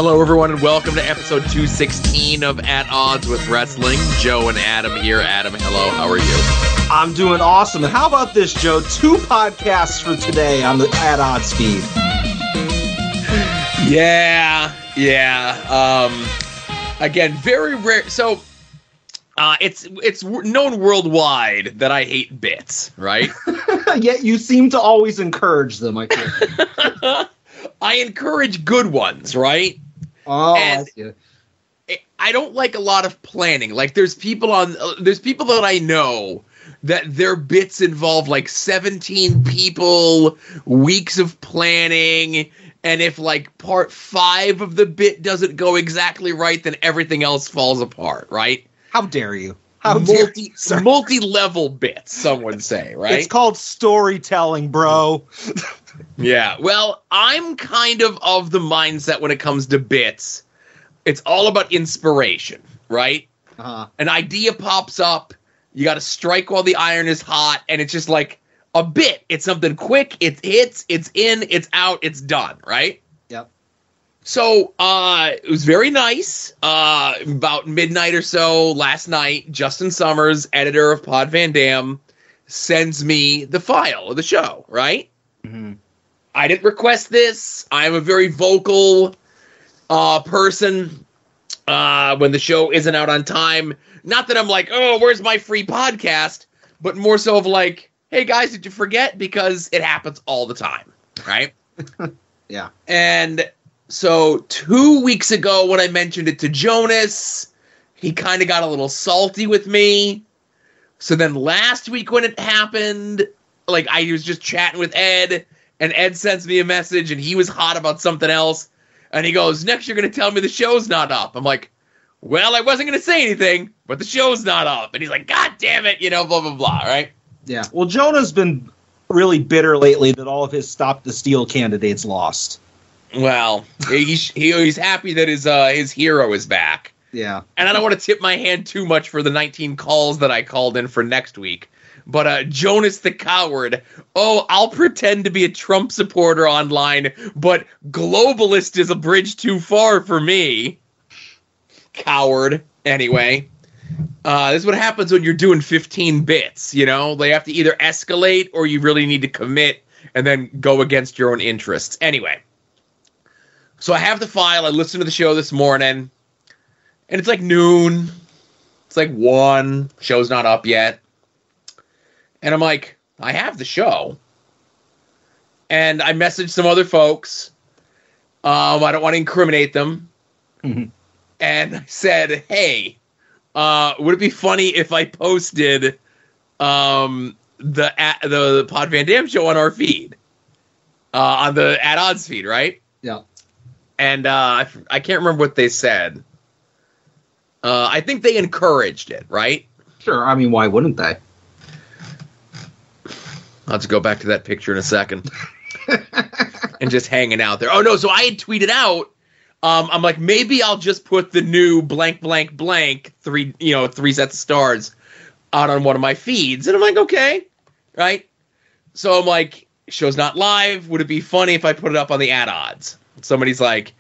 Hello, everyone, and welcome to episode 216 of At Odds with Wrestling. Joe and Adam here. Adam, hello. How are you? I'm doing awesome. And how about this, Joe? 2 podcasts for today on the At Odds feed. Yeah. Again, very rare. So, it's known worldwide that I hate bits, right? Yet you seem to always encourage them, I think. I encourage good ones, right? Oh, and I don't like a lot of planning. Like, there's people that I know that their bits involve like 17 people, weeks of planning, and if like part 5 of the bit doesn't go exactly right, then everything else falls apart, right? How dare you? Multi-level bits, some would say, right? It's called storytelling, bro. Yeah, well, I'm kind of the mindset when it comes to bits. It's all about inspiration, right? Uh-huh. An idea pops up, you got to strike while the iron is hot, and it's just like a bit. It's something quick, it hits, it's in, it's out, it's done, right? Yep. So, it was very nice. About midnight or so last night, Justin Summers, editor of Pod Van Dam, sends me the file of the show, right? Mm-hmm. I didn't request this. I'm a very vocal person when the show isn't out on time. Not that I'm like, oh, where's my free podcast? But more so of like, hey, guys, did you forget? Because it happens all the time, right? Yeah. And so 2 weeks ago when I mentioned it to Jonas, he kind of got a little salty with me. So then last week when it happened, like I was just chatting with Ed, and Ed sends me a message, and he was hot about something else. And he goes, next you're going to tell me the show's not up. I'm like, well, I wasn't going to say anything, but the show's not up. And he's like, God damn it, blah, blah, blah, right? Yeah. Well, Jonah's been really bitter lately that all of his Stop the Steal candidates lost. Well, he's happy that his hero is back. Yeah. And I don't want to tip my hand too much for the 19 calls that I called in for next week. But Jonas the Coward, I'll pretend to be a Trump supporter online, but globalist is a bridge too far for me. Coward. Anyway, this is what happens when you're doing 15 bits, They have to either escalate or you really need to commit and then go against your own interests. Anyway, so I have the file. I listened to the show this morning, and it's like noon. It's like 1. Show's not up yet. And I'm like, I have the show. And I messaged some other folks. I don't want to incriminate them. Mm-hmm. And I said, hey, would it be funny if I posted the Pod Van Dam show on our feed? On the At Odds feed, right? Yeah. And I can't remember what they said. I think they encouraged it, right? Sure. I mean, why wouldn't they? I'll just go back to that picture in a second. And just hanging out there. Oh, no, so I had tweeted out, I'm like, maybe I'll just put the new blank, blank, blank, 3 sets of stars out on one of my feeds. And I'm like, okay, right? So I'm like, show's not live. Would it be funny if I put it up on the At Odds? Somebody's like,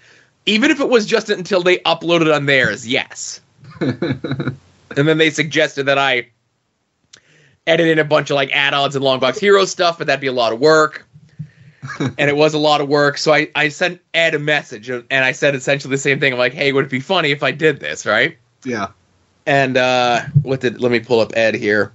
even if it was just until they upload it on theirs, yes. And then they suggested that I edit in a bunch of like At Odds and Long Box Hero stuff, but that'd be a lot of work. And it was a lot of work. So I sent Ed a message, and I said essentially the same thing. I'm like, hey, would it be funny if I did this, right? Yeah. And let me pull up Ed here.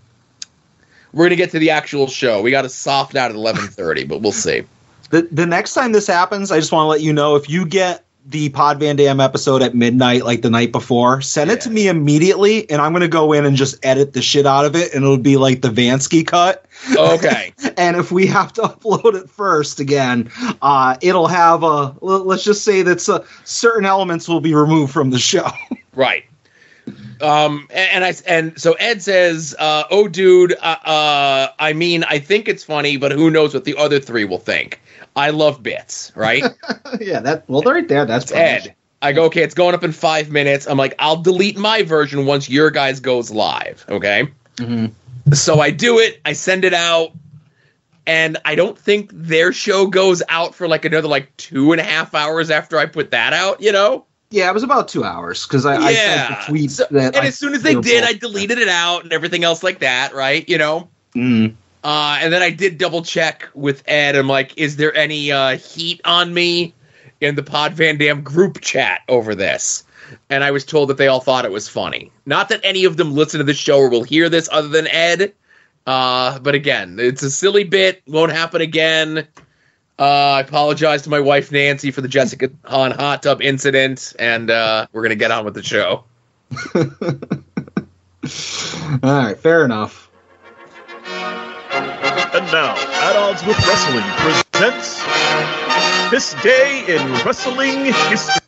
We're going to get to the actual show. We got to soften out at 11:30, but we'll see. The next time this happens, I just want to let you know, if you get the Pod Van Dam episode at midnight, like the night before, send it to me immediately, and I'm going to go in and just edit the shit out of it, and it'll be like the Vansky cut. Okay. And if we have to upload it first again, it'll have let's just say that certain elements will be removed from the show. Right. And so Ed says, oh, dude, I mean, I think it's funny, but who knows what the other 3 will think. I love bits, right? Yeah, right there, that's Ed. I go, okay, it's going up in 5 minutes. I'm like, I'll delete my version once your guys goes live, okay? Mm-hmm. So I do it. I send it out. and I don't think their show goes out for like another like 2.5 hours after I put that out, you know? Yeah, it was about 2 hours because I sent the tweet. And as soon as they did, I deleted it out and everything else like that, right? You know? Mm. And then I did double check with Ed. I'm like, is there any heat on me in the Pod Van Dam group chat over this? And I was told that they all thought it was funny. Not that any of them listen to the show or will hear this other than Ed. But again, it's a silly bit. Won't happen again. I apologize to my wife, Nancy, for the Jessica Hahn hot tub incident. And we're going to get on with the show. All right, fair enough. And now, At Odds with Wrestling presents This Day in Wrestling History.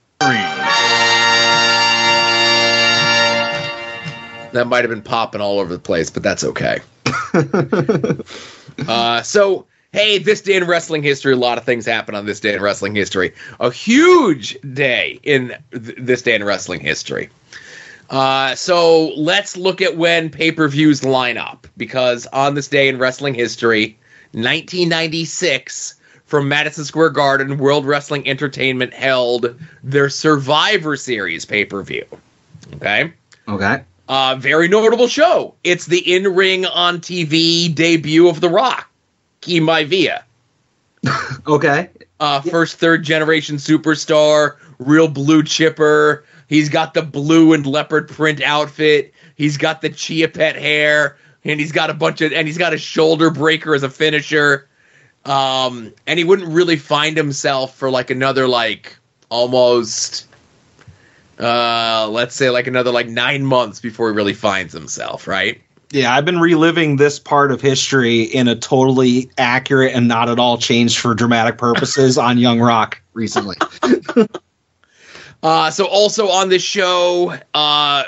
That might have been popping all over the place, but that's okay. So, hey, this day in wrestling history, a lot of things happen on this day in wrestling history. A huge day in this day in wrestling history. So let's look at when pay-per-views line up, because on this day in wrestling history, 1996, from Madison Square Garden, World Wrestling Entertainment held their Survivor Series pay-per-view. Okay? Okay. Very notable show. It's the in-ring on TV debut of The Rock, Key Maivia. Okay. First third-generation superstar, real blue chipper. He's got the blue and leopard print outfit. He's got the Chia Pet hair, and he's got a shoulder breaker as a finisher. And he wouldn't really find himself for like another like almost, let's say like another like 9 months before he really finds himself, right? Yeah, I've been reliving this part of history in a totally accurate and not at all changed for dramatic purposes on Young Rock recently. So also on this show,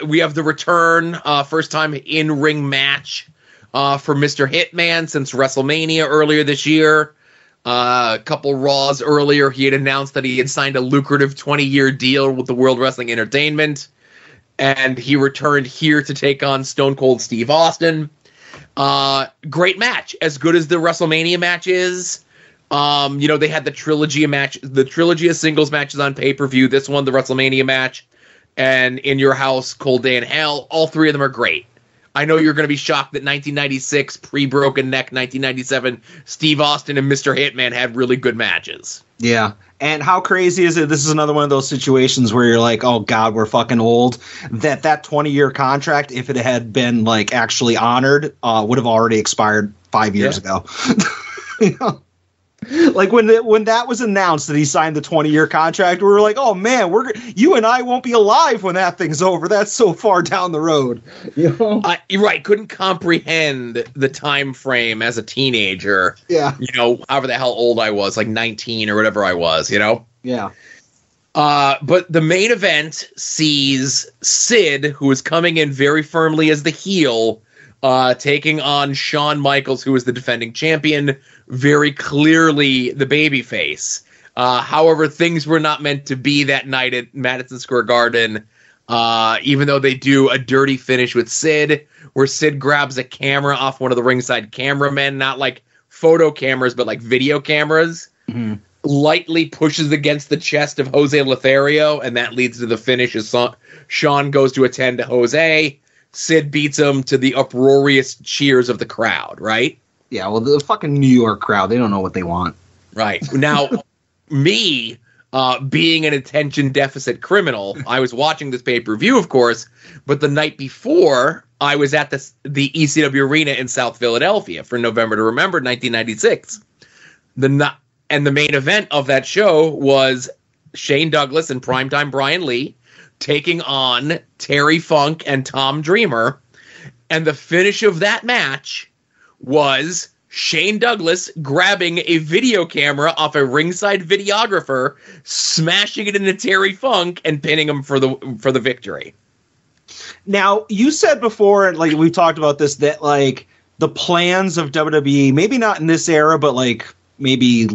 we have the return, first time in-ring match for Mr. Hitman since WrestleMania earlier this year. A couple Raws earlier, he had announced that he had signed a lucrative 20-year deal with the World Wrestling Entertainment, and he returned here to take on Stone Cold Steve Austin. Great match, as good as the WrestleMania match is. They had the trilogy of singles matches on pay-per-view. This one, the WrestleMania match, and In Your House, Cold Day in Hell. All three of them are great. I know you're going to be shocked that 1996, pre-Broken Neck, 1997, Steve Austin and Mr. Hitman had really good matches. Yeah. And how crazy is it? This is another one of those situations where you're like, oh, God, we're fucking old. That 20-year contract, if it had been like actually honored, would have already expired 5 years ago. You know? Like when that was announced that he signed the 20-year contract, we were like, "Oh man, you and I won't be alive when that thing's over. That's so far down the road." You know? You're right. Couldn't comprehend the time frame as a teenager. Yeah. However the hell old I was, like 19 or whatever I was. Yeah. But the main event sees Sid, who is coming in very firmly as the heel, taking on Shawn Michaels, who is the defending champion, very clearly the babyface. However, things were not meant to be that night at Madison Square Garden, even though they do a dirty finish with Sid, where Sid grabs a camera off one of the ringside cameramen, not like photo cameras, but like video cameras, lightly pushes against the chest of Jose Lothario, and that leads to the finish as Shawn goes to attend to Jose. Sid beats him to the uproarious cheers of the crowd, right? Yeah, well, the fucking New York crowd, they don't know what they want. Right. Now, me, being an attention deficit criminal, I was watching this pay-per-view, of course, but the night before, I was at the ECW Arena in South Philadelphia for November to Remember 1996. And the main event of that show was Shane Douglas and primetime Brian Lee taking on Terry Funk and Tom Dreamer, and the finish of that match was Shane Douglas grabbing a video camera off a ringside videographer, smashing it into Terry Funk, and pinning him for the victory. Now, you said before, and like we talked about this, that like the plans of WWE, maybe not in this era, but like maybe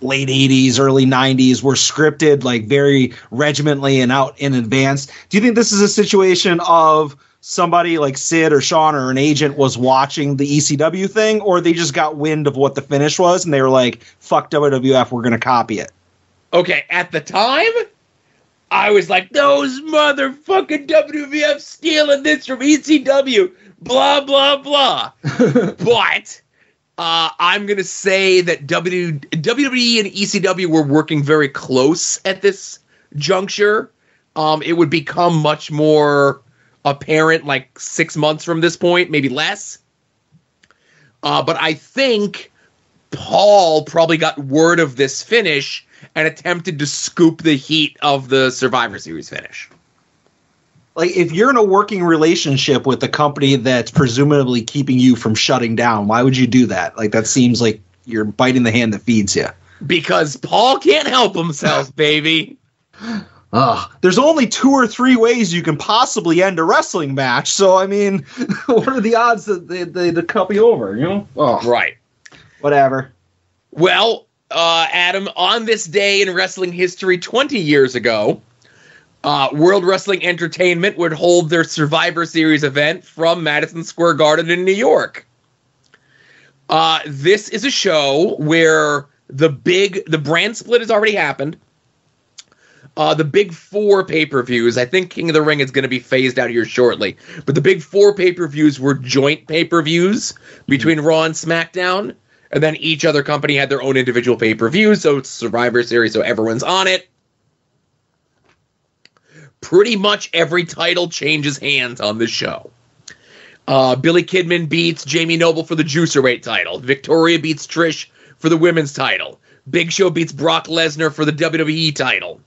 late 80s, early 90s, were scripted like very regimentally and out in advance. Do you think this is a situation of somebody like Sid or Sean or an agent was watching the ECW thing, or they just got wind of what the finish was and they were like, fuck WWF, we're going to copy it? Okay, at the time, I was like, those motherfucking WWF stealing this from ECW, blah, blah, blah. But I'm going to say that WWE and ECW were working very close at this juncture. It would become much more apparent like 6 months from this point, maybe less. But I think Paul probably got word of this finish and attempted to scoop the heat of the Survivor Series finish. Like, if you're in a working relationship with a company that's presumably keeping you from shutting down, why would you do that? Like, that seems like you're biting the hand that feeds you. Because Paul can't help himself, baby. There's only 2 or 3 ways you can possibly end a wrestling match. So, I mean, what are the odds that they cup you over, you know? Right. Whatever. Well, Adam, on this day in wrestling history 20 years ago, World Wrestling Entertainment would hold their Survivor Series event from Madison Square Garden in New York. This is a show where the brand split has already happened. The big 4 pay-per-views, I think King of the Ring is going to be phased out here shortly, but the big 4 pay-per-views were joint pay-per-views between Raw and SmackDown, and then each other company had their own individual pay-per-views, so it's Survivor Series, so everyone's on it. Pretty much every title changes hands on this show. Billy Kidman beats Jamie Noble for the Juicerweight title. Victoria beats Trish for the women's title. Big Show beats Brock Lesnar for the WWE title.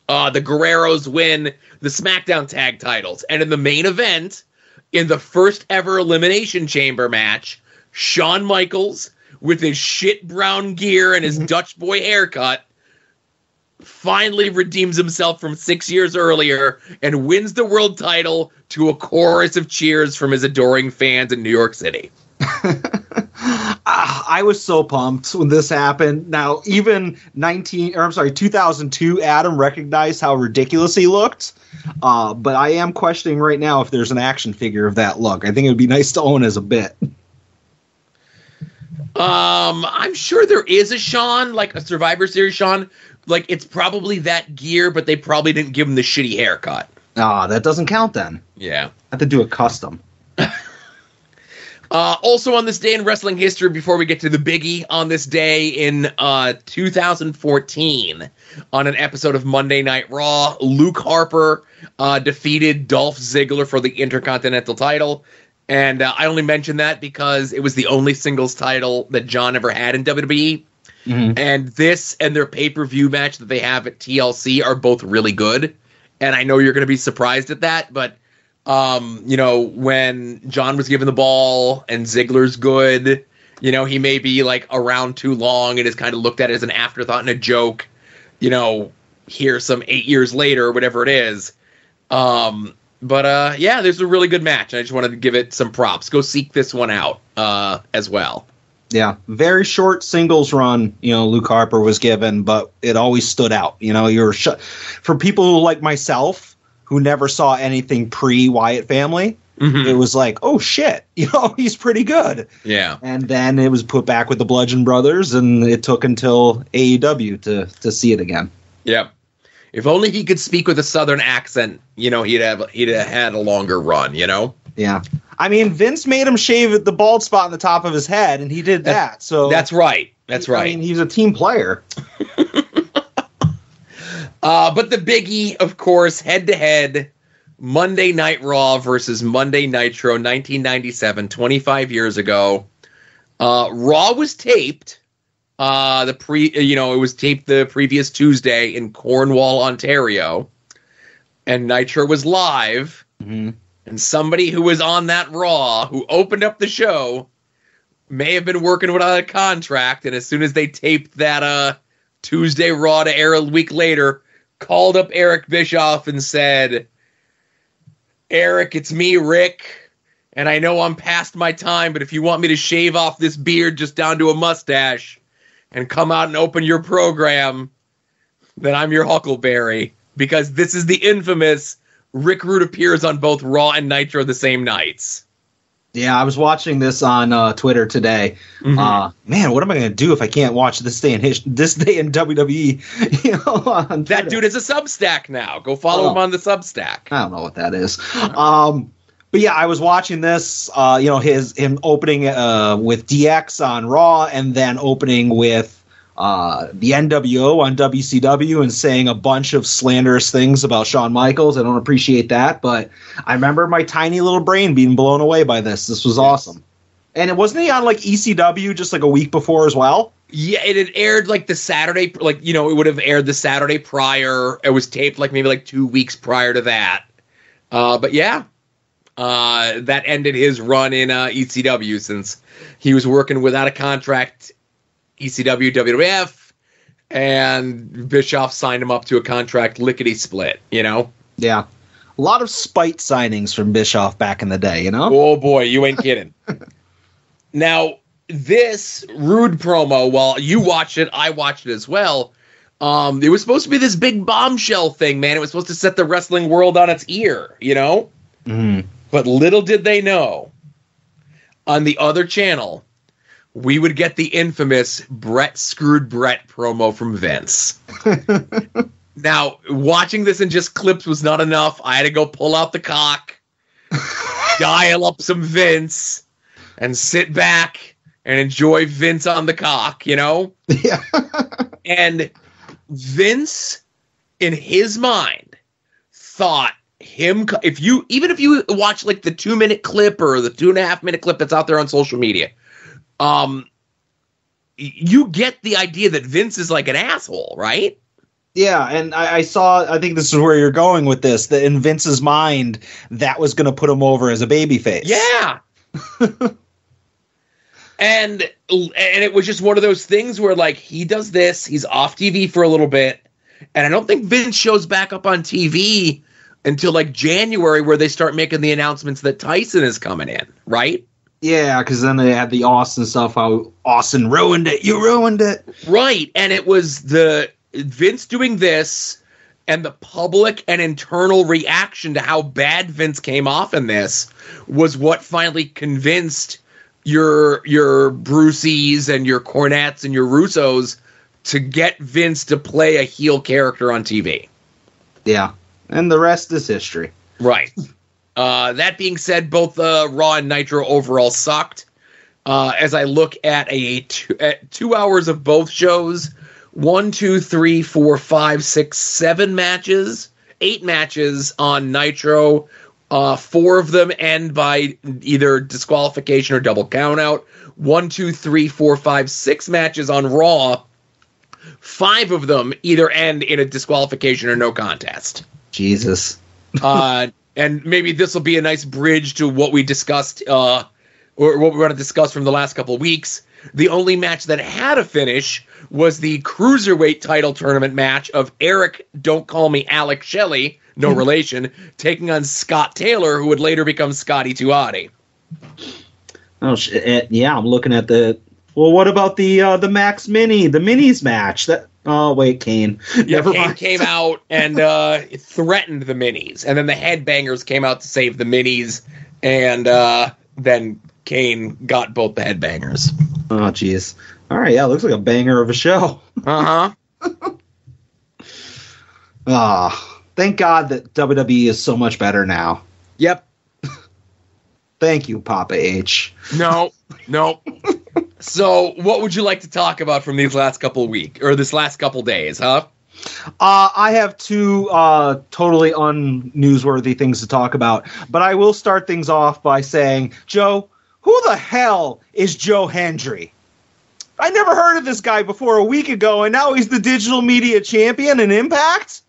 The Guerreros win the SmackDown tag titles. And in the main event, in the first ever Elimination Chamber match, Shawn Michaels, with his shit brown gear and his Dutch boy haircut, finally redeems himself from 6 years earlier and wins the world title to a chorus of cheers from his adoring fans in New York City. I was so pumped when this happened. Now, even 2002, Adam recognized how ridiculous he looked. But I am questioning right now if there's an action figure of that look. I think it would be nice to own as a bit. I'm sure there is a Shawn, like a Survivor Series Shawn. Like, it's probably that gear, but they probably didn't give him the shitty haircut. That doesn't count then. Yeah. I have to do a custom. Also on this day in wrestling history, before we get to the biggie, on this day in 2014, on an episode of Monday Night Raw, Luke Harper defeated Dolph Ziggler for the Intercontinental title. And I only mention that because it was the only singles title that John ever had in WWE. Mm-hmm. And this and their pay-per-view match that they have at TLC are both really good. And I know you're going to be surprised at that, but when John was given the ball and Ziggler's good, he may be like around too long and is kind of looked at as an afterthought and a joke, here some 8 years later or whatever it is. But there's a really good match. I just wanted to give it some props. Go seek this one out as well. Yeah, very short singles run, Luke Harper was given, but it always stood out. For people like myself, who never saw anything pre-Wyatt family, It was like, oh, shit, he's pretty good. Yeah. And then it was put back with the Bludgeon Brothers, and it took until AEW to see it again. Yep. If only he could speak with a Southern accent, he'd have had a longer run, Yeah. I mean, Vince made him shave the bald spot on the top of his head, and he did that. So that's right. That's right. I mean, he's a team player. But the biggie, of course, head-to-head, Monday Night Raw versus Monday Nitro, 1997, 25 years ago. Raw was taped. It was taped the previous Tuesday in Cornwall, Ontario, and Nitro was live. Mm-hmm. And somebody who was on that Raw, who opened up the show, may have been working without a contract, and as soon as they taped that Tuesday Raw to air a week later, called up Eric Bischoff and said, Eric, it's me, Rick, and I know I'm past my time, but if you want me to shave off this beard just down to a mustache and come out and open your program, then I'm your Huckleberry, because this is the infamous Rick Rude appears on both Raw and Nitro the same nights. Yeah, I was watching this on Twitter today. Mm-hmm. Man, what am I going to do if I can't watch this day in WWE? You know, on that Twitter? dude is a Substack now. Go follow him on the Substack. I don't know what that is. But yeah, I was watching this. Him opening with DX on Raw, and then opening with the NWO on WCW, and saying a bunch of slanderous things about Shawn Michaels. I don't appreciate that, but I remember my tiny little brain being blown away by this. This was awesome. And it wasn't he on like ECW just like a week before as well? Yeah, it had aired like the Saturday, it would have aired the Saturday prior. It was taped like maybe like 2 weeks prior to that. But yeah, that ended his run in ECW, since he was working without a contract, ECW, WWF, and Bischoff signed him up to a contract lickety split, Yeah. A lot of spite signings from Bischoff back in the day, Oh boy, you ain't kidding. Now, this Rude promo, while you watched it, I watched it as well. It was supposed to be this big bombshell thing, man. It was supposed to set the wrestling world on its ear, Mm-hmm. But little did they know, on the other channel, we would get the infamous Bret Screwed Bret promo from Vince. Now, watching this in just clips was not enough. I had to go pull out the cock, dial up some Vince, and sit back and enjoy Vince on the cock, Yeah. And Vince, in his mind, thought if you watch like the 2-minute clip or the 2.5-minute clip that's out there on social media, you get the idea that Vince is like an asshole, right? Yeah, and I think this is where you're going with this, that in Vince's mind, that was going to put him over as a babyface. Yeah. And it was just one of those things where, like, he does this, he's off TV for a little bit, and I don't think Vince shows back up on TV until, like, January, where they start making the announcements that Tyson is coming in, right? Yeah, because then they had the Austin stuff, how Austin ruined it. You ruined it. Right, and it was the Vince doing this and the public and internal reaction to how bad Vince came off in this was what finally convinced your Bruceys and your Cornettes and your Russos to get Vince to play a heel character on TV. Yeah, and the rest is history. Right. That being said, both Raw and Nitro overall sucked. As I look at at 2 hours of both shows, 1, 2, 3, 4, 5, 6, 7 matches, 8 matches on Nitro. 4 of them end by either disqualification or double countout. 1, 2, 3, 4, 5, 6 matches on Raw. 5 of them either end in a disqualification or no contest. Jesus. And maybe this will be a nice bridge to what we discussed, or what we're going to discuss from the last couple of weeks. The only match that had a finish was the Cruiserweight title tournament match of Eric, don't call me Alex Shelley, no relation, taking on Scott Taylor, who would later become Scotty Tuati. Oh, shit. Yeah, I'm looking at well, what about the Max Mini, the Minis match? Oh, wait, Kane. Yeah, Kane came out and threatened the Minis, and then the Headbangers came out to save the Minis, and then Kane got both the Headbangers. Oh, jeez. All right, yeah, looks like a banger of a show. Uh-huh. Thank God that WWE is so much better now. Yep. Thank you, Papa H. No. So, what would you like to talk about from these last couple of weeks, or this last couple days, huh? I have 2 totally unnewsworthy things to talk about, but I will start things off by saying, Joe, who the hell is Joe Hendry? I never heard of this guy before a week ago, and now he's the digital media champion in Impact?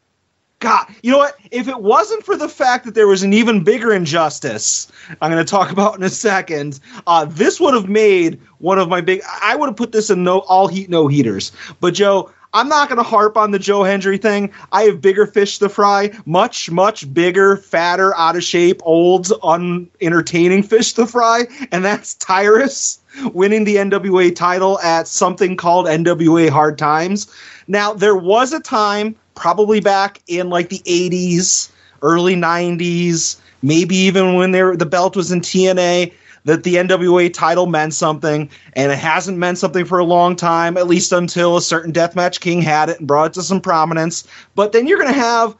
God, you know what? If it wasn't for the fact that there was an even bigger injustice I'm going to talk about in a second, this would have made one of my I would have put this in all heat, no heaters. But, Joe, I'm not going to harp on the Joe Hendry thing. I have bigger fish to fry, much, much bigger, fatter, out of shape, old, unentertaining fish to fry, and that's Tyrus winning the NWA title at something called NWA Hard Times. Now, there was a time, probably back in like the 80s, early 90s, maybe even when the belt was in TNA, that the NWA title meant something, and it hasn't meant something for a long time, at least until a certain Deathmatch King had it and brought it to some prominence. But then you're going to have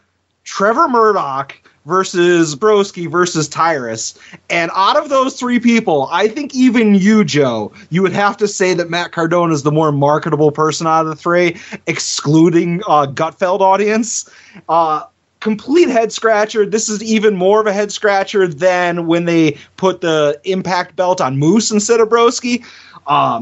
Trevor Murdoch versus Broski versus Tyrus. And out of those three people, I think even you, Joe, you would have to say that Matt Cardona is the more marketable person out of the three, excluding Gutfeld audience. Complete head scratcher. This is even more of a head scratcher than when they put the Impact belt on Moose instead of Broski.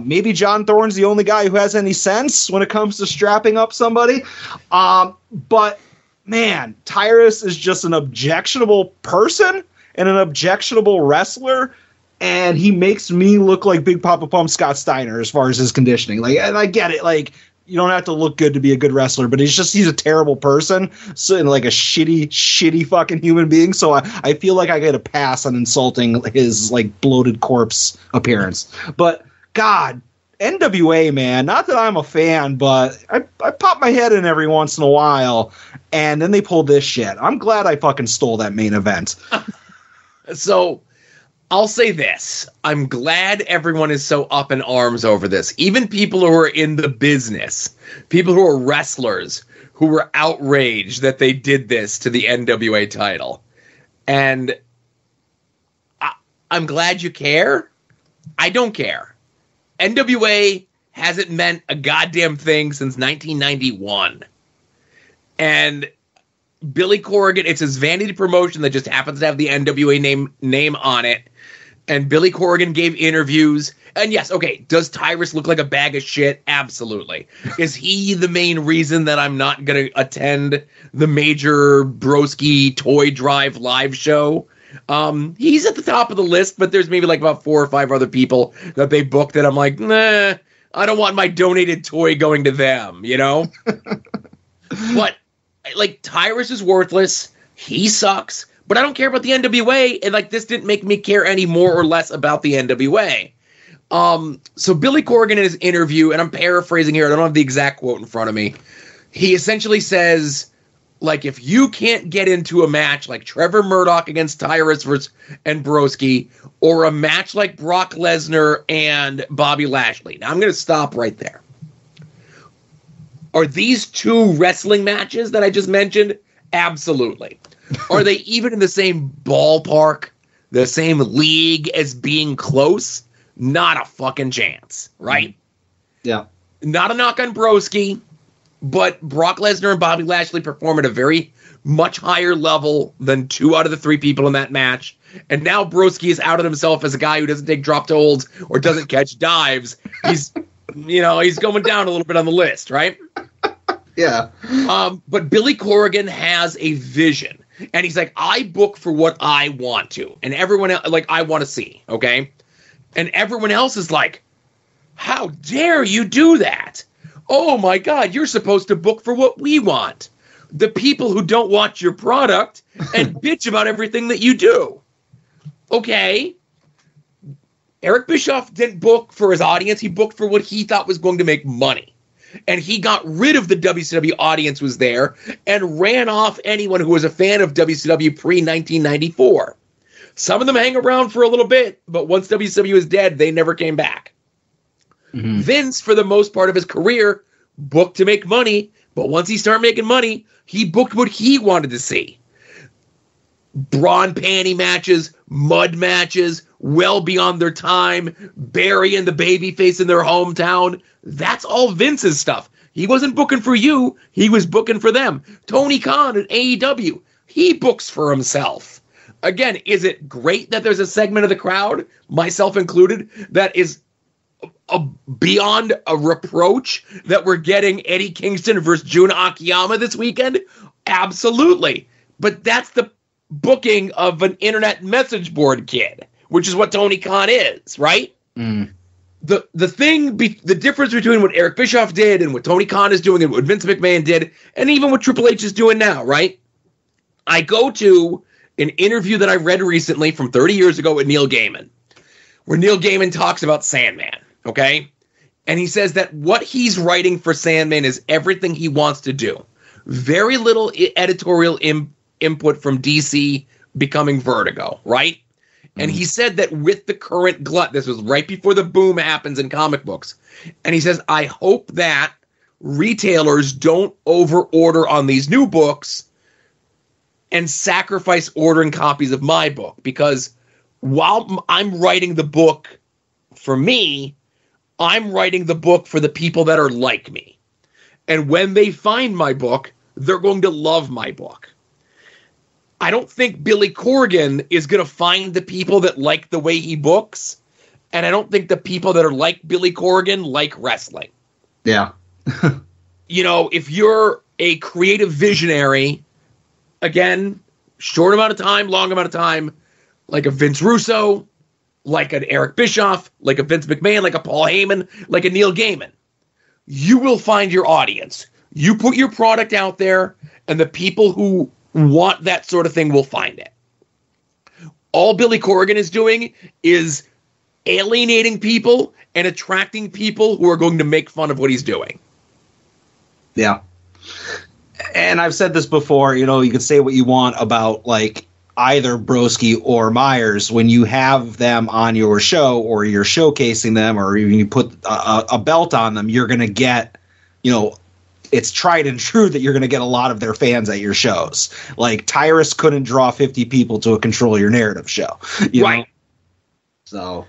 Maybe John Thorne's the only guy who has any sense when it comes to strapping up somebody. But man, Tyrus is just an objectionable person and an objectionable wrestler, and he makes me look like Big Papa Pump Scott Steiner as far as his conditioning. Like, and I get it, like, you don't have to look good to be a good wrestler, but he's a terrible person, so, and like a shitty fucking human being. So I feel like I get a pass on insulting his like bloated corpse appearance. But God, NWA, man, not that I'm a fan, but I pop my head in every once in a while, and then they pull this shit. I'm glad I fucking stole that main event. So I'll say this. I'm glad everyone is so up in arms over this. Even people who are in the business, people who are wrestlers, who were outraged that they did this to the NWA title. And I'm glad you care. I don't care. NWA hasn't meant a goddamn thing since 1991. And Billy Corgan, it's his vanity promotion that just happens to have the NWA name on it. And Billy Corgan gave interviews. And yes, okay, does Tyrus look like a bag of shit? Absolutely. Is he the main reason that I'm not going to attend the major Broski Toy Drive live show? He's at the top of the list, but there's maybe like about 4 or 5 other people that they booked that I'm like, nah, I don't want my donated toy going to them, you know? But, like, Tyrus is worthless. He sucks. But I don't care about the NWA, and like this didn't make me care any more or less about the NWA. So Billy Corgan in his interview, and I'm paraphrasing here, I don't have the exact quote in front of me. He essentially says, like, if you can't get into a match like Trevor Murdoch against Tyrus and Broski, or a match like Brock Lesnar and Bobby Lashley. Now I'm going to stop right there. Are these 2 wrestling matches that I just mentioned? Absolutely. Are they even in the same ballpark, the same league as being close? Not a fucking chance, right? Yeah. Not a knock on Broski, but Brock Lesnar and Bobby Lashley perform at a very much higher level than 2 out of the 3 people in that match. And now Broski has outed himself as a guy who doesn't take drop to holds or doesn't catch dives. He's, he's going down a little bit on the list, right? Yeah. But Billy Corgan has a vision. And he's like, I book for what I want to. And everyone else, like, I want to see, okay? And everyone else is like, how dare you do that? Oh, my God, you're supposed to book for what we want. The people who don't watch your product and bitch about everything that you do. Okay. Eric Bischoff didn't book for his audience. He booked for what he thought was going to make money. And he got rid of the WCW audience was there and ran off anyone who was a fan of WCW pre-1994. Some of them hang around for a little bit, but once WCW is dead, they never came back. Mm-hmm. Vince, for the most part of his career, booked to make money, but once he started making money, he booked what he wanted to see. Bra and panty matches, mud matches, well beyond their time, burying the babyface in their hometown. That's all Vince's stuff. He wasn't booking for you. He was booking for them. Tony Khan at AEW, he books for himself. Again, is it great that there's a segment of the crowd, myself included, that is beyond a reproach that we're getting Eddie Kingston versus Jun Akiyama this weekend? Absolutely. But that's the booking of an internet message board kid, which is what Tony Khan is, right? Mm. The difference between what Eric Bischoff did and what Tony Khan is doing and what Vince McMahon did, and even what Triple H is doing now, right? I go to an interview that I read recently from 30 years ago with Neil Gaiman, where Neil Gaiman talks about Sandman, okay? And he says that what he's writing for Sandman is everything he wants to do. Very little editorial input from DC becoming Vertigo, right? And he said that with the current glut, this was right before the boom happens in comic books. And he says, I hope that retailers don't over-order on these new books and sacrifice ordering copies of my book. Because while I'm writing the book for me, I'm writing the book for the people that are like me. And when they find my book, they're going to love my book. I don't think Billy Corgan is going to find the people that like the way he books. And I don't think the people that are like Billy Corgan like wrestling. Yeah. You know, if you're a creative visionary, again, short amount of time, long amount of time, like a Vince Russo, like an Eric Bischoff, like a Vince McMahon, like a Paul Heyman, like a Neil Gaiman, you will find your audience. You put your product out there, and the people who want that sort of thing will find it. All Billy Corgan is doing is alienating people and attracting people who are going to make fun of what he's doing. Yeah. And I've said this before, you know, you can say what you want about like either Broski or Myers. When you have them on your show or you're showcasing them or even you put a belt on them, you're going to get, you know, it's tried and true that you're going to get a lot of their fans at your shows. Like Tyrus couldn't draw 50 people to a Control Your Narrative show. You know? So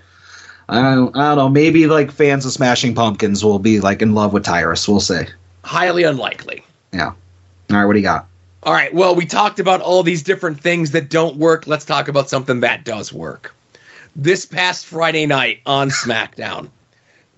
I don't know. Maybe like fans of Smashing Pumpkins will be like in love with Tyrus. We'll see. Highly unlikely. Yeah. All right. What do you got? All right. Well, we talked about all these different things that don't work. Let's talk about something that does work. This past Friday night on SmackDown,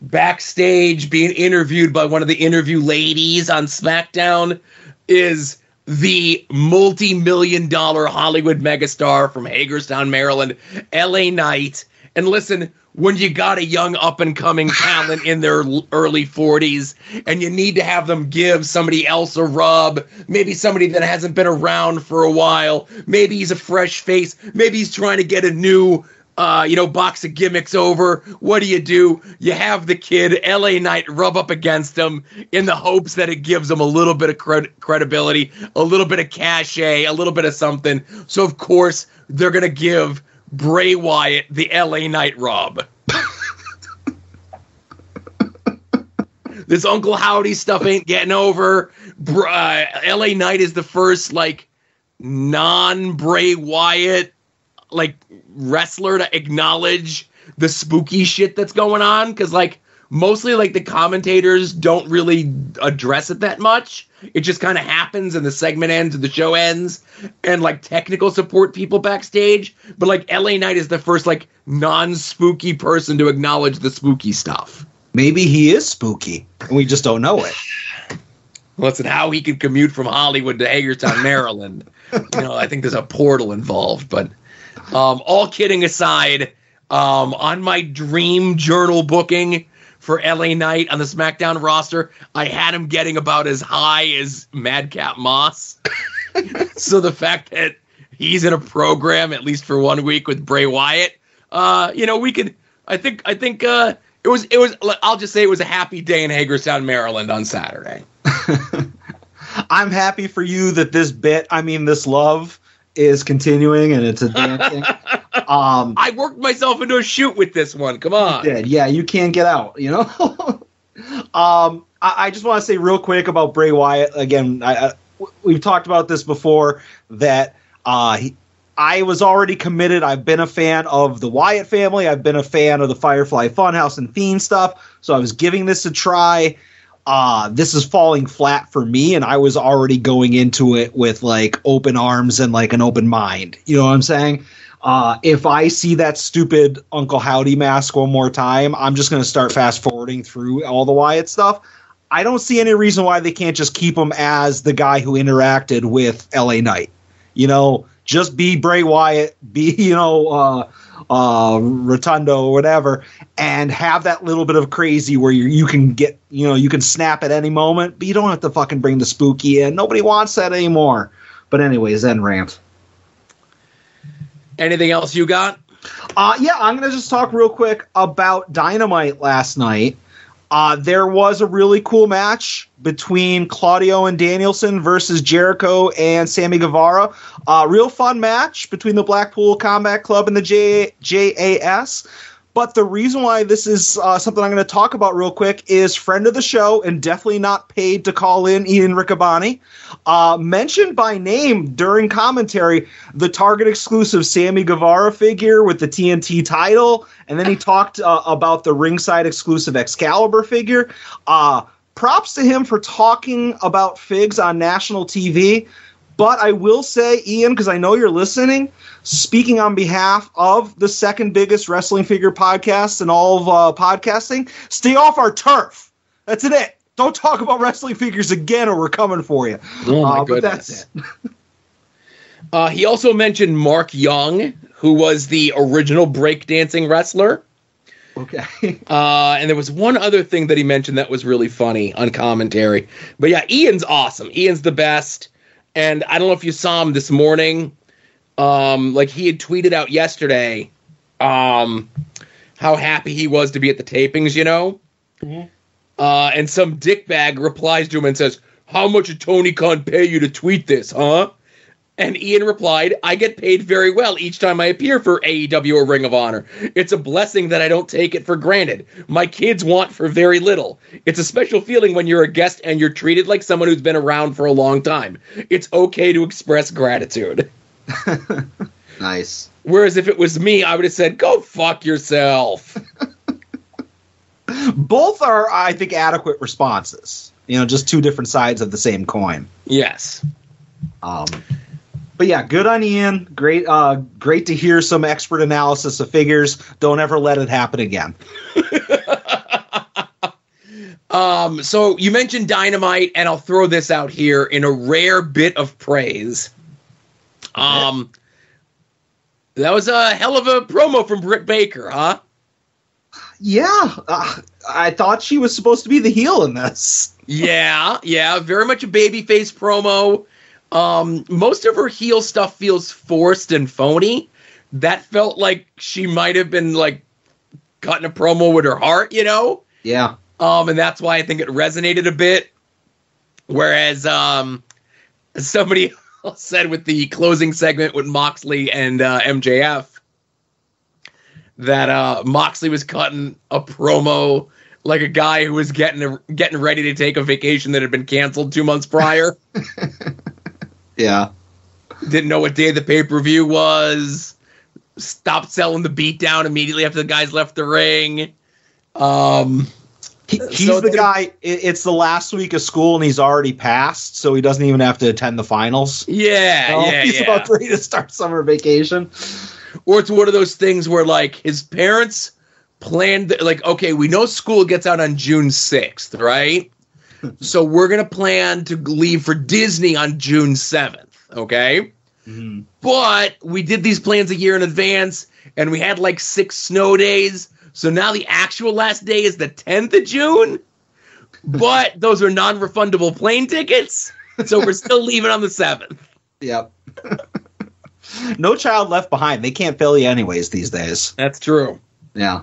backstage being interviewed by one of the interview ladies on SmackDown is the multi-million-dollar Hollywood megastar from Hagerstown, Maryland, LA Knight. And listen, when you got a young up-and-coming talent in their early 40s and you need to have them give somebody else a rub, maybe somebody that hasn't been around for a while, maybe he's a fresh face, maybe he's trying to get a new box of gimmicks over. What do? You have the kid, LA Knight, rub up against him in the hopes that it gives him a little bit of credibility, a little bit of cachet, a little bit of something. So, of course, they're going to give Bray Wyatt the LA Knight rub. This Uncle Howdy stuff ain't getting over. LA Knight is the first, like, non-Bray Wyatt, like, wrestler to acknowledge the spooky shit that's going on, because like mostly like the commentators don't really address it that much. It just kind of happens and the segment ends and the show ends, and like technical support people backstage, but like LA Knight is the first like non-spooky person to acknowledge the spooky stuff. Maybe he is spooky and we just don't know it. Listen, how he can commute from Hollywood to Hagerstown, Maryland, I think there's a portal involved. But all kidding aside, on my dream journal booking for LA Knight on the SmackDown roster, I had him getting about as high as Madcap Moss. So the fact that he's in a program at least for 1 week with Bray Wyatt, we could. I think it was. I'll just say it was a happy day in Hagerstown, Maryland on Saturday. I'm happy for you that this love is continuing and it's advancing. I worked myself into a shoot with this one. Come on. You did. Yeah, you can't get out, I just want to say real quick about Bray Wyatt. Again, we've talked about this before, that I was already committed. I've been a fan of the Wyatt family. I've been a fan of the Firefly Funhouse and Fiend stuff. So I was giving this a try. This is falling flat for me, and I was already going into it with like open arms and like an open mind. You know what I'm saying? If I see that stupid Uncle Howdy mask one more time, I'm just going to start fast forwarding through all the Wyatt stuff. I don't see any reason why they can't just keep him as the guy who interacted with LA Knight. Just be Bray Wyatt, be, Rotundo or whatever, and have that little bit of crazy where you can get, you can snap at any moment, but you don't have to fucking bring the spooky in. Nobody wants that anymore. But anyways, then rant. Anything else you got? Yeah, I'm going to just talk real quick about Dynamite last night. There was a really cool match between Claudio and Danielson versus Jericho and Sammy Guevara. Real fun match between the Blackpool Combat Club and the JAS. But the reason why this is something I'm going to talk about real quick is friend of the show and definitely not paid to call in, Ian Riccaboni, mentioned by name during commentary the Target exclusive Sammy Guevara figure with the TNT title, and then he talked about the ringside exclusive Excalibur figure. Props to him for talking about figs on national TV. But I will say, Ian, because I know you're listening, speaking on behalf of the second biggest wrestling figure podcast in all of podcasting, stay off our turf. That's it. Don't talk about wrestling figures again or we're coming for you. Oh, my goodness. But that's it. He also mentioned Mark Young, who was the original breakdancing wrestler. Okay. And there was one other thing that he mentioned that was really funny on commentary. But yeah, Ian's awesome. Ian's the best. And I don't know if you saw him this morning. Like he had tweeted out yesterday how happy he was to be at the tapings, you know? Mm-hmm. And some dickbag replies to him and says, "How much did Tony Khan pay you to tweet this, huh?" And Ian replied, "I get paid very well each time I appear for AEW or Ring of Honor. It's a blessing that I don't take it for granted. My kids want for very little. It's a special feeling when you're a guest and you're treated like someone who's been around for a long time. It's okay to express gratitude." Nice. Whereas if it was me, I would have said, "Go fuck yourself." Both are, I think, adequate responses. You know, just two different sides of the same coin. Yes. But yeah, good on Ian. Great to hear some expert analysis of figures. Don't ever let it happen again. So you mentioned Dynamite, and I'll throw this out here in a rare bit of praise. That was a hell of a promo from Britt Baker, huh? Yeah, I thought she was supposed to be the heel in this. Yeah, very much a babyface promo. Most of her heel stuff feels forced and phony. That felt like she might have been like cutting a promo with her heart, you know? Yeah. And that's why I think it resonated a bit. Whereas somebody said with the closing segment with Moxley and MJF that Moxley was cutting a promo like a guy who was getting ready to take a vacation that had been canceled 2 months prior. Yeah. Didn't know what day the pay-per-view was. Stopped selling the beatdown immediately after the guys left the ring. He's the guy, it's the last week of school and he's already passed, so he doesn't even have to attend the finals. Yeah, He's about ready to start summer vacation. Or it's one of those things where, like, his parents planned, like, okay, we know school gets out on June 6th, right? So we're going to plan to leave for Disney on June 7th, okay? Mm-hmm. But we did these plans a year in advance, and we had, like, 6 snow days. So now the actual last day is the 10th of June, but those are non-refundable plane tickets, so we're still leaving on the 7th. Yep. No Child Left Behind. They can't fail you anyways these days. That's true. Yeah.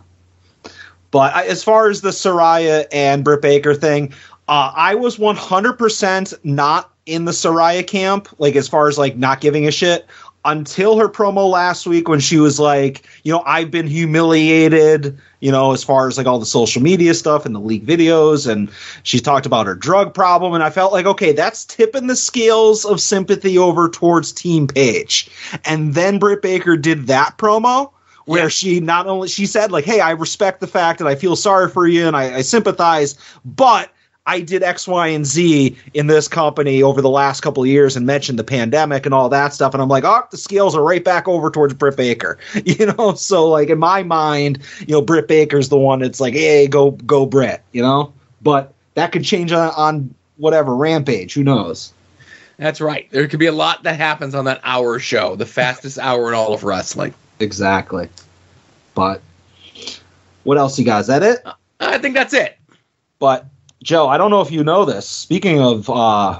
But as far as the Saraya and Britt Baker thing, I was 100% not in the Saraya camp, like as far as like not giving a shit, until her promo last week when she was like, you know, I've been humiliated, you know, as far as like all the social media stuff and the leaked videos. And she talked about her drug problem. And I felt like, okay, that's tipping the scales of sympathy over towards Team Paige. And then Britt Baker did that promo where she not only, she said like, hey, I respect the fact that I feel sorry for you and I sympathize, but I did X, Y, and Z in this company over the last couple of years and mentioned the pandemic and all that stuff. And I'm like, oh, the scales are right back over towards Britt Baker, you know? So like in my mind, you know, Britt Baker's the one that's like, hey, go Britt, you know, but that could change on whatever Rampage. Who knows? That's right. There could be a lot that happens on that hour show, the fastest hour in all of wrestling. Exactly. But what else you got? Is that it? I think that's it. But Joe, I don't know if you know this. Speaking of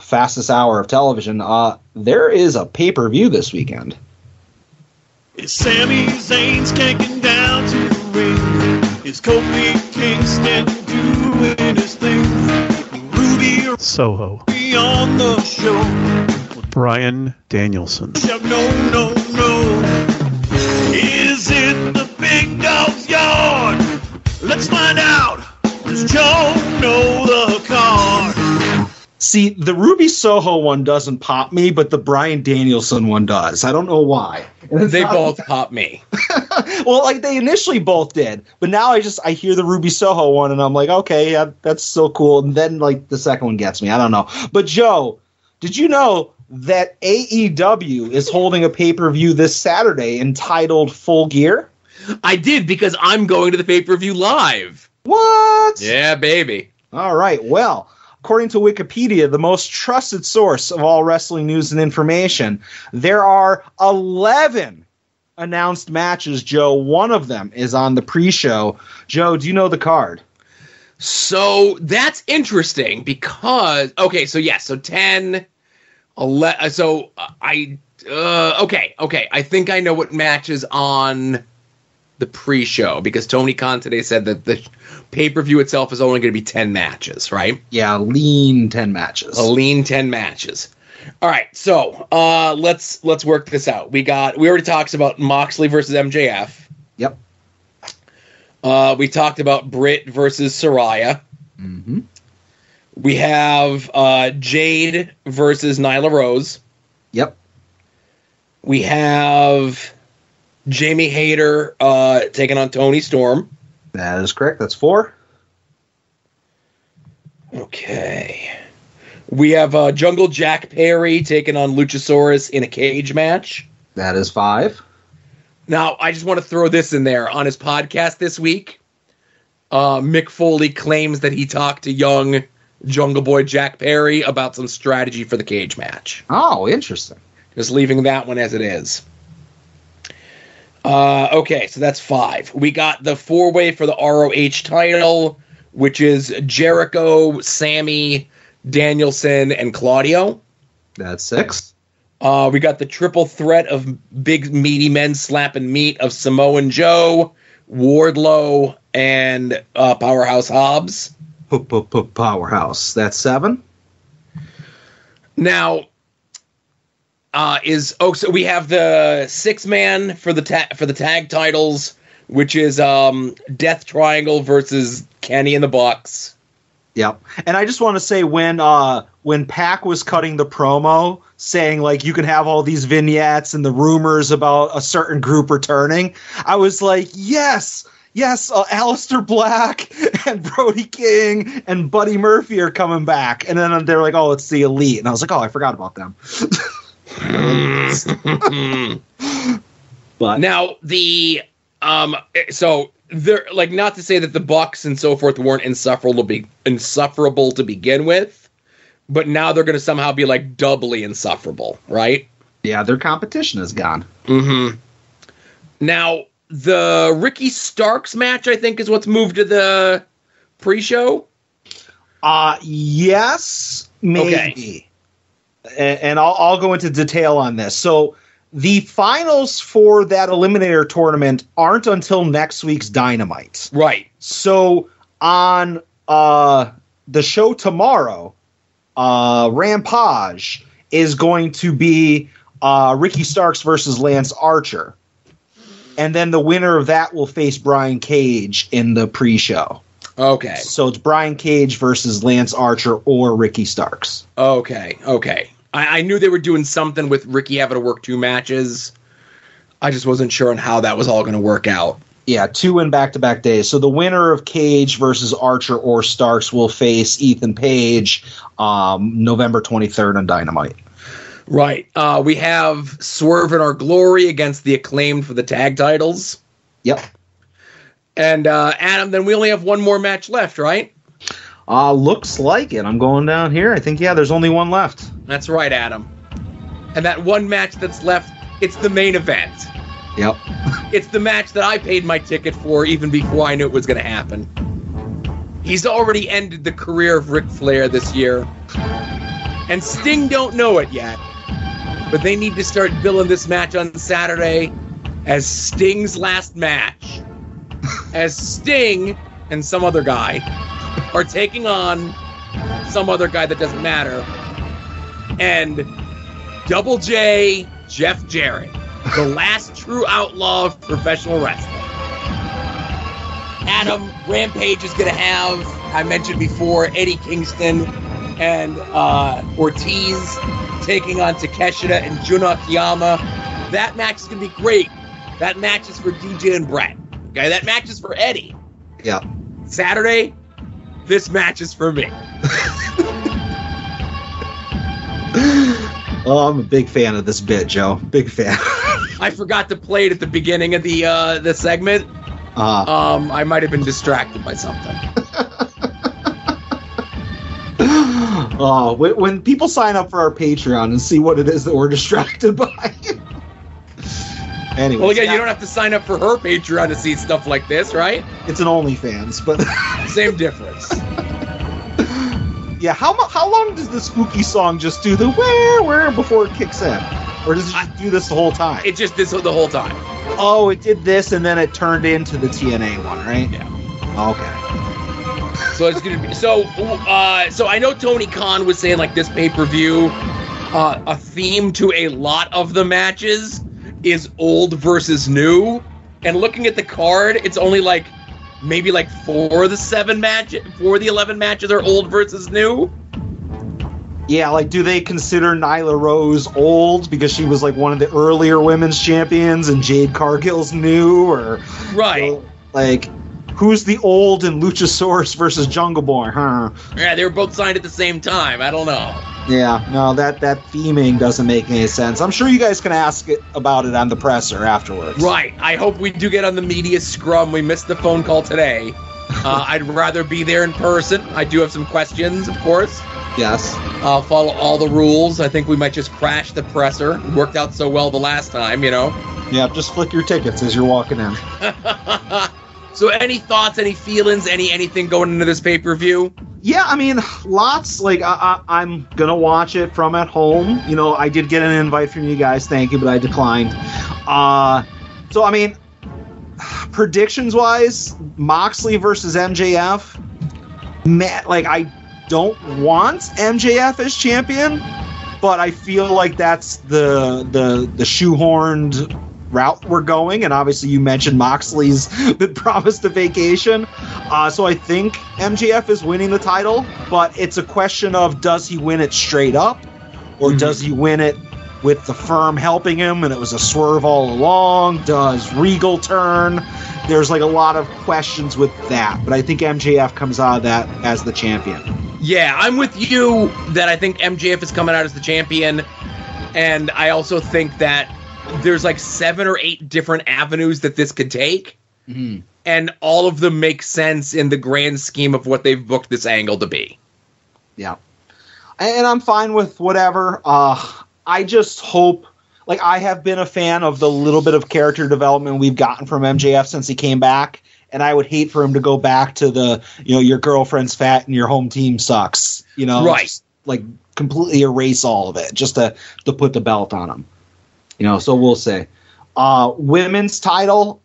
fastest hour of television, there is a pay-per-view this weekend. Is Sami Zayn's kicking down to the ring? Is Kofi Kingston doing doing his thing. Ruby Soho. on the show. Bryan Danielson. No. Is it the big dog's yard? Let's find out. Does Joe know the card? See, the Ruby Soho one doesn't pop me, but the Bryan Danielson one does. I don't know why. They both pop me. Well, like they initially both did, but now I hear the Ruby Soho one and I'm like, okay, yeah, that's so cool. And then like the second one gets me. I don't know. But Joe, did you know that AEW is holding a pay-per-view this Saturday entitled Full Gear? I did, because I'm going to the pay-per-view live. What? Yeah, baby. All right. Well, according to Wikipedia, the most trusted source of all wrestling news and information, there are 11 announced matches, Joe. One of them is on the pre-show. Joe, do you know the card? So that's interesting because, okay, so 10, 11, so okay. I think I know what matches on the pre-show, because Tony Khan today said that the pay-per-view itself is only going to be 10 matches, right? Yeah, lean 10 matches. A lean 10 matches. All right, so let's work this out. We already talked about Moxley versus MJF. Yep. We talked about Britt versus Saraya. Mm-hmm. We have Jade versus Nyla Rose. Yep. We have Jamie Hayter taking on Toni Storm. That is correct. That's 4. Okay. We have Jungle Jack Perry taking on Luchasaurus in a cage match. That is 5. Now, I just want to throw this in there. On his podcast this week, Mick Foley claims that he talked to young Jungle Boy Jack Perry about some strategy for the cage match. Oh, interesting. Just leaving that one as it is. Okay, so that's 5. We got the 4-way for the ROH title, which is Jericho, Sammy, Danielson, and Claudio. That's 6. We got the triple threat of big meaty men slapping meat of Samoan Joe, Wardlow, and Powerhouse Hobbs. Powerhouse. That's 7. Now, so we have the 6-man for the tag titles, which is Death Triangle versus Kenny and the Bucks. Yep. And I just want to say when Pac was cutting the promo saying like you can have all these vignettes and the rumors about a certain group returning, I was like, yes, Aleister Black and Brody King and Buddy Murphy are coming back. And then they're like, oh, it's the Elite. And I was like, oh, I forgot about them. But now so they're like, not to say that the Bucks and so forth weren't insufferable to begin with, but now they're going to somehow be like doubly insufferable, right? Yeah, their competition is gone. Mm-hmm. Now the Ricky Starks match, I think, is what's moved to the pre-show. Yes, maybe. Okay. And I'll go into detail on this. So the finals for that Eliminator tournament aren't until next week's Dynamite. Right. So on the show tomorrow, Rampage is going to be Ricky Starks versus Lance Archer. And then the winner of that will face Brian Cage in the pre-show. Okay. So it's Brian Cage versus Lance Archer or Ricky Starks. Okay. I knew they were doing something with Ricky having to work 2 matches. I just wasn't sure on how that was all going to work out. Yeah, 2 in back-to-back days. So the winner of Cage versus Archer or Starks will face Ethan Page November 23rd on Dynamite. Right. We have Swerve in Our Glory against the Acclaimed for the tag titles. Yep. And Adam, then we only have one more match left, right? Looks like it. I'm going down here. I think, there's only one left. That's right, Adam. And that one match that's left, it's the main event. Yep. It's the match that I paid my ticket for even before I knew it was going to happen. He's already ended the career of Ric Flair this year. And Sting don't know it yet. But they need to start billing this match on Saturday as Sting's last match. As Sting and some other guy are taking on some other guy that doesn't matter. And Double J, Jeff Jarrett, the last true outlaw of professional wrestling. Adam, Rampage is going to have, I mentioned before, Eddie Kingston and Ortiz taking on Takeshita and Jun Akiyama. That match is going to be great. That match is for DJ and Bret. Okay, that match is for Eddie. Yeah. Saturday, this match is for me. Oh, I'm a big fan of this bit, Joe. Big fan. I forgot to play it at the beginning of the segment. I might have been distracted by something. Oh, when people sign up for our Patreon and see what it is that we're distracted by. Anyway, well, again, you don't have to sign up for her Patreon to see stuff like this, right? It's an OnlyFans, but same difference. Yeah, how long does the spooky song just do the where before it kicks in? Or does it just do this the whole time? It just did the whole time. Oh, it did this and then it turned into the TNA one, right? Yeah. Okay. So it's gonna be so I know Tony Khan was saying like this pay-per-view, a theme to a lot of the matches is old versus new. And looking at the card, it's only like maybe like 4 of the 11 matches are old versus new. Yeah, like, do they consider Nyla Rose old because she was like one of the earlier women's champions and Jade Cargill's new, or right? You know, like, who's the old in Luchasaurus versus Jungle Boy? Huh? Yeah, they were both signed at the same time. I don't know. Yeah, no, that theming doesn't make any sense. I'm sure you guys can ask about it on the presser afterwards. Right. I hope we do get on the media scrum. We missed the phone call today. I'd rather be there in person. I do have some questions, of course. Yes. I'll follow all the rules. I think we might just crash the presser. It worked out so well the last time, you know. Yeah, just flick your tickets as you're walking in. So any thoughts, any feelings, anything going into this pay-per-view? Yeah, I mean, lots. Like, I'm going to watch it from at home. You know, I did get an invite from you guys. Thank you, but I declined. So, I mean, predictions-wise, Moxley versus MJF. Like, I don't want MJF as champion, but I feel like that's the shoehorned route we're going, and obviously you mentioned Moxley's been promised a vacation, so I think MJF is winning the title, but it's a question of does he win it straight up, or does he win it with the firm helping him and it was a swerve all along? Does Regal turn? There's like a lot of questions with that, but I think MJF comes out of that as the champion. Yeah, I'm with you that I think MJF is coming out as the champion, and I also think that there's like 7 or 8 different avenues that this could take, and all of them make sense in the grand scheme of what they've booked this angle to be. Yeah. And I'm fine with whatever. I just hope, like, I have been a fan of the little bit of character development we've gotten from MJF since he came back, and I would hate for him to go back to the, you know, your girlfriend's fat and your home team sucks, you know? Right. Just, like, completely erase all of it just to put the belt on him. You know, so we'll say. Women's title,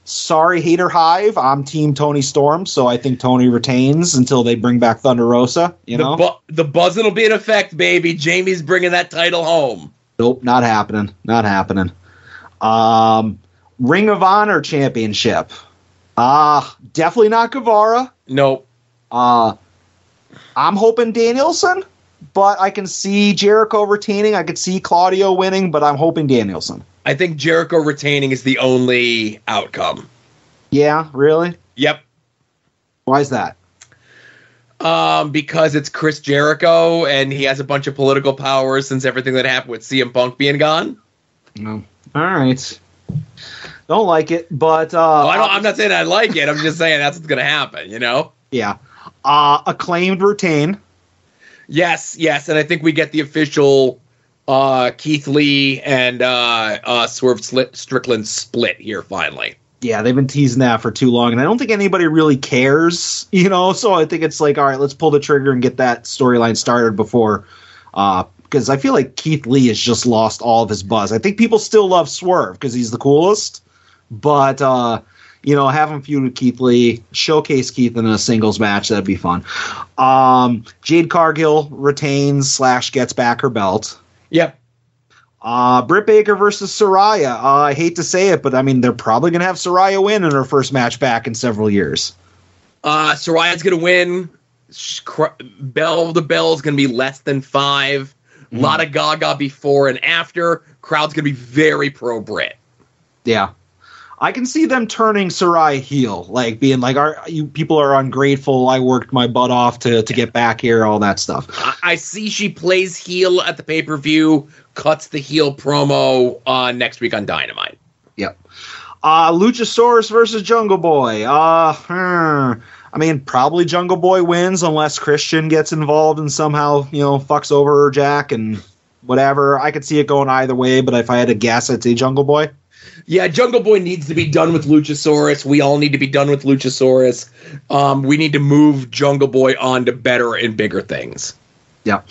sorry, Hater Hive. I'm Team Tony Storm, so I think Tony retains until they bring back Thunder Rosa. You know, the buzzing will be in effect, baby. Jamie's bringing that title home. Nope, not happening. Not happening. Ring of Honor Championship. Definitely not Guevara. Nope. I'm hoping Danielson. But I can see Jericho retaining. I could see Claudio winning, but I'm hoping Danielson. I think Jericho retaining is the only outcome. Yeah, really? Yep. Why is that? Because it's Chris Jericho, and he has a bunch of political powers since everything that happened with CM Punk being gone. No. All right. Don't like it, but... I'm not saying I like it. I'm just saying that's what's going to happen, you know? Yeah. Acclaimed retain. Yes, and I think we get the official Keith Lee and Swerve Strickland split here finally. Yeah, they've been teasing that for too long, and I don't think anybody really cares, you know, so I think it's like, all right, let's pull the trigger and get that storyline started before, because I feel like Keith Lee has just lost all of his buzz. I think people still love Swerve because he's the coolest, but, have him feud with Keith Lee, showcase Keith in a singles match. That'd be fun. Jade Cargill retains / gets back her belt. Yep. Britt Baker versus Saraya. I hate to say it, but I mean, they're probably going to have Saraya win in her first match back in several years. Saraya's going to win. Bell to bell is going to be less than 5. A lot of gaga before and after. Crowd's going to be very pro Britt. Yeah. I can see them turning Saraya heel, like being like, you people are ungrateful. I worked my butt off to get back here, all that stuff. I see she plays heel at the pay-per-view, cuts the heel promo next week on Dynamite. Yep. Luchasaurus versus Jungle Boy. I mean, probably Jungle Boy wins unless Christian gets involved and somehow, fucks over Jack and whatever. I could see it going either way, but if I had to guess, I'd say Jungle Boy. Yeah, Jungle Boy needs to be done with Luchasaurus. We all need to be done with Luchasaurus. We need to move Jungle Boy on to better and bigger things. Yeah.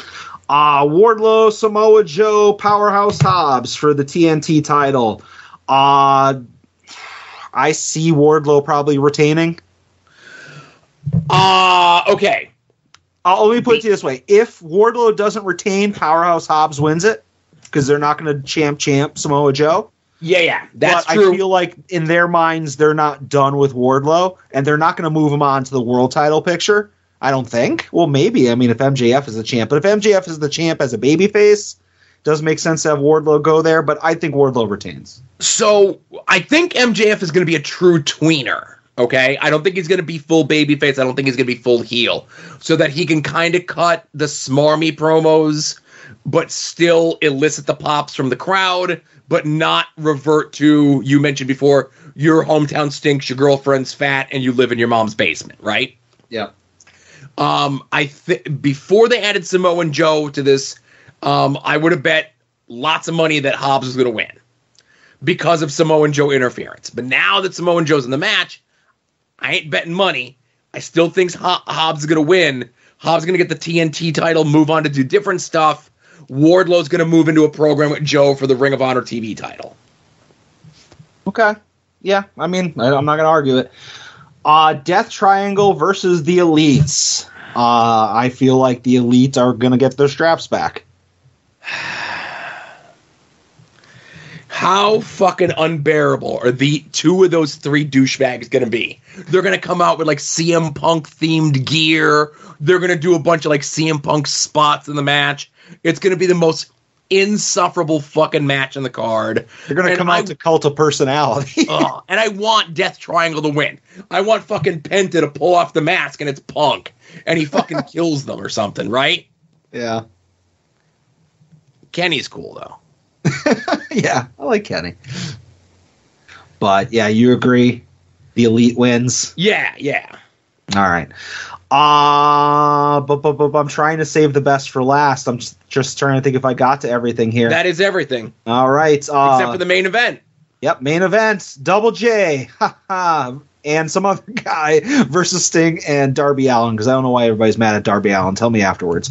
Wardlow, Samoa Joe, Powerhouse Hobbs for the TNT title. I see Wardlow probably retaining. Okay. Let me put it this way. If Wardlow doesn't retain, Powerhouse Hobbs wins it because they're not going to champ Samoa Joe. Yeah, that's but true. I feel like in their minds, they're not done with Wardlow, and they're not going to move him on to the world title picture. I don't think. Well, maybe. I mean, if MJF is the champ. But if MJF is the champ as a babyface, it does make sense to have Wardlow go there, but I think Wardlow retains. So I think MJF is going to be a true tweener, okay? I don't think he's going to be full babyface. I don't think he's going to be full heel. So that he can kind of cut the smarmy promos, but still elicit the pops from the crowd, but not revert to, you mentioned before, your hometown stinks, your girlfriend's fat, and you live in your mom's basement, right? Yeah. Before they added Samoa Joe to this, I would have bet lots of money that Hobbs was going to win because of Samoa Joe interference. But now that Samoa Joe's in the match, I ain't betting money. I still think Hobbs is going to win. Hobbs is going to get the TNT title, move on to do different stuff. Wardlow's going to move into a program with Joe for the Ring of Honor TV title. Okay. Yeah, I mean, I'm not going to argue it. Death Triangle versus the Elites. I feel like the Elites are going to get their straps back. How fucking unbearable are the two of those 3 douchebags going to be? They're going to come out with like CM Punk themed gear. They're going to do a bunch of like CM Punk spots in the match. It's going to be the most insufferable fucking match on the card. They're going to come out to Cult of Personality. And I want Death Triangle to win. I want fucking Penta to pull off the mask and it's Punk. And he fucking kills them or something, right? Yeah. Kenny's cool, though. Yeah, I like Kenny. But, yeah, you agree? The Elite wins? Yeah. All right. But I'm trying to save the best for last. I'm just trying to think if I got to everything here. That is everything. All right. Except for the main event. Yep, main event. Double J. And some other guy versus Sting and Darby Allin, because I don't know why everybody's mad at Darby Allin. Tell me afterwards.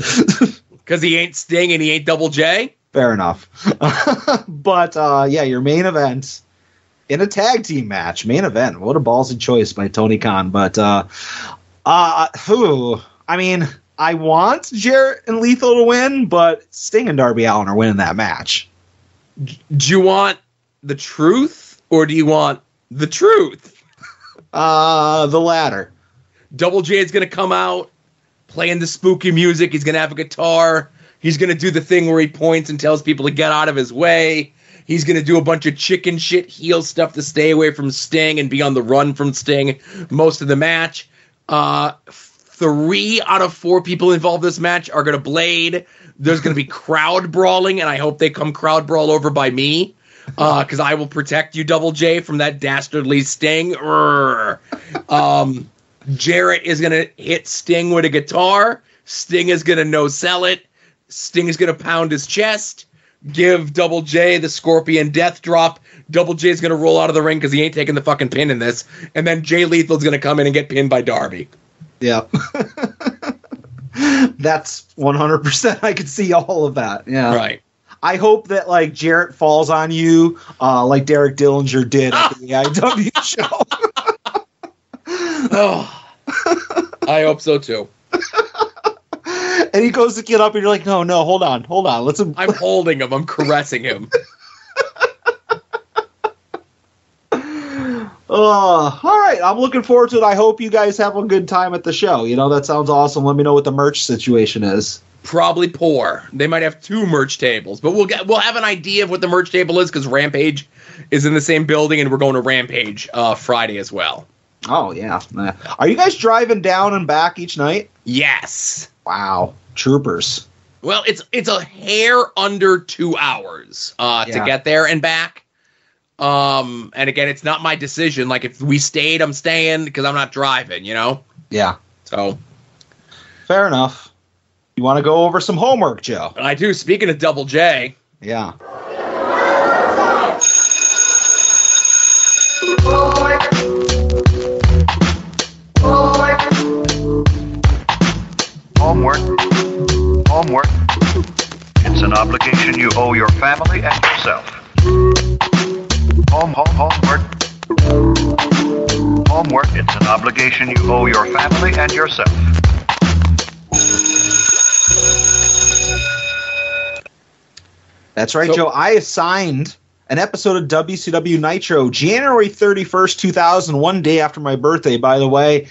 Because he ain't Sting and he ain't Double J? Fair enough. But, yeah, your main event in a tag team match. Main event. What a ballsy choice by Tony Khan. But, I mean, I want Jarrett and Lethal to win, but Sting and Darby Allin are winning that match. Do you want the truth or do you want the truth? The latter. Double J is going to come out playing the spooky music. He's going to have a guitar. He's going to do the thing where he points and tells people to get out of his way. He's going to do a bunch of chicken shit heel stuff to stay away from Sting and be on the run from Sting most of the match. 3 out of 4 people involved in this match are going to blade. There's going to be crowd brawling, and I hope they come crowd brawl over by me, because I will protect you, Double J, from that dastardly Sting. Jarrett is going to hit Sting with a guitar. Sting is going to no-sell it. Sting is going to pound his chest, give Double J the Scorpion Death Drop. Double J is going to roll out of the ring because he ain't taking the fucking pin in this. And then Jay Lethal's going to come in and get pinned by Darby. Yeah. That's 100%. I could see all of that. Yeah. Right. I hope that, like, Jarrett falls on you like Derek Dillinger did at the AIW show. Oh, I hope so too. And he goes to get up, and you're like, no, hold on. I'm holding him. I'm caressing him. All right. I'm looking forward to it. I hope you guys have a good time at the show. That sounds awesome. Let me know what the merch situation is. Probably poor. They might have 2 merch tables, but we'll have an idea of what the merch table is because Rampage is in the same building, and we're going to Rampage Friday as well. Oh yeah. Are you guys driving down and back each night? Yes. Wow, troopers. Well, it's a hair under 2 hours to get there and back. And again, it's not my decision. Like if we stayed, I'm staying because I'm not driving. Yeah. So fair enough. You want to go over some homework, Joe? I do. Speaking of Double J. Yeah. Homework. It's an obligation you owe your family and yourself. Homework. It's an obligation you owe your family and yourself. That's right, Joe. I assigned an episode of WCW Nitro January 31st, 2001, day after my birthday, by the way,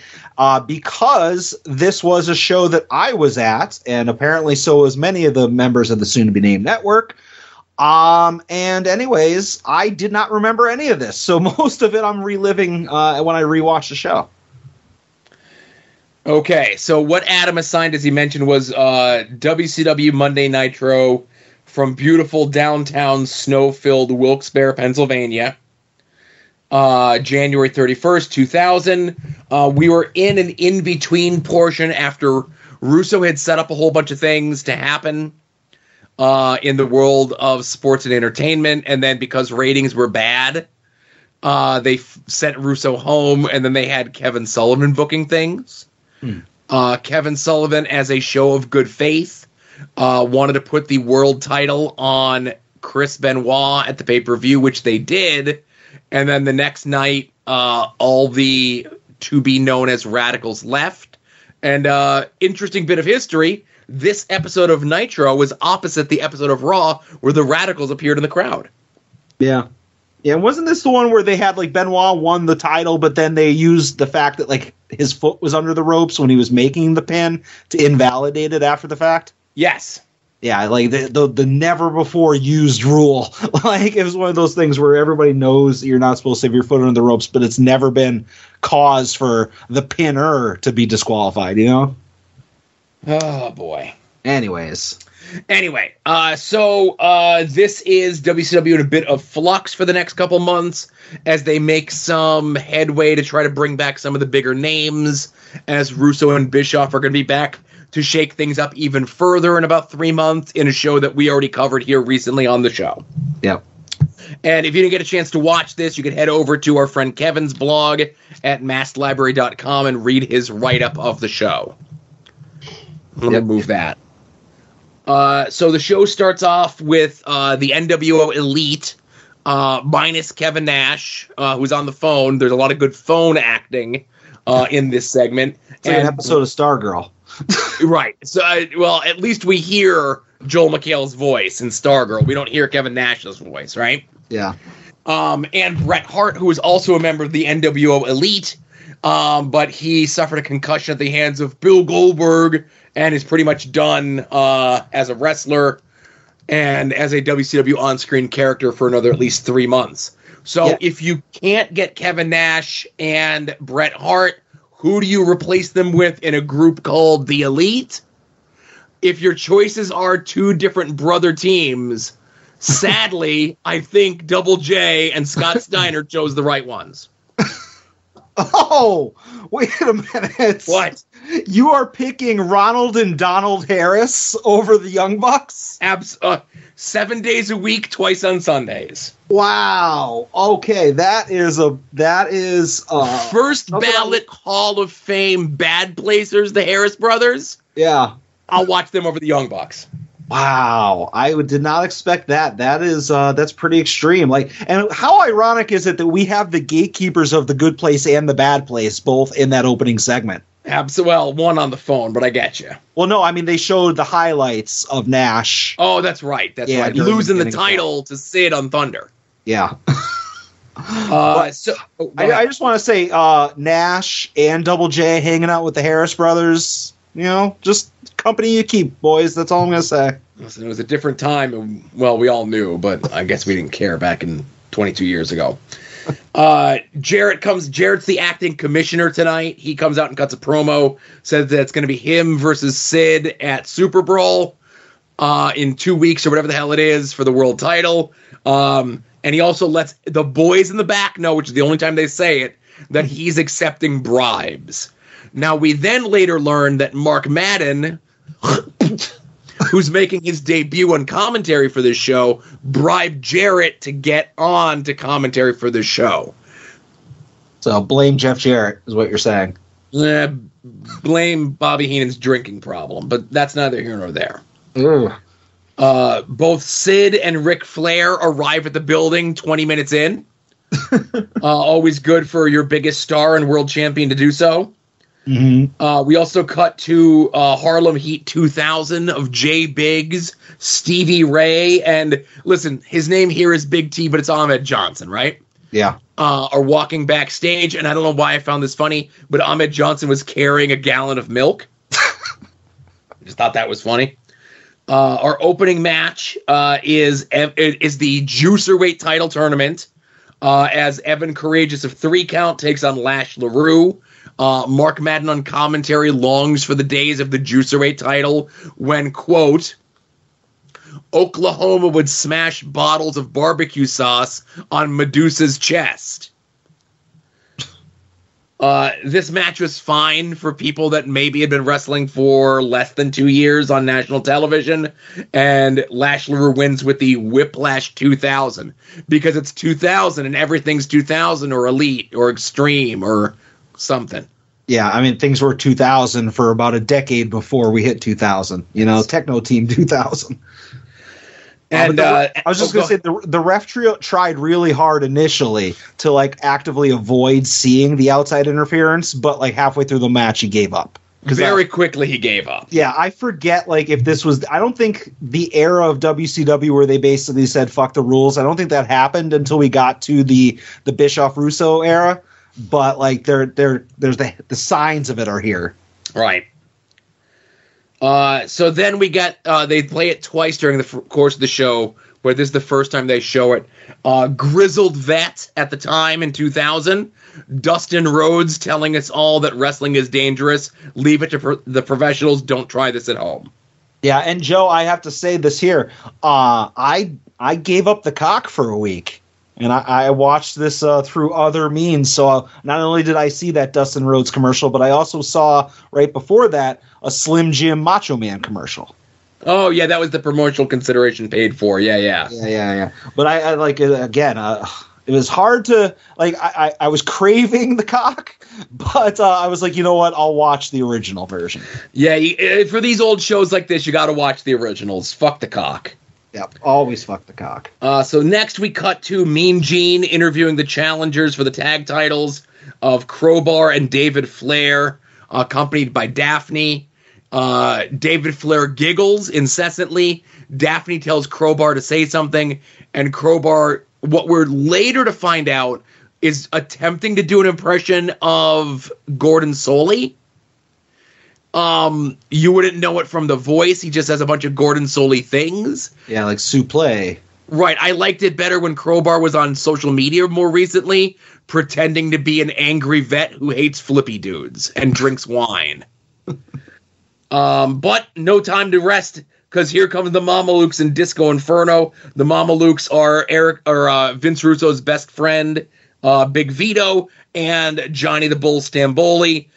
because this was a show that I was at, and apparently so was many of the members of the soon-to-be-named network. And anyways, I did not remember any of this, so most of it I'm reliving when I rewatch the show. Okay, so what Adam assigned, as he mentioned, was WCW Monday Nitro from beautiful downtown snow-filled Wilkes-Barre, Pennsylvania, January 31st, 2000. We were in an in-between portion after Russo had set up a whole bunch of things to happen in the world of sports and entertainment, and then because ratings were bad, they sent Russo home, and then they had Kevin Sullivan booking things. Kevin Sullivan, as a show of good faith, wanted to put the world title on Chris Benoit at the pay-per-view, which they did. And then the next night, all the to-be-known as Radicals left. And interesting bit of history, this episode of Nitro was opposite the episode of Raw where the Radicals appeared in the crowd. Yeah. Yeah, wasn't this the one where they had, like, Benoit won the title, but then they used the fact that, like, his foot was under the ropes when he was making the pin to invalidate it after the fact? Yes. Yeah, like the never before used rule. Like it was one of those things where everybody knows you're not supposed to have your foot under the ropes, but it's never been cause for the pinner to be disqualified, Oh, boy. Anyway, so this is WCW in a bit of flux for the next couple months as they make some headway to try to bring back some of the bigger names, as Russo and Bischoff are going to be back to shake things up even further in about 3 months in a show that we already covered here recently on the show. Yep. And if you didn't get a chance to watch this, you can head over to our friend Kevin's blog at masslibrary.com and read his write-up of the show. Let me move that. So the show starts off with the NWO Elite, minus Kevin Nash, who's on the phone. There's a lot of good phone acting in this segment. It's like an episode of Stargirl. Right. So, well, at least we hear Joel McHale's voice in Stargirl. We don't hear Kevin Nash's voice, right? Yeah. And Bret Hart, who is also a member of the NWO Elite, but he suffered a concussion at the hands of Bill Goldberg and is pretty much done as a wrestler and as a WCW on-screen character for another at least 3 months. So if you can't get Kevin Nash and Bret Hart, who do you replace them with in a group called the Elite? If your choices are 2 different brother teams, sadly, I think Double J and Scott Steiner chose the right ones. Oh, wait a minute. What? You are picking Ronald and Donald Harris over the Young Bucks? 7 days a week, twice on Sundays. Wow. Okay, that is first ballot Hall of Fame bad placers, the Harris brothers. Yeah. I'll watch them over the Young Bucks. Wow, did not expect that. That's pretty extreme. Like, and how ironic is it that we have the gatekeepers of the good place and the bad place both in that opening segment? Absolutely. Well, one on the phone, but I get you. Well, no, I mean they showed the highlights of Nash. Oh, that's right. That's right. Losing the title to Sid on Thunder. Yeah. I just want to say Nash and Double J hanging out with the Harris brothers. You know, just company you keep, boys. That's all I'm going to say. Listen, it was a different time. And, well, we all knew, but I guess we didn't care back in 22 years ago. Jarrett's the acting commissioner tonight. He comes out and cuts a promo, says that it's going to be him versus Sid at Super Bowl in 2 weeks or whatever the hell it is for the world title. And he also lets the boys in the back know, which is the only time they say it, that he's accepting bribes. Now, we then later learned that Mark Madden, who's making his debut on commentary for this show, bribed Jarrett to get on to commentary for this show. So blame Jeff Jarrett is what you're saying. Blame Bobby Heenan's drinking problem, but that's neither here nor there. Both Sid and Ric Flair arrive at the building 20 minutes in. Always good for your biggest star and world champion to do so. Mm-hmm. We also cut to Harlem Heat 2000 of Jay Biggs, Stevie Ray, and listen, his name here is Big T, but it's Ahmed Johnson, right? Yeah. Are walking backstage, and I don't know why I found this funny, but Ahmed Johnson was carrying a gallon of milk. I just thought that was funny. Our opening match is the Juicerweight title tournament, as Evan Courageous of 3 Count takes on Lash LaRue. Mark Madden on commentary longs for the days of the Juicerweight title when, quote, Oklahoma would smash bottles of barbecue sauce on Medusa's chest. This match was fine for people that maybe had been wrestling for less than 2 years on national television, and Lash LaRue wins with the Whiplash 2000 because it's 2000 and everything's 2000 or elite or extreme or something. Yeah, I mean, things were 2000 for about a decade before we hit 2000. You know, Techno Team 2000. And I was just going to say, the ref trio tried really hard initially to, like, actively avoid seeing the outside interference, but, like, halfway through the match, he gave up. Very quickly, he gave up. Yeah, I forget, like, if this was... I don't think the era of WCW where they basically said, fuck the rules, I don't think that happened until we got to the Bischoff-Russo era. But like there's the signs of it are here. Right. So then we get they play it twice during the course of the show, where this is the first time they show it. Grizzled vet at the time in 2000, Dustin Rhodes telling us all that wrestling is dangerous. Leave it to the professionals. Don't try this at home. Yeah, and Joe, I have to say this here. I gave up the cock for a week. And I watched this through other means. So not only did I see that Dustin Rhodes commercial, but I also saw right before that a Slim Jim Macho Man commercial. Oh, yeah, that was the promotional consideration paid for. Yeah. But I like it again. It was hard to like. I was craving the cock, but I was like, you know what? I'll watch the original version. Yeah, for these old shows like this, you got to watch the originals. Fuck the cock. Yep, always fuck the cock. So next we cut to Mean Gene interviewing the challengers for the tag titles of Crowbar and David Flair, accompanied by Daphne. David Flair giggles incessantly. Daphne tells Crowbar to say something, and Crowbar, what we're later to find out, is attempting to do an impression of Gordon Soley. You wouldn't know it from the voice. He just has a bunch of Gordon Soley things. Yeah, like Suplee. Right. I liked it better when Crowbar was on social media more recently, pretending to be an angry vet who hates flippy dudes and drinks wine. But no time to rest, because here comes the Mamalukes in Disco Inferno. The Mamalukes are Vince Russo's best friend, Big Vito, and Johnny the Bull Stamboli.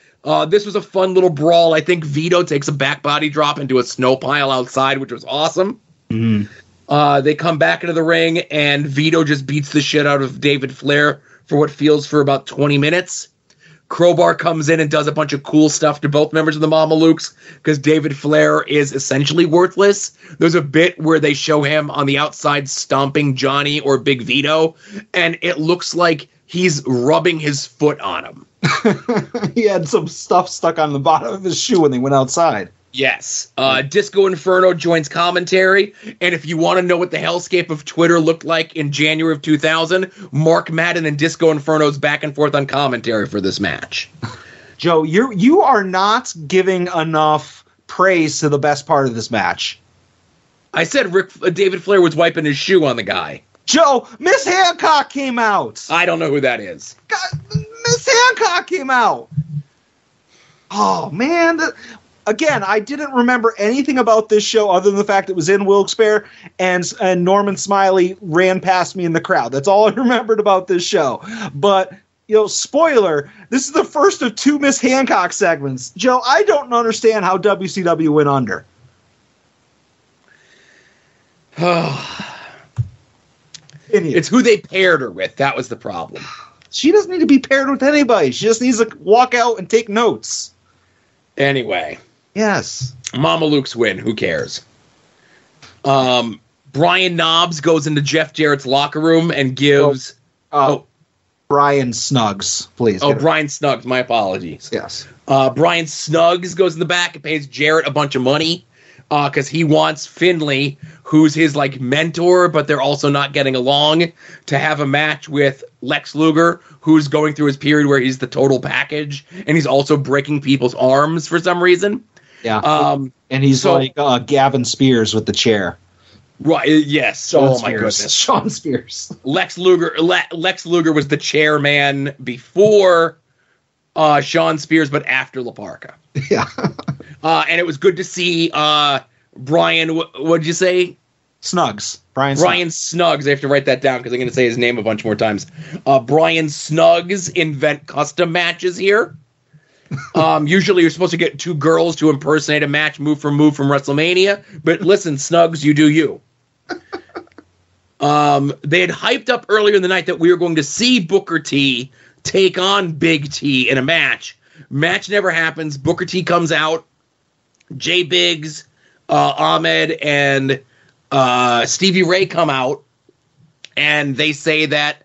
This was a fun little brawl. I think Vito takes a back body drop into a snow pile outside, which was awesome. Mm-hmm. They come back into the ring, and Vito just beats the shit out of David Flair for what feels for about 20 minutes. Crowbar comes in and does a bunch of cool stuff to both members of the Mamalukes because David Flair is essentially worthless. There's a bit where they show him on the outside stomping Johnny or Big Vito, and it looks like he's rubbing his foot on him. He had some stuff stuck on the bottom of his shoe when they went outside. Yes. Disco Inferno joins commentary, and if you want to know what the hellscape of Twitter looked like in January of 2000, Mark Madden and Disco Inferno's back and forth on commentary for this match. Joe, you are not giving enough praise to the best part of this match. I said David Flair was wiping his shoe on the guy. Joe, Miss Hancock came out. I don't know who that is. God, Miss Hancock came out. Oh, man. Again, I didn't remember anything about this show other than the fact it was in Wilkes-Barre and Norman Smiley ran past me in the crowd. That's all I remembered about this show. But, spoiler, this is the first of 2 Miss Hancock segments. Joe, I don't understand how WCW went under. It's who they paired her with. That was the problem. She doesn't need to be paired with anybody. She just needs to walk out and take notes. Anyway. Yes. Mamalukes win. Who cares? Brian Knobbs goes into Jeff Jarrett's locker room and gives... Brian Snuggs, please. Brian Snuggs. My apologies. Yes. Brian Snuggs goes in the back and pays Jarrett a bunch of money because he wants Finlay, who's his mentor, but they're also not getting along, to have a match with Lex Luger, who's going through his period where he's the total package, and he's also breaking people's arms for some reason. Yeah. And he's like Gavin Spears with the chair. Right. Yes. Sean Spears. My goodness. Sean Spears. Lex Luger was the chairman before Sean Spears, but after La Parka. Yeah. And it was good to see Brian. What did you say? Snuggs. Brian Snuggs. I have to write that down because I'm going to say his name a bunch more times. Brian Snuggs invent custom matches here. Usually you're supposed to get 2 girls to impersonate a match move from WrestleMania. But listen, Snuggs, you do you. They had hyped up earlier in the night that we were going to see Booker T take on Big T in a match. Match never happens. Booker T comes out. Jay Biggs, Ahmed, and Stevie Ray come out. And they say that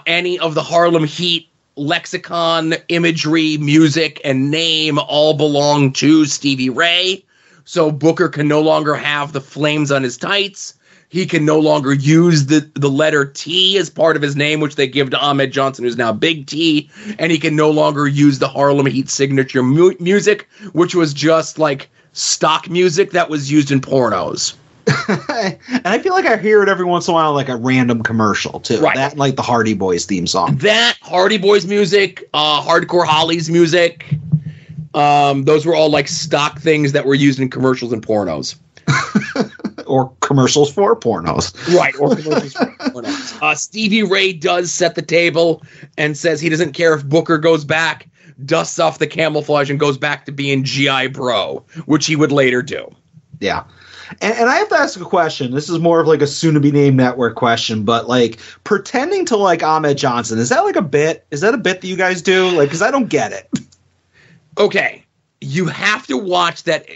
any of the Harlem Heat lexicon, imagery, music, and name all belong to Stevie Ray. So Booker can no longer have the flames on his tights. He can no longer use the letter T as part of his name, which they give to Ahmed Johnson, who's now Big T. And he can no longer use the Harlem Heat signature music, which was just stock music that was used in pornos. And I feel like I hear it every once in a while, like a random commercial too. Right. That and the Hardy Boys theme song. That, Hardy Boys music, Hardcore Hollies music. Those were all stock things that were used in commercials and pornos. Or commercials for pornos. Right, or commercials for pornos. Stevie Ray does set the table and says he doesn't care if Booker goes back, dusts off the camouflage, and goes back to being G.I. Bro, which he would later do. Yeah. And I have to ask a question. This is more of a soon-to-be-named network question, but pretending to Ahmed Johnson, is that a bit? Is that a bit that you guys do? Because I don't get it. Okay. You have to watch that.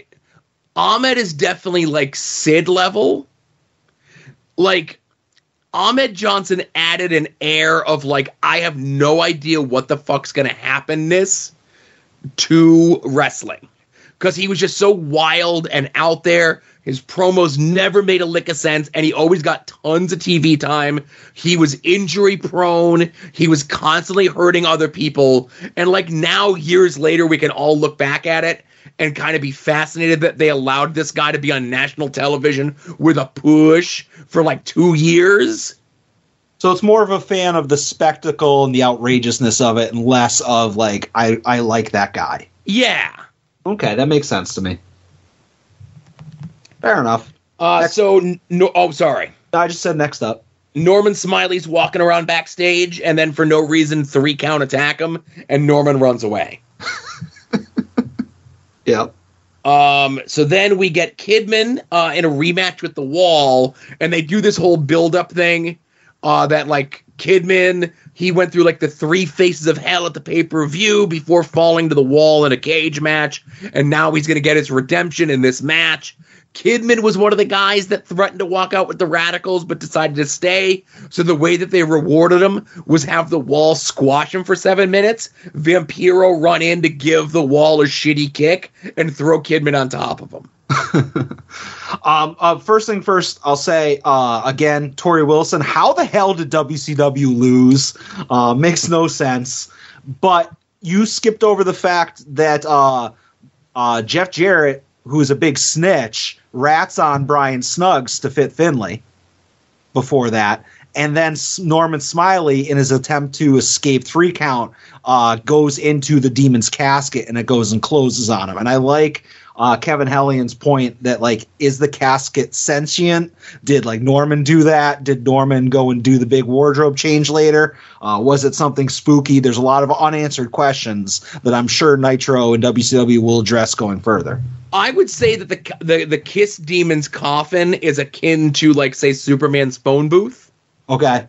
Ahmed is definitely Sid level. Ahmed Johnson added an air of I have no idea what the fuck's going to happen-ness to wrestling. Because he was just so wild and out there. His promos never made a lick of sense, and he always got tons of TV time. He was injury prone. He was constantly hurting other people. And now, years later, we can all look back at it and kind of be fascinated that they allowed this guy to be on national television with a push for 2 years. So it's more of a fan of the spectacle and the outrageousness of it and less of I like that guy. Yeah. Okay, that makes sense to me. Fair enough. Sorry. I just said next up. Norman Smiley's walking around backstage, and then for no reason, 3 count attack him, and Norman runs away. Yep. So then we get Kidman in a rematch with The Wall, and they do this whole build-up thing that Kidman He went through like the 3 faces of hell at the pay-per-view before falling to the wall in a cage match, and now he's going to get his redemption in this match. Kidman was one of the guys that threatened to walk out with the Radicals but decided to stay. So the way that they rewarded him was have the Wall squash him for 7 minutes, Vampiro run in to give the Wall a shitty kick, and throw Kidman on top of him. First thing first, I'll say, again, Torrie Wilson, how the hell did WCW lose? Makes no sense. But you skipped over the fact that Jeff Jarrett, who's a big snitch, rats on Brian Snuggs to fit Finlay before that. And then Norman Smiley, in his attempt to escape 3 count, goes into the Demon's casket, and it goes and closes on him. And I like Kevin Hellion's point that, like, is the casket sentient? Did, like, Norman do that? Did Norman go and do the big wardrobe change later? Was it something spooky? There's a lot of unanswered questions that I'm sure Nitro and WCW will address going further. I would say that the Kiss Demon's coffin is akin to, like, say, Superman's phone booth. Okay.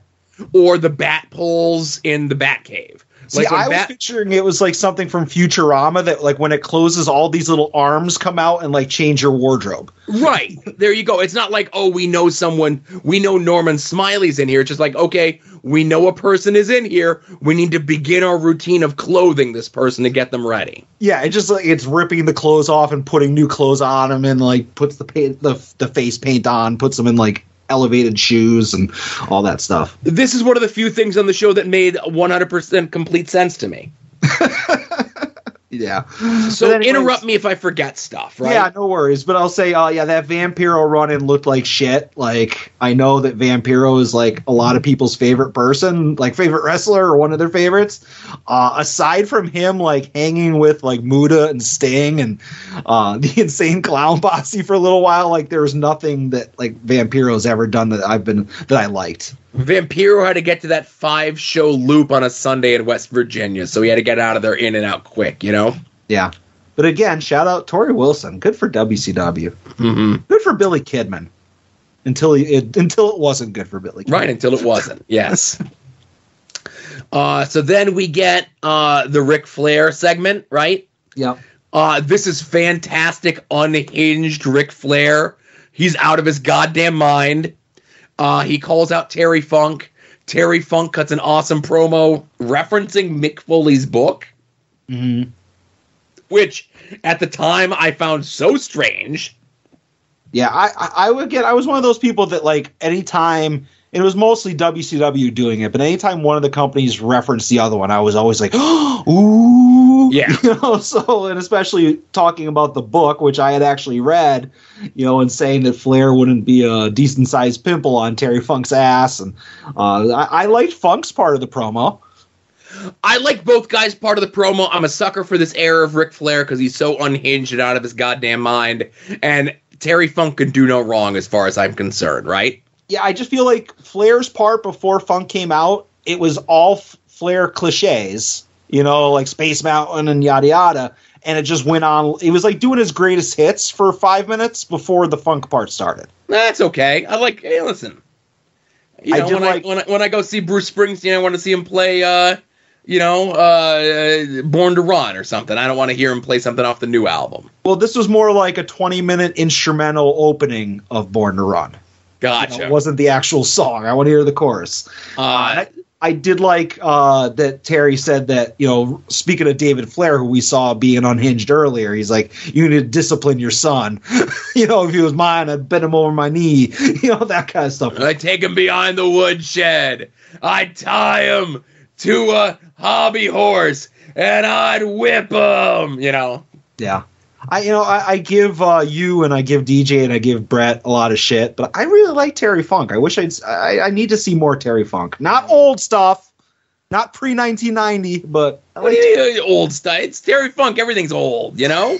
Or the bat poles in the Batcave. See, I was picturing it was like something from Futurama that, like, when it closes, all these little arms come out and, like, change your wardrobe. Right. There you go. It's not like, oh, we know Norman Smiley's in here. It's just like, okay, we know a person is in here. We need to begin our routine of clothing this person to get them ready. Yeah, it just, like, it's ripping the clothes off and putting new clothes on them, and, like, puts the face paint on, puts them in, like, elevated shoes and all that stuff. This is one of the few things on the show that made 100% complete sense to me. Yeah. So interrupt me if I forget stuff, right? Yeah, no worries. But I'll say, that Vampiro run-in looked like shit. Like, I know that Vampiro is, like, a lot of people's favorite person, like, favorite wrestler or one of their favorites. Aside from him, like, hanging with, like, Muda and Sting and the Insane Clown Posse for a little while, like, there was nothing that, like, Vampiro's ever done that I liked. Vampiro had to get to that 5-show loop on a Sunday in West Virginia, so he had to get out of there in and out quick, you know? Yeah. But again, shout out Torrie Wilson. Good for WCW. Mm-hmm. Good for Billy Kidman. Until it wasn't good for Billy Kidman. Right, until it wasn't, yes. So then we get the Ric Flair segment, right? Yeah. This is fantastic, unhinged Ric Flair. He's out of his goddamn mind. He calls out Terry Funk. Terry Funk cuts an awesome promo referencing Mick Foley's book, which at the time I found so strange. Yeah, I was one of those people that, like, anytime, it was mostly WCW doing it, but anytime one of the companies referenced the other one, I was always like, ooh. Yeah. You know, so, and especially talking about the book, which I had actually read, you know, and saying that Flair wouldn't be a decent-sized pimple on Terry Funk's ass. And I liked Funk's part of the promo. I like both guys' part of the promo. I'm a sucker for this era of Ric Flair because he's so unhinged and out of his goddamn mind. And Terry Funk can do no wrong as far as I'm concerned, right? Yeah, I just feel like Flair's part before Funk came out, it was all Flair cliches, you know, like Space Mountain and yada yada. And it just went on. It was like doing his greatest hits for 5 minutes before the Funk part started. That's okay. I like, hey, listen. You know, when I go see Bruce Springsteen, I want to see him play, Born to Run or something. I don't want to hear him play something off the new album. Well, this was more like a 20-minute instrumental opening of Born to Run. Gotcha. You know, it wasn't the actual song. I want to hear the chorus. I did like that Terry said that, you know, speaking of David Flair, who we saw being unhinged earlier, he's like, you need to discipline your son. You know, if he was mine, I'd bend him over my knee. You know, that kind of stuff. I'd take him behind the woodshed. I'd tie him to a hobby horse, and I'd whip him, you know. Yeah. I give you and I give DJ and I give Bret a lot of shit, but I really like Terry Funk. I need to see more Terry Funk. Not old stuff, not pre-1990, but I like old stuff. It's Terry Funk. Everything's old, you know?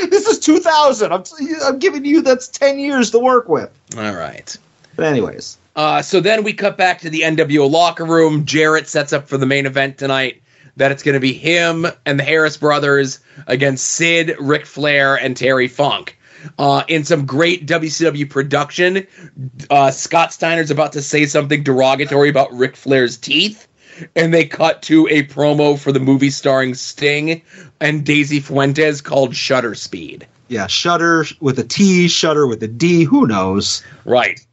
This is 2000. I'm giving you that's 10 years to work with. All right. But anyways. So then we cut back to the NWO locker room. Jarrett sets up for the main event tonight. That it's going to be him and the Harris brothers against Sid, Ric Flair, and Terry Funk. In some great WCW production, Scott Steiner's about to say something derogatory about Ric Flair's teeth, and they cut to a promo for the movie starring Sting and Daisy Fuentes called Shutter Speed. Yeah, Shutter with a T, Shutter with a D, who knows? Right.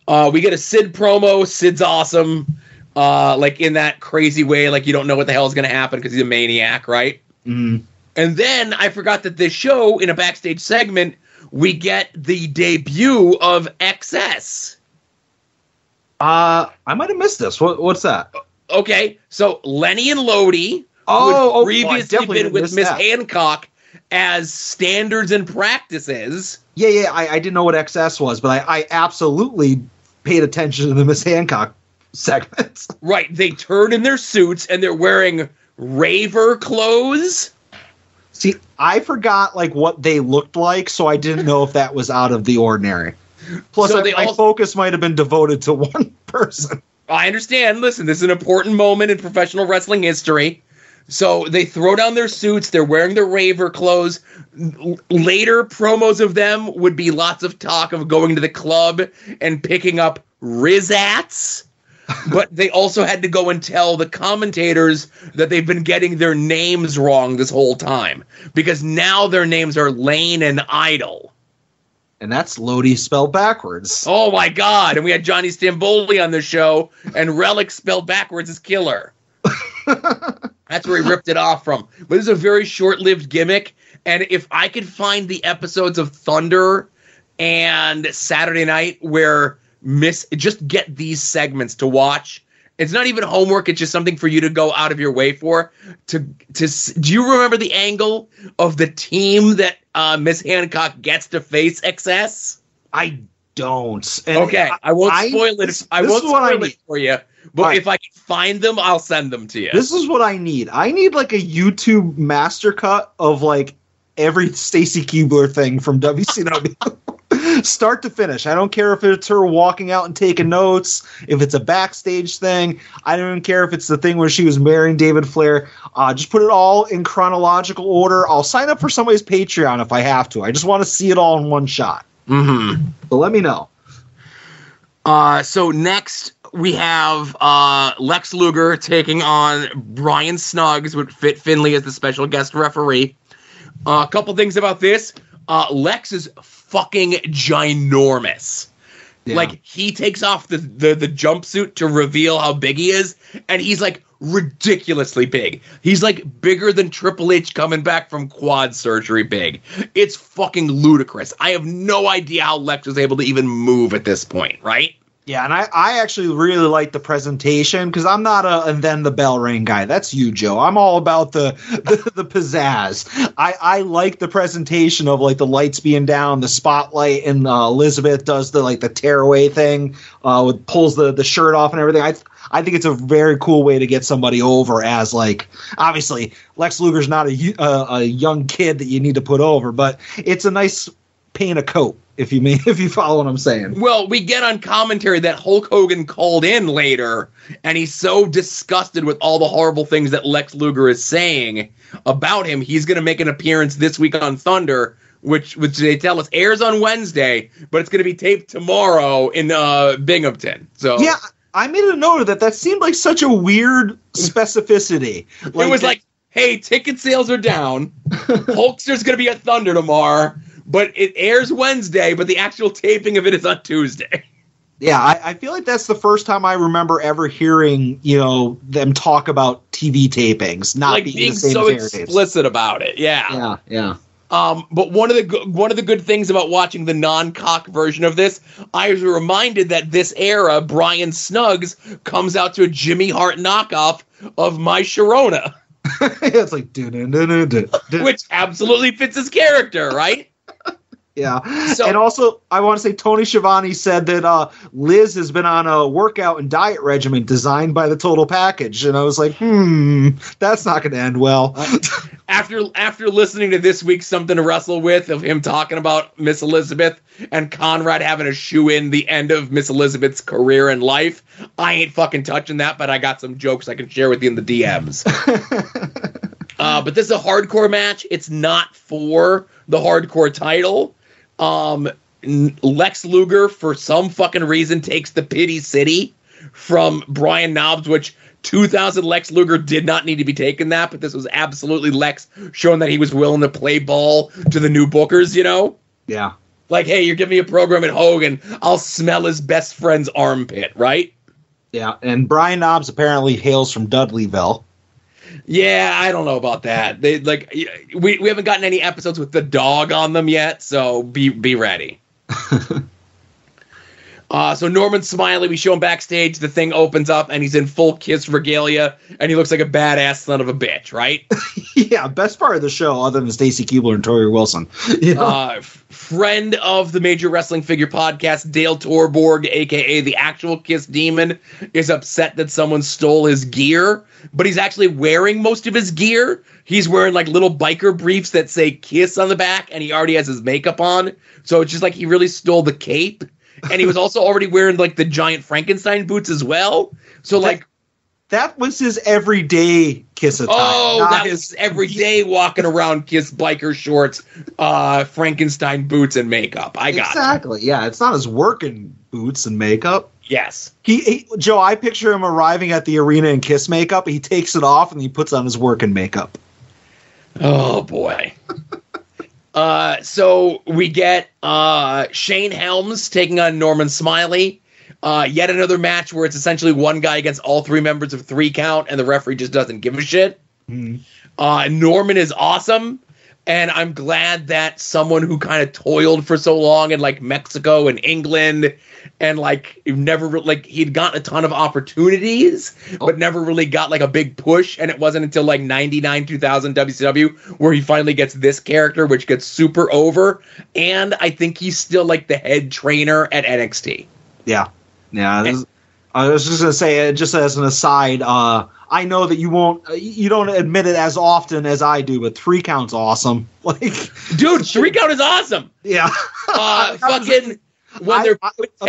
We get a Sid promo. Sid's awesome. Like in that crazy way, like you don't know what the hell is going to happen because he's a maniac, right? Mm. And then I forgot that this show, in a backstage segment, we get the debut of XS. I might have missed this. What's that? Okay, so Lenny and Lodi, who had previously been with Miss Hancock as standards and practices. Yeah, I didn't know what XS was, but I absolutely paid attention to the Miss Hancock segments. Right, they turn in their suits and they're wearing raver clothes. See, I forgot like what they looked like, so I didn't know if that was out of the ordinary. Plus, So my focus might have been devoted to one person. I understand. Listen, this is an important moment in professional wrestling history. So they throw down their suits. They're wearing their raver clothes. Later promos of them would be lots of talk of going to the club and picking up Rizats. But they also had to go and tell the commentators that they've been getting their names wrong this whole time. Because now their names are Lane and Idol. And that's Lodi spelled backwards. Oh my God. And we had Johnny Stamboli on the show, and Relic spelled backwards is Killer. That's where he ripped it off from. But it's a very short-lived gimmick. And if I could find the episodes of Thunder and Saturday Night where just get these segments to watch. It's not even homework. It's just something for you to go out of your way for. Do you remember the angle of the team that Miss Hancock gets to face XS? I don't. And okay, I won't spoil it. I won't spoil it for you. But if I can find them, I'll send them to you. This is what I need. I need like a YouTube master cut of like every Stacy Keibler thing from WCW. Start to finish. I don't care if it's her walking out and taking notes, if it's a backstage thing. I don't even care if it's the thing where she was marrying David Flair. Just put it all in chronological order. I'll sign up for somebody's Patreon if I have to. I just want to see it all in one shot. Mm-hmm. But let me know. So next we have Lex Luger taking on Brian Snuggs with Fit Finlay as the special guest referee. A couple things about this. Lex is fucking ginormous. Yeah. Like, he takes off the jumpsuit to reveal how big he is, and he's like ridiculously big. He's like bigger than Triple H coming back from quad surgery big. It's fucking ludicrous. I have no idea how Lex was able to even move at this point, right? Yeah, and I actually really like the presentation because I'm not a and then the bell ring guy. That's you, Joe. I'm all about the pizzazz. I like the presentation of like the lights being down, the spotlight, and Elizabeth does the tearaway thing, pulls the shirt off and everything. I think it's a very cool way to get somebody over as like obviously Lex Luger's not a young kid that you need to put over, but it's a nice paint a coat. If you follow what I'm saying. Well, we get on commentary that Hulk Hogan called in later, and he's so disgusted with all the horrible things that Lex Luger is saying about him. He's going to make an appearance this week on Thunder, which they tell us airs on Wednesday, but it's going to be taped tomorrow in Binghamton. So yeah, I made a note of that. That seemed like such a weird specificity. It was like, hey, ticket sales are down. Hulkster's going to be at Thunder tomorrow. But it airs Wednesday, but the actual taping of it is on Tuesday. Yeah, I feel like that's the first time I remember ever hearing, them talk about TV tapings, not like being so explicit about it. Yeah. But one of the good things about watching the non-cock version of this, I was reminded that this era, Brian Snuggs comes out to a Jimmy Hart knockoff of My Sharona. It's like which absolutely fits his character, right? Yeah. And also, I want to say Tony Schiavone said that Liz has been on a workout and diet regimen designed by the Total Package. And I was like, that's not going to end well. After listening to this week's Something to Wrestle With of him talking about Miss Elizabeth and Conrad having to shoe in the end of Miss Elizabeth's career and life, I ain't fucking touching that, but I got some jokes I can share with you in the DMs. But this is a hardcore match. It's not for the hardcore title. Lex Luger, for some fucking reason, takes the Pity City, from Brian Knobbs, which 2000 Lex Luger did not need to be taking that, but this was absolutely Lex showing that he was willing to play ball to the new bookers, you know? Yeah. Like, hey, you're giving me a program at Hogan, I'll smell his best friend's armpit, right? Yeah, and Brian Knobbs apparently hails from Dudleyville. Yeah, I don't know about that. They like we haven't gotten any episodes with the dog on them yet, so be ready. So Norman Smiley, we show him backstage. The thing opens up, and he's in full Kiss regalia, and he looks like a badass son of a bitch, right? Yeah, best part of the show, other than Stacy Keibler and Tori Wilson. You know? Friend of the Major Wrestling Figure podcast, Dale Torborg, a.k.a. the actual Kiss Demon, is upset that someone stole his gear, but he's actually wearing most of his gear. He's wearing, like, little biker briefs that say Kiss on the back, and he already has his makeup on, so it's just like he really stole the cape. And he was also already wearing, like, the giant Frankenstein boots as well. So, like... That was his everyday Kiss attire. Oh, that was every day walking around Kiss biker shorts, Frankenstein boots, and makeup. I got Exactly, yeah. It's not his working boots and makeup. Yes. Joe, I picture him arriving at the arena in Kiss makeup. He takes it off, and he puts on his working makeup. Oh, boy. So we get Shane Helms taking on Norman Smiley. Yet another match where it's essentially one guy against all three members of 3 Count, and the referee just doesn't give a shit. Norman is awesome, and I'm glad that someone who kind of toiled for so long in, like, Mexico and England, and, like, he'd gotten a ton of opportunities, but never really got, like, a big push, and it wasn't until, like, 99, 2000 WCW where he finally gets this character, which gets super over, and I think he's still, like, the head trainer at NXT. Yeah. Yeah, I was just going to say, just as an aside, I know that you don't admit it as often as I do, but 3 Count's awesome. Like, dude, 3 Count is awesome. Yeah. I'm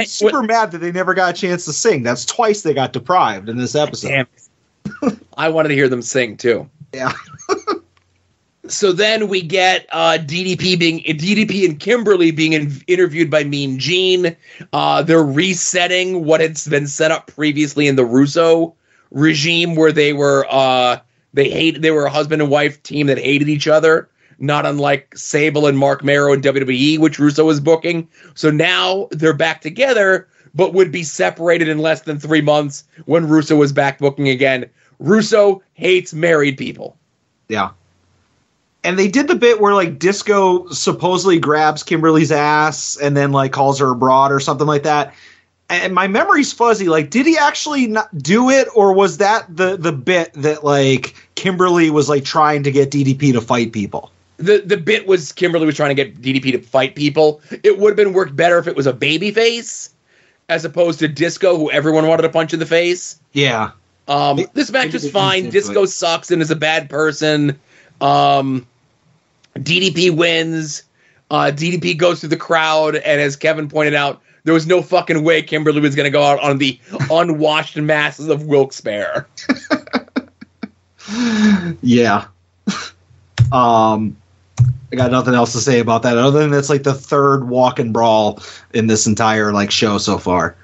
super mad that they never got a chance to sing. That's twice they got deprived in this episode. Damn. I wanted to hear them sing too. Yeah. So then we get DDP and Kimberly being interviewed by Mean Gene. They're resetting what had been set up previously in the Russo regime, where they were a husband and wife team that hated each other, not unlike Sable and Mark Mero in WWE, which Russo was booking. So now they're back together, but would be separated in less than 3 months when Russo was back booking again. Russo hates married people. Yeah. And they did the bit where, like, Disco supposedly grabs Kimberly's ass and then, like, calls her a broad or something like that. And my memory's fuzzy. Like, did he actually not do it, or was that the bit that, like, Kimberly was, like, trying to get DDP to fight people? The bit was Kimberly was trying to get DDP to fight people. It would have been worked better if it was a babyface as opposed to Disco, who everyone wanted to punch in the face. Yeah. This match is fine. Disco sucks and is a bad person. DDP wins. DDP goes through the crowd, and as Kevin pointed out, there was no fucking way Kimberly was going to go out on the unwashed masses of Wilkes-Barre. Yeah. I got nothing else to say about that other than that's like the third walk and brawl in this entire, like, show so far.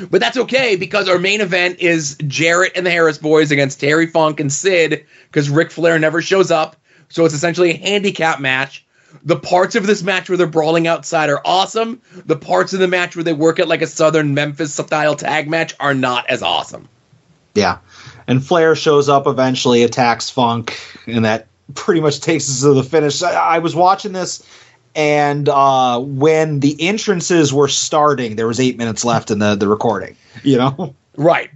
But that's okay, because our main event is Jarrett and the Harris Boys against Terry Funk and Sid, because Ric Flair never shows up. So it's essentially a handicap match. The parts of this match where they're brawling outside are awesome. The parts of the match where they work at, like, a Southern Memphis-style tag match are not as awesome. Yeah. And Flair shows up eventually, attacks Funk, and that pretty much takes us to the finish. I was watching this, and when the entrances were starting, there was 8 minutes left in the recording, you know? Right.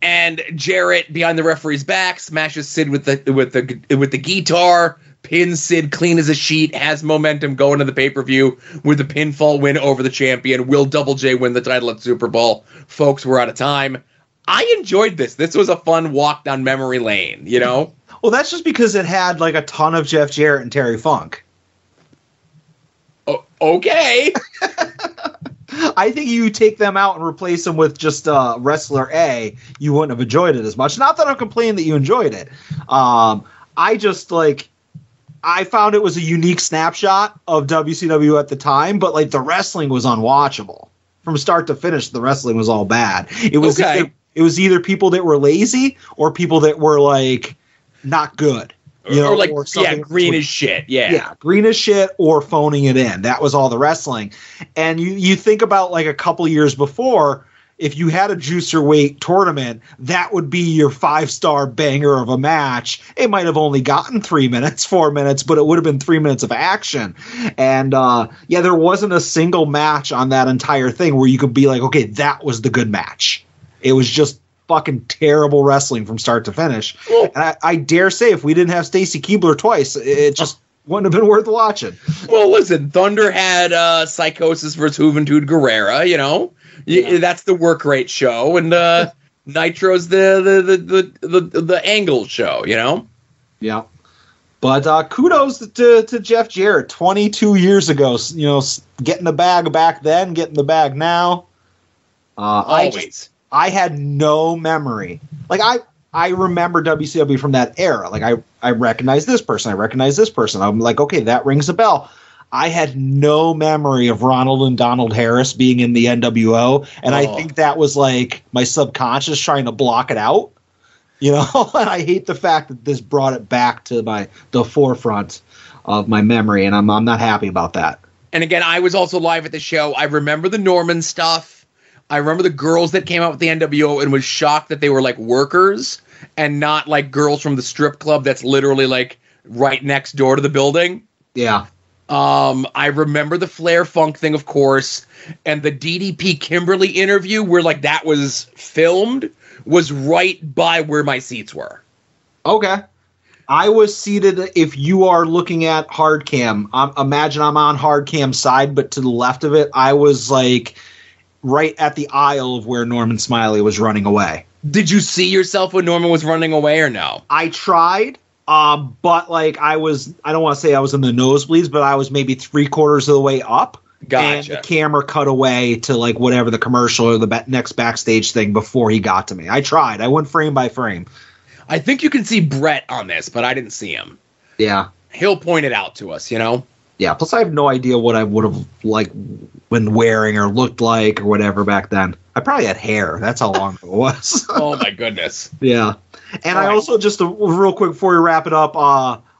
And Jarrett, behind the referee's back, smashes Sid with the guitar, pins Sid clean as a sheet, has momentum going to the pay-per-view with a pinfall win over the champion. Will Double J win the title at Super Bowl? Folks, we're out of time. I enjoyed this. This was a fun walk down memory lane, you know? Well, that's just because it had, like, a ton of Jeff Jarrett and Terry Funk. Oh, okay. I think you take them out and replace them with just Wrestler A, you wouldn't have enjoyed it as much. Not that I'm complaining that you enjoyed it. I just, like, I found it was a unique snapshot of WCW at the time, but, like, the wrestling was unwatchable. from start to finish, the wrestling was all bad. It was Okay. either people that were lazy or people that were like not good. Or like, something green as shit. Yeah, green as shit or phoning it in. That was all the wrestling. And you think about like a couple years before, if you had a juicerweight tournament, that would be your 5-star banger of a match. It might have only gotten 3 minutes, 4 minutes, but it would have been 3 minutes of action. And there wasn't a single match on that entire thing where you could be like, okay, that was the good match. It was just fucking terrible wrestling from start to finish. Well, and I dare say if we didn't have Stacy Keibler twice, it just wouldn't have been worth watching. Well, listen, Thunder had Psychosis versus Juventud Guerrera, That's the work rate show, and Nitro's the angle show, Yeah. But kudos to Jeff Jarrett, 22 years ago, getting the bag back then, getting the bag now. Always. I had no memory. Like, I remember WCW from that era. Like, I recognize this person. I recognize this person. I'm like, okay, that rings a bell. I had no memory of Ronald and Donald Harris being in the NWO, and I think that was like my subconscious trying to block it out. And I hate the fact that this brought it back to the forefront of my memory, and I'm not happy about that. And again, I was also live at the show. I remember the Norman stuff. I remember the girls that came out with the NWO and was shocked that they were like workers and not like girls from the strip club that's literally like right next door to the building. Yeah. I remember the Flair Funk thing, of course, and the DDP Kimberly interview where like that was filmed was right by where my seats were. Okay. I was seated, if you are looking at hard cam, imagine I'm on hard cam side, but to the left of it, I was like right at the aisle of where Norman Smiley was running away. Did you see yourself when Norman was running away or no? I tried, but like I don't want to say I was in the nosebleeds, but I was maybe 3/4 of the way up. Gotcha. And the camera cut away to like whatever the commercial or the next backstage thing before he got to me. I tried. I went frame by frame. I think you can see Bret on this, but I didn't see him. Yeah. He'll point it out to us, Yeah, plus I have no idea what I would have like been wearing or looked like or whatever back then. I probably had hair. That's how long ago it was. Oh my goodness. Yeah. And I also, just real quick before we wrap it up,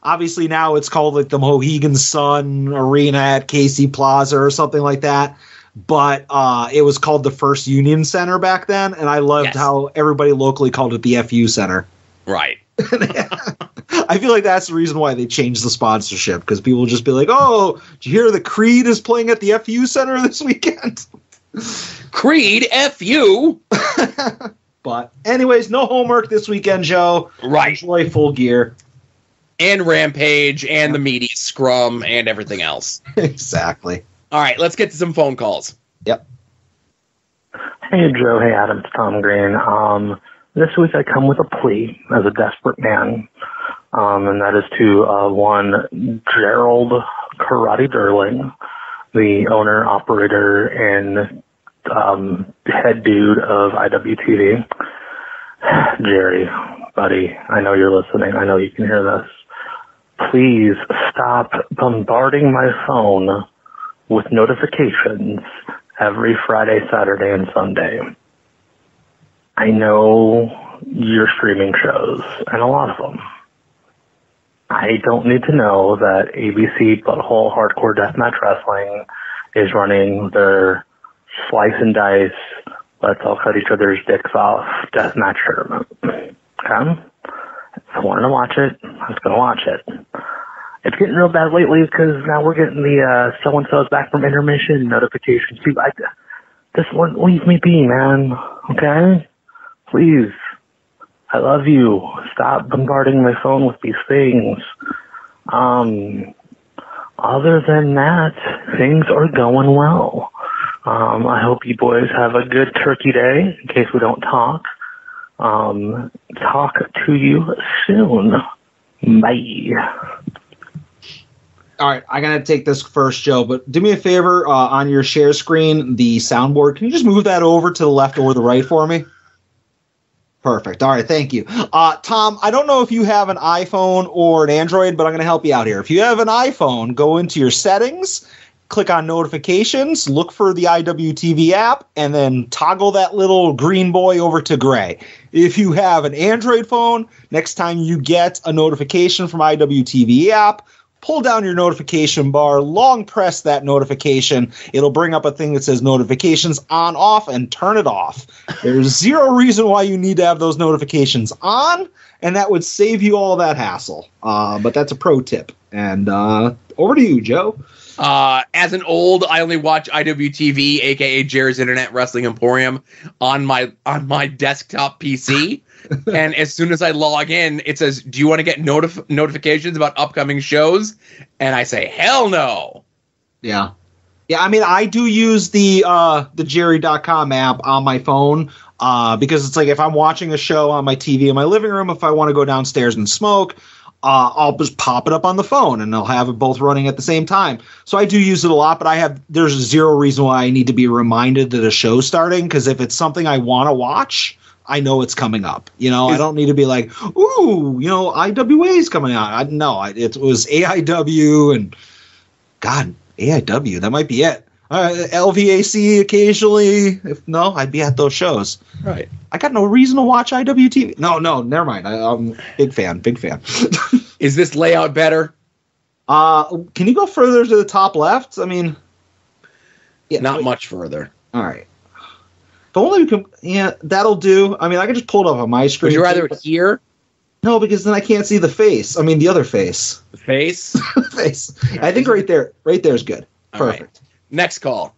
obviously now it's called like the Mohegan Sun Arena at Casey Plaza or something like that. But it was called the First Union Center back then, and I loved how everybody locally called it the FU Center. Right. I feel like that's the reason why they changed the sponsorship, because people will just be like, oh, did you hear the Creed is playing at the FU Center this weekend? Creed, FU. But anyways, no homework this weekend, Joe. Right. Enjoy Full Gear. And Rampage and the media scrum and everything else. Exactly. All right, let's get to some phone calls. Yep. Hey, Joe. Hey, Adam. It's Tom Green. This week I come with a plea as a desperate man, and that is to one Gerald Karate Durling, the owner, operator, and head dude of IWTV. Jerry, buddy, I know you're listening. I know you can hear this. Please stop bombarding my phone with notifications every Friday, Saturday, and Sunday. I know your streaming shows, and a lot of them. I don't need to know that ABC Butthole Hardcore Deathmatch Wrestling is running their slice and dice, let's all cut each other's dicks off deathmatch tournament. Okay? If I wanted to watch it, I was going to watch it. It's getting real bad lately because now we're getting the so-and-so's back from intermission notifications too. Just leave me be, man. Okay? Please. I love you. Stop bombarding my phone with these things. Other than that, things are going well. I hope you boys have a good turkey day, in case we don't talk. Talk to you soon. Bye. All right, I gotta take this first, Joe, but do me a favor, on your share screen, the soundboard, can you just move that over to the left or the right for me? Perfect. All right, thank you. Tom, I don't know if you have an iPhone or an Android, but I'm going to help you out here. If you have an iPhone, go into your settings click on notifications, look for the IWTV app, and then toggle that little green boy over to gray. If you have an Android phone, next time you get a notification from IWTV app, pull down your notification bar, long press that notification. It'll bring up a thing that says notifications on, off, and turn it off. There's zero reason why you need to have those notifications on, and that would save you all that hassle. But that's a pro tip. And over to you, Joe. As an old, I only watch IWTV, aka Jerry's Internet Wrestling Emporium, on my desktop PC. And as soon as I log in, it says, "Do you want to get notifications about upcoming shows?" And I say, "Hell no." Yeah. I mean, I do use the Jerry.com app on my phone because it's like if I'm watching a show on my TV in my living room, if I want to go downstairs and smoke, I'll just pop it up on the phone and I'll have it both running at the same time. So I do use it a lot, but there's zero reason why I need to be reminded that a show's starting, because if it's something I want to watch, I know it's coming up. I don't need to be like, ooh, IWA is coming out. It was AIW and God, AIW, that might be it. LVAC occasionally. If no, I'd be at those shows. Right. I got no reason to watch IWTV. No, never mind. I'm big fan. Is this layout better? Can you go further to the top left? I mean, yeah, not much further. All right. The only that'll do. I mean, I can just pull it up on my screen. Would you rather here? No, because then I can't see the face. I mean, the other face. The face? Face. I think right there is good. Perfect. Right. Next call.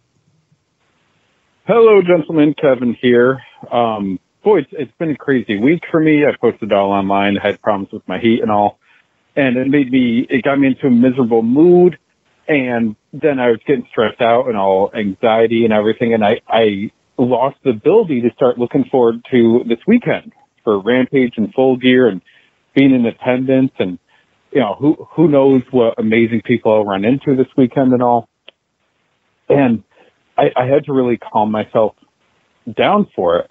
Hello, gentlemen. Kevin here. Boy, it's been a crazy week for me. I posted all online, had problems with my heat and all, and it got me into a miserable mood. And then I was getting stressed out and all anxiety and everything, and I lost the ability to start looking forward to this weekend for Rampage and Full Gear and being in attendance, and who knows what amazing people I'll run into this weekend and all. And I had to really calm myself down for it.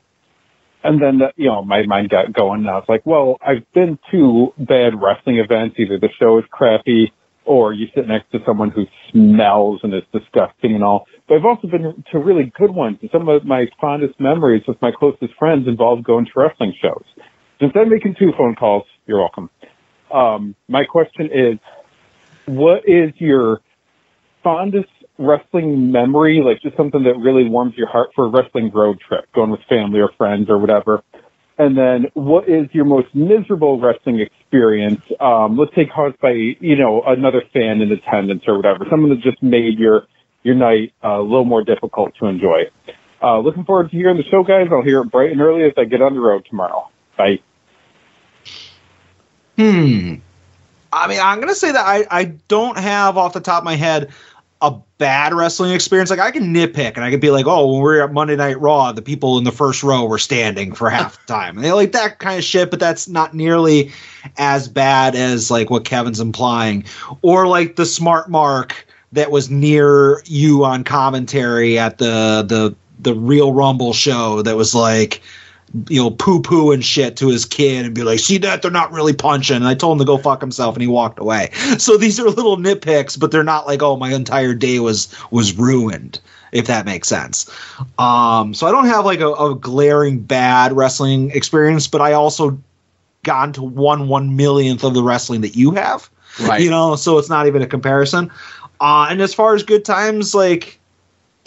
And then, my mind got going, and I was like, well, I've been to bad wrestling events. Either the show is crappy or you sit next to someone who smells and is disgusting and all. But I've also been to really good ones. And some of my fondest memories with my closest friends involved going to wrestling shows. So instead of making 2 phone calls, you're welcome. My question is, what is your fondest wrestling memory, like just something that really warms your heart for a wrestling road trip, going with family or friends or whatever? And then what is your most miserable wrestling experience? Let's say caused by, another fan in attendance or whatever, someone that just made your night a little more difficult to enjoy. Looking forward to hearing the show, guys. I'll hear it bright and early as I get on the road tomorrow. Bye. I mean, I'm going to say that I don't have off the top of my head a bad wrestling experience. Like, I can nitpick and I can be like, oh, when we were at Monday Night Raw, the people in the first row were standing for half the time. And they like that kind of shit, but that's not nearly as bad as like what Kevin's implying. Or like the smart mark that was near you on commentary at the Real Rumble show that was like, poo-poo and shit to his kid and be like, see that? They're not really punching. And I told him to go fuck himself and he walked away. So these are little nitpicks, but they're not like, oh, my entire day was ruined, if that makes sense. So I don't have like a glaring bad wrestling experience, but I also got into 1/1,000,000th of the wrestling that you have. Right. So it's not even a comparison. And as far as good times, like,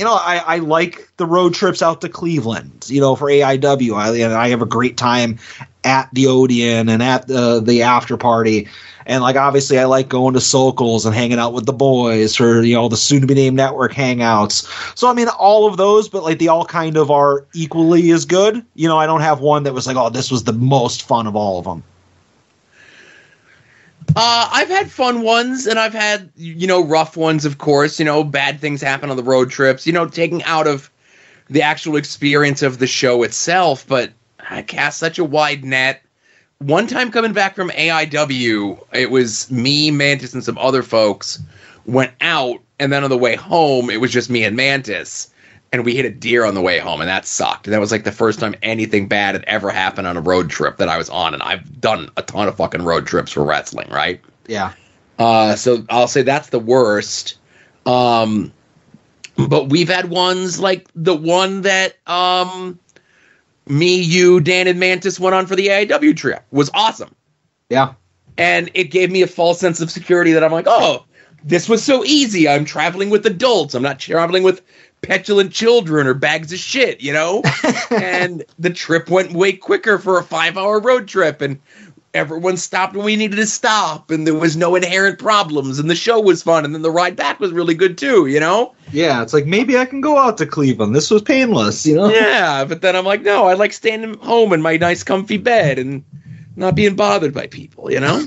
I like the road trips out to Cleveland, for AIW. I have a great time at the Odeon and at the after party. And, like, obviously I like going to Sokol's and hanging out with the boys for, the soon-to-be-named network hangouts. So, I mean, all of those, but, like, they all kind of are equally as good. I don't have one that was like, oh, this was the most fun of all of them. I've had fun ones, and I've had, rough ones, of course. Bad things happen on the road trips, taking out of the actual experience of the show itself. But I cast such a wide net. One time coming back from AIW, it was me, Mantis, and some other folks went out, and then on the way home, it was just me and Mantis. And we hit a deer on the way home, and that sucked. And that was like the first time anything bad had ever happened on a road trip that I was on. And I've done a ton of fucking road trips for wrestling, right? Yeah. So I'll say that's the worst. But we've had ones like the one that me, you, Dan, and Mantis went on for the AIW trip. Was awesome. Yeah. And it gave me a false sense of security that I'm like, oh, this was so easy. I'm traveling with adults. I'm not traveling with petulant children or bags of shit, you know? And the trip went way quicker for a 5-hour road trip, and everyone stopped when we needed to stop, and there was no inherent problems, and the show was fun, and then the ride back was really good too, you know? Yeah, it's like, maybe I can go out to Cleveland. This was painless, you know? Yeah, but then I'm like, no, I like staying home in my nice comfy bed and not being bothered by people, you know?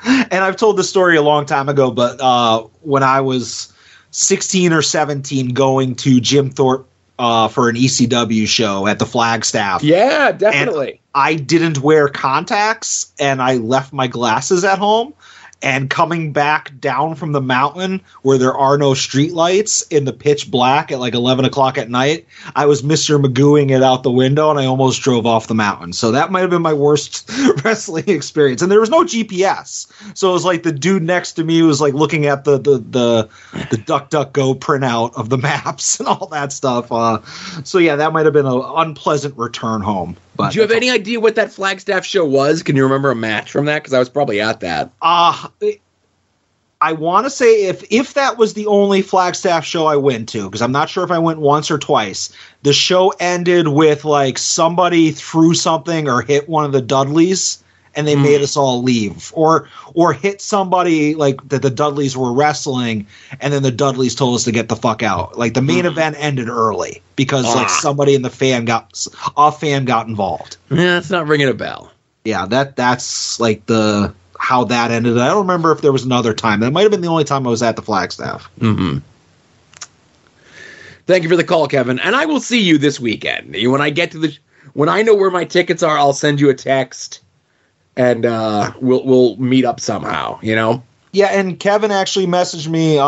And I've told this story a long time ago, but when I was 16 or 17 going to Jim Thorpe for an ECW show at the Flagstaff. Yeah, definitely. And I didn't wear contacts, and I left my glasses at home. And coming back down from the mountain where there are no streetlights in the pitch black at like 11 o'clock at night, I was Mr. Magooing it out the window, and I almost drove off the mountain. So that might have been my worst wrestling experience. And there was no GPS. So it was like the dude next to me was like looking at the DuckDuckGo printout of the maps and all that stuff. So yeah, that might have been an unpleasant return home. But do you have any idea what that Flagstaff show was? Can you remember a match from that? Because I was probably at that. I want to say if that was the only Flagstaff show I went to, because I'm not sure if I went once or twice, the show ended with like somebody threw something or hit one of the Dudleys, and they made us all leave, or hit somebody like that the Dudleys were wrestling, and then the Dudleys told us to get the fuck out. Like the main event ended early because like somebody in the fan got involved. Yeah, it's not ringing a bell. Yeah, that's like how that ended. I don't remember if there was another time. That might have been the only time I was at the Flagstaff. Mm-hmm. Thank you for the call, Kevin. And I will see you this weekend. When I know where my tickets are, I'll send you a text, and we'll meet up somehow, you know? Yeah, and Kevin actually messaged me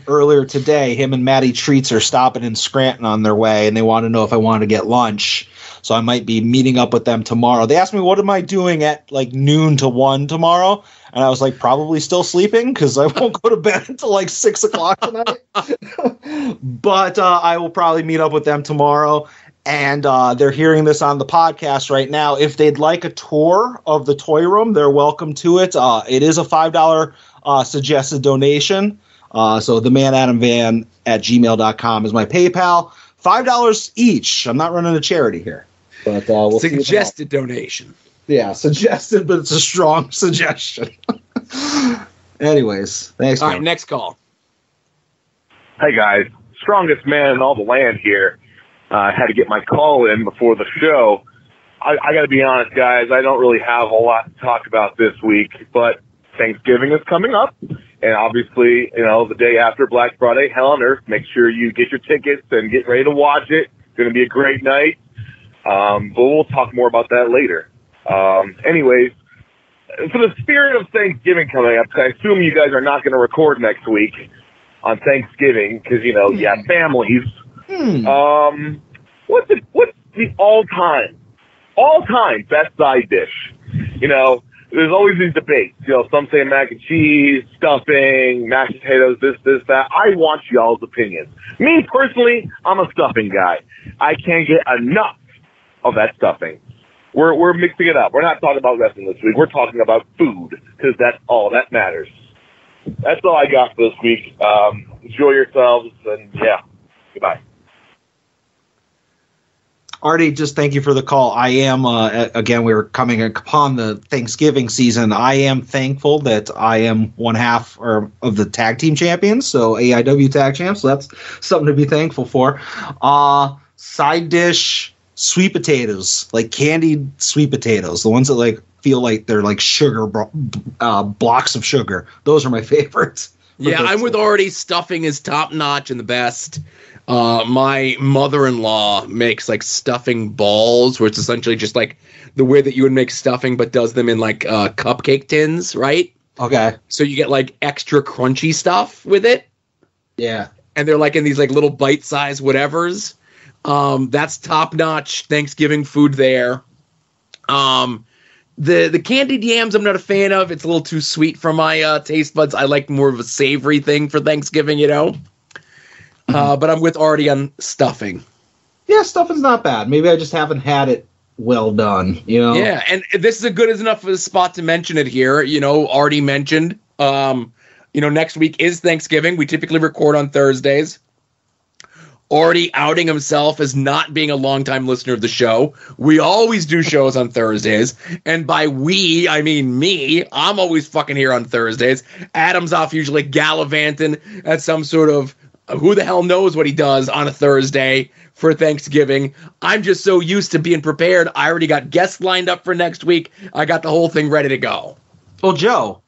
earlier today. Him and Matty Treats are stopping in Scranton on their way, and they want to know if I want to get lunch. So I might be meeting up with them tomorrow. They asked me, what am I doing at like noon to 1 tomorrow? And I was like, probably still sleeping, because I won't go to bed until like 6 o'clock tonight. But I will probably meet up with them tomorrow. And they're hearing this on the podcast right now. If they'd like a tour of the toy room, they're welcome to it. It is a $5 suggested donation. So themanadamvan@gmail.com is my PayPal. $5 each. I'm not running a charity here. But we'll suggested donation. Yeah, suggested, but it's a strong suggestion. Anyways, thanks. All right, next call. Hey, guys. Strongest man in all the land here. I had to get my call in before the show. I got to be honest, guys. I don't really have a lot to talk about this week, but Thanksgiving is coming up. And obviously, you know, the day after Black Friday, Hell on Earth, make sure you get your tickets and get ready to watch it. It's going to be a great night. But we'll talk more about that later. Anyways, for the spirit of Thanksgiving coming up, I assume you guys are not going to record next week on Thanksgiving because, you know, yeah, families. What's the all-time best side dish? You know, there's always these debates. You know, some say mac and cheese, stuffing, mashed potatoes, this, that. I want y'all's opinions. Me, personally, I'm a stuffing guy. I can't get enough of that stuffing. We're mixing it up. We're not talking about wrestling this week. We're talking about food, because that's all that matters. That's all I got for this week. Enjoy yourselves, and yeah, goodbye. Artie, just thank you for the call. I am, again, we're coming upon the Thanksgiving season. I am thankful that I am one half of the tag team champions, so AIW tag champs, so that's something to be thankful for. Side dish, sweet potatoes, like candied sweet potatoes, the ones that like feel like they're like sugar, blocks of sugar. Those are my favorites. Yeah, I'm with Artie. Stuffing is top notch and the best. My mother-in-law makes like stuffing balls, where it's essentially just like the way that you would make stuffing, but does them in like cupcake tins, right? Okay. So you get like extra crunchy stuff with it. Yeah. And they're like in these like little bite-sized whatevers. That's top-notch Thanksgiving food there. The candied yams I'm not a fan of. It's a little too sweet for my taste buds. I like more of a savory thing for Thanksgiving, you know. But I'm with Artie on stuffing. Yeah, stuffing's not bad. Maybe I just haven't had it well done, you know? Yeah, and this is a good enough of a spot to mention it here. You know, Artie mentioned, next week is Thanksgiving. We typically record on Thursdays. Already outing himself as not being a longtime listener of the show. We always do shows on Thursdays. And by we, I mean me. I'm always fucking here on Thursdays. Adam's off usually gallivanting at some sort of who the hell knows what he does on a Thursday for Thanksgiving. I'm just so used to being prepared. I already got guests lined up for next week. I got the whole thing ready to go. Well, Joe.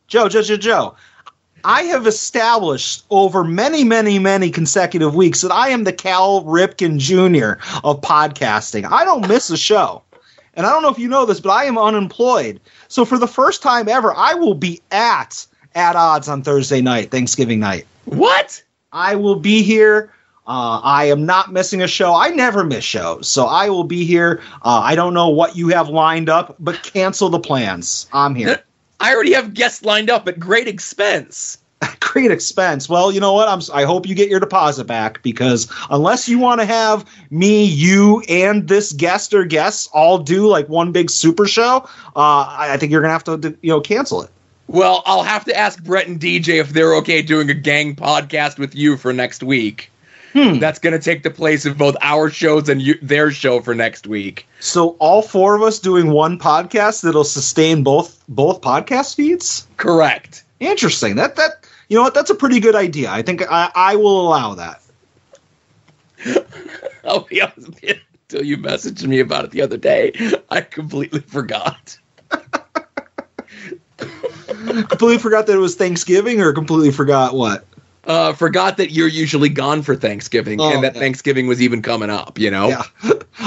I have established over many, many, many consecutive weeks that I am the Cal Ripken Jr. of podcasting. I don't miss a show. And I don't know if you know this, but I am unemployed. So for the first time ever, I will be at odds on Thursday night, Thanksgiving night. What? I will be here. I am not missing a show. I never miss shows. So I will be here. I don't know what you have lined up, but cancel the plans. I'm here. I already have guests lined up at great expense. Great expense. Well, you know what? I hope you get your deposit back, because unless you want to have me, you, and this guest or guests all do like one big super show, I think you're going to have to, cancel it. Well, I'll have to ask Brett and DJ if they're okay doing a gang podcast with you for next week. That's going to take the place of both our shows and their show for next week. So all four of us doing one podcast that'll sustain both podcast feeds? Correct. Interesting. That you know what? That's a pretty good idea. I think I will allow that. I'll be honest with you, until you messaged me about it the other day, I completely forgot. Completely forgot that it was Thanksgiving, or completely forgot what? Forgot that you're usually gone for Thanksgiving, and that Thanksgiving was even coming up, Yeah.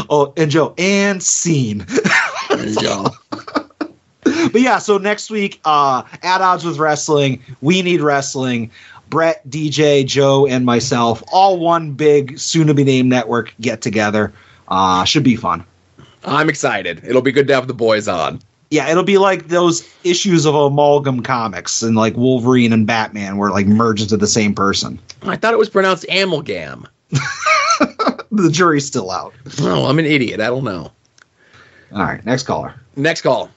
Oh, and Joe, and scene. There you go. But yeah, so next week, At Odds with Wrestling, We Need Wrestling, Brett, DJ, Joe, and myself, all one big, soon-to-be-named network get-together. Should be fun. I'm excited. It'll be good to have the boys on. Yeah, it'll be like those issues of Amalgam Comics and like Wolverine and Batman where like merge into the same person. I thought it was pronounced amalgam. The jury's still out. Oh, I'm an idiot. I don't know. All right, next caller. Next call.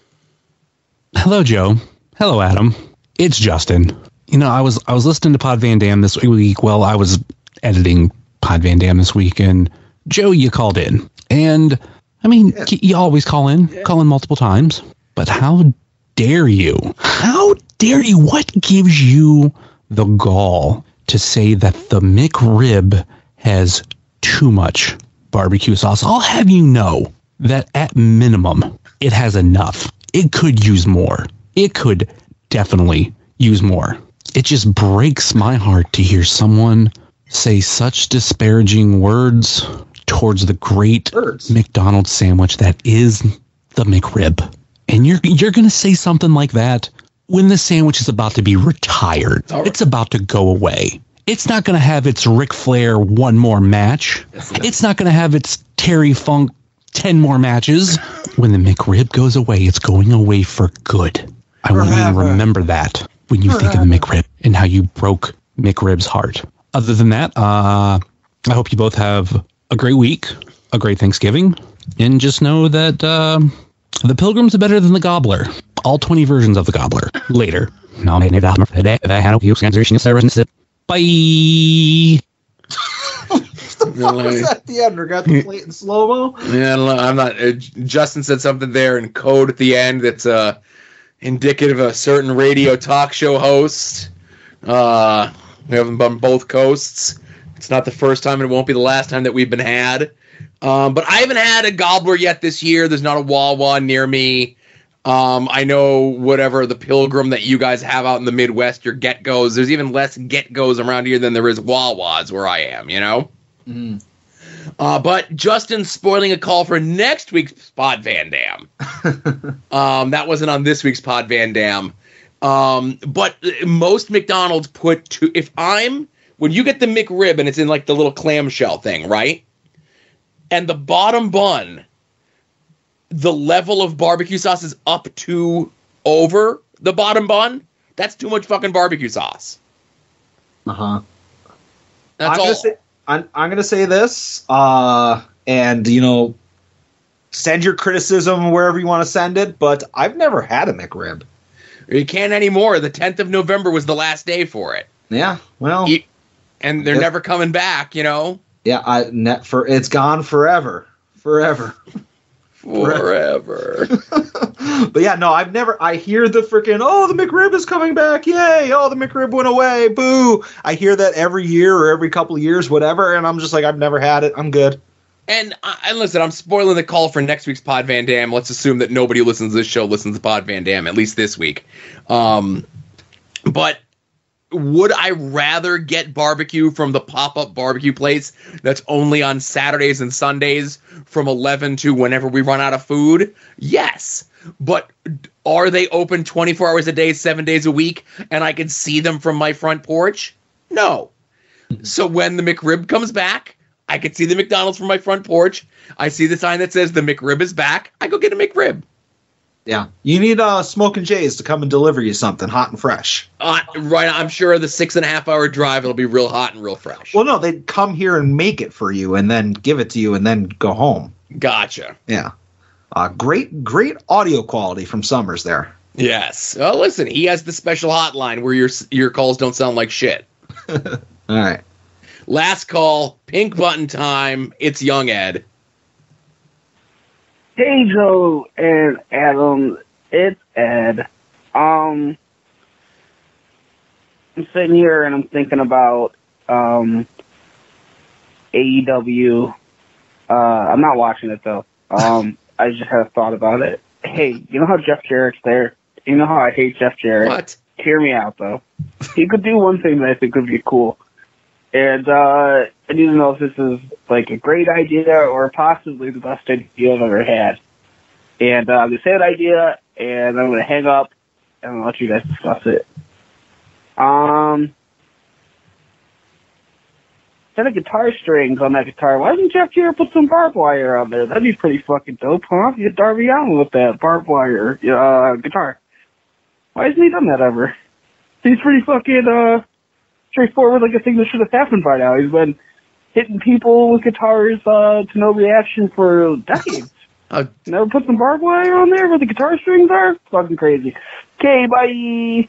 Hello, Joe. Hello, Adam. It's Justin. I was listening to Pod Van Dam this week. Well, I was editing Pod Van Dam this week, and Joe, you called in. And, I mean, you always call in multiple times. But how dare you? How dare you? What gives you the gall to say that the McRib has too much barbecue sauce? I'll have you know that at minimum, it has enough. It could use more. It could definitely use more. It just breaks my heart to hear someone say such disparaging words towards the great McDonald's sandwich that is the McRib. And you're going to say something like that when the sandwich is about to be retired. It's about to go away. It's not going to have its Ric Flair one more match. It's not going to have its Terry Funk 10 more matches. When the McRib goes away, it's going away for good. I want you to remember that when you think of the McRib and how you broke McRib's heart. Other than that, I hope you both have a great week, a great Thanksgiving, and just know that the Pilgrims are better than the Gobbler. All 20 versions of the Gobbler. Later. Bye. Was at the end, or got the plate in slow-mo? Yeah, I'm not. Justin said something there in code at the end that's indicative of a certain radio talk show host. We haven't on both coasts. It's not the first time, and it won't be the last time that we've been had. But I haven't had a Gobbler yet this year. There's not a Wawa near me. I know whatever the Pilgrim that you guys have out in the Midwest, your Get-Go's, there's even less Get-Go's around here than there is Wawas where I am, Mm. But Justin's spoiling a call for next week's Pod Van Dam. That wasn't on this week's Pod Van Dam. But most McDonald's put when you get the McRib and it's in like the little clamshell thing, right? And the bottom bun, the level of barbecue sauce is up to over the bottom bun. That's too much fucking barbecue sauce. Uh-huh. That's all. I'm going to say this, and, send your criticism wherever you want to send it, but I've never had a McRib. You can't anymore. The 10th of November was the last day for it. Yeah, well. And they're never coming back, Yeah, it's gone forever. Forever. But yeah, no, I hear the freaking, the McRib is coming back, yay, the McRib went away, boo. I hear that every year or every couple of years, whatever, and I'm just like, I've never had it, I'm good. And listen, I'm spoiling the call for next week's Pod Van Dam. Let's assume that nobody who listens to this show listens to Pod Van Dam, at least this week. But would I rather get barbecue from the pop-up barbecue place that's only on Saturdays and Sundays from 11 to whenever we run out of food? Yes. But are they open 24 hours a day, 7 days a week, and I can see them from my front porch? No. So when the McRib comes back, I can see the McDonald's from my front porch. I see the sign that says the McRib is back. I go get a McRib. Yeah. You need Smokin' Jay's to come and deliver you something hot and fresh. Right. I'm sure the 6.5 hour drive, it'll be real hot and real fresh. Well, no, they'd come here and make it for you and then give it to you and then go home. Gotcha. Yeah. Great audio quality from Summers there. Yes. Well, listen, he has the special hotline where your calls don't sound like shit. All right. Last call, pink button time. It's Young Ed. Hey, Joe and Adam. It's Ed. I'm sitting here and I'm thinking about AEW. I'm not watching it, though. I just had a thought about it. Hey, you know how Jeff Jarrett's there? You know how I hate Jeff Jarrett? What? Hear me out, though. He could do one thing that I think would be cool. And I need to know if this is like a great idea or possibly the best idea I've ever had. And I'm going to say that idea, and I'm going to hang up and let you guys discuss it. Instead of guitar strings on that guitar, why doesn't Jeff Jarrett put some barbed wire on there? That'd be pretty fucking dope, huh? Get Darby Allin with that barbed wire guitar. Why hasn't he done that ever? He's pretty fucking straightforward, like a thing that should have happened by now. He's been hitting people with guitars to no reaction for decades. Never put some barbed wire on there where the guitar strings are? Fucking crazy. Okay, bye.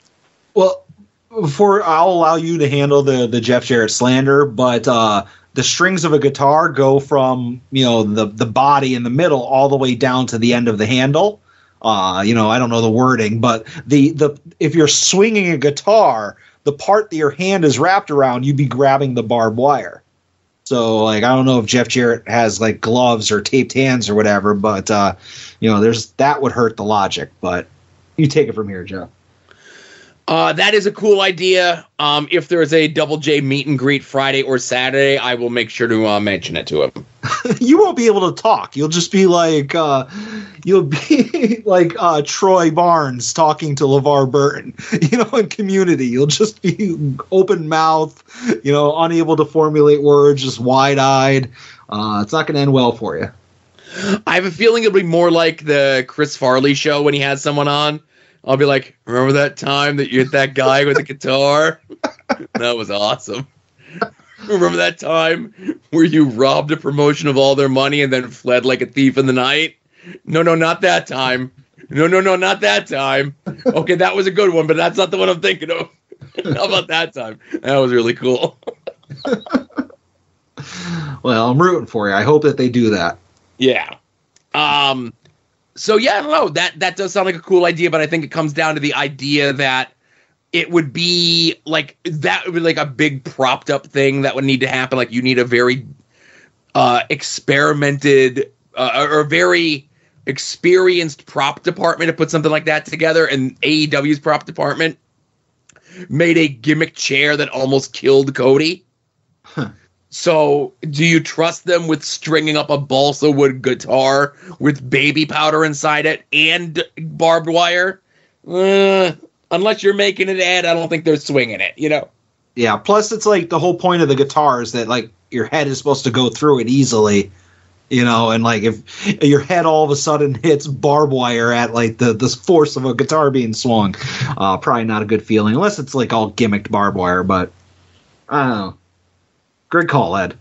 Well, I'll allow you to handle the Jeff Jarrett slander, but the strings of a guitar go from the body in the middle all the way down to the end of the handle. I don't know the wording, but the if you're swinging a guitar, the part that your hand is wrapped around, you'd be grabbing the barbed wire. So, I don't know if Jeff Jarrett has, gloves or taped hands or whatever, but, that would hurt the logic. But you take it from here, Joe. That is a cool idea. If there's a Double J meet and greet Friday or Saturday, I will make sure to mention it to him. You won't be able to talk. You'll just be like Troy Barnes talking to LeVar Burton, in Community. You'll just be open mouth, unable to formulate words, just wide eyed. It's not going to end well for you. I have a feeling it'll be more like the Chris Farley show when he has someone on. I'll be like, remember that time that you hit that guy with the guitar? That was awesome. Remember that time where you robbed a promotion of all their money and then fled like a thief in the night? No, not that time. No, not that time. Okay, that was a good one, but that's not the one I'm thinking of. How about that time? That was really cool. Well, I'm rooting for you. I hope that they do that. Yeah. So yeah, I don't know. That does sound like a cool idea, but I think it comes down to the idea that it would be like a big propped up thing that would need to happen. Like you need a very experimented or very experienced prop department to put something like that together. And AEW's prop department made a gimmick chair that almost killed Cody. Huh. So, do you trust them with stringing up a balsa wood guitar with baby powder inside it and barbed wire? Unless you're making it, Ed, I don't think they're swinging it, Yeah, plus it's like the whole point of the guitar is that, your head is supposed to go through it easily, and, if your head all of a sudden hits barbed wire at, the force of a guitar being swung, probably not a good feeling, unless it's, all gimmicked barbed wire, but I don't know. Great call, Ed.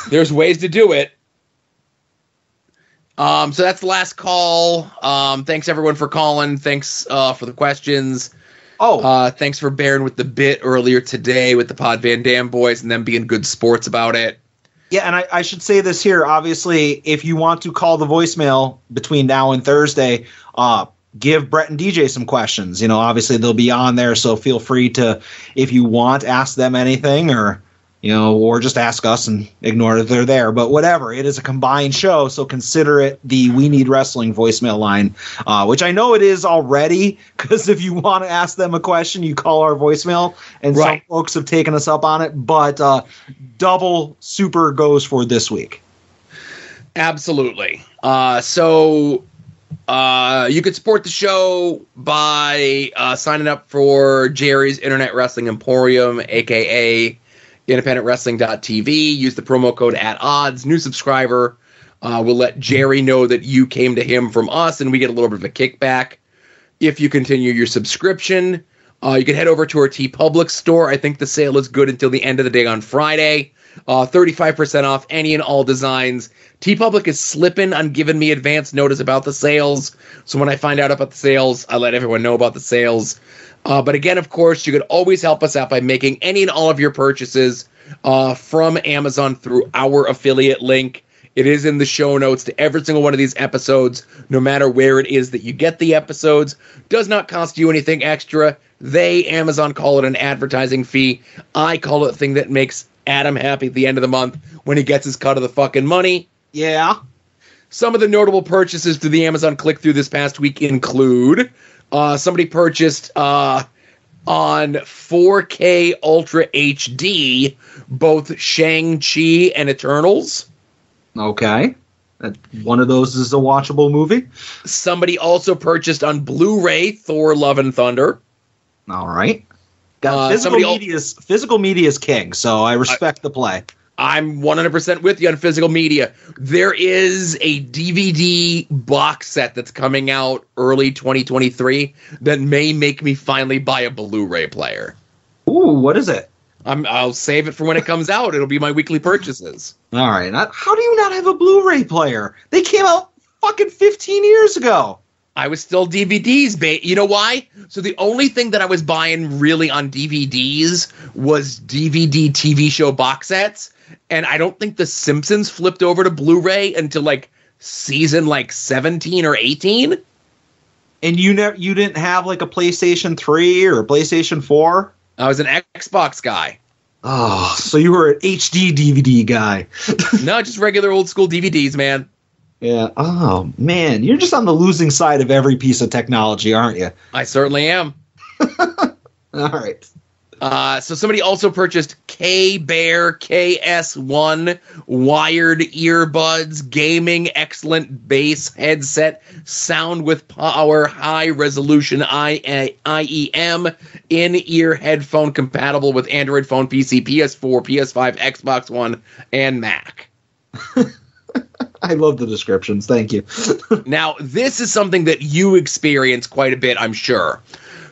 There's ways to do it. So that's the last call. Thanks everyone for calling. Thanks for the questions. Thanks for bearing with the bit earlier today with the Pod Van Dam boys and them being good sports about it. Yeah, and I should say this here. Obviously, if you want to call the voicemail between now and Thursday, give Bret and DJ some questions. Obviously they'll be on there, so feel free to, if you want, ask them anything or just ask us and ignore that they're there. But whatever, it is a combined show, so consider it the We Need Wrestling voicemail line, which I know it is already, because if you want to ask them a question, you call our voicemail, and some folks have taken us up on it, but double super goes for this week. Absolutely. So you could support the show by signing up for Jerry's Internet Wrestling Emporium, a.k.a. independentwrestling.tv. Use the promo code @odds. New subscriber will let Jerry know that you came to him from us, and we get a little bit of a kickback if you continue your subscription. You can head over to our TeePublic store. I think the sale is good until the end of the day on Friday. 35% off any and all designs. TeePublic is slipping on giving me advance notice about the sales. So when I find out about the sales, I let everyone know about the sales. But again, of course, you could always help us out by making any and all of your purchases from Amazon through our affiliate link. It is in the show notes to every single one of these episodes, no matter where it is that you get the episodes. Does not cost you anything extra. Amazon, call it an advertising fee. I call it a thing that makes Adam happy at the end of the month when he gets his cut of the fucking money. Yeah. Some of the notable purchases through the Amazon click-through this past week include somebody purchased on 4K Ultra HD both Shang-Chi and Eternals. Okay. One of those is a watchable movie. Somebody also purchased on Blu-ray Thor Love and Thunder. All right. Physical media is king, so I respect the play. I'm 100% with you on physical media. There is a DVD box set that's coming out early 2023 that may make me finally buy a Blu-ray player. Ooh, what is it? I'll save it for when it comes out. It'll be my weekly purchases. All right. How do you not have a Blu-ray player? They came out fucking 15 years ago. I was still DVDs, you know why? So the only thing that I was buying really on DVDs was DVD TV show box sets, and I don't think The Simpsons flipped over to Blu-ray until season 17 or 18. And you didn't have a PlayStation 3 or a PlayStation 4? I was an Xbox guy. Oh, so you were an HD DVD guy. No, just regular old school DVDs, man. Yeah. Oh, man. You're just on the losing side of every piece of technology, aren't you? I certainly am. All right. So somebody also purchased K-Bear KS1 wired earbuds, gaming, excellent bass headset, sound with power, high resolution IEM, in-ear headphone compatible with Android phone, PC, PS4, PS5, Xbox One, and Mac. I love the descriptions. Thank you. Now, this is something that you experience quite a bit, I'm sure.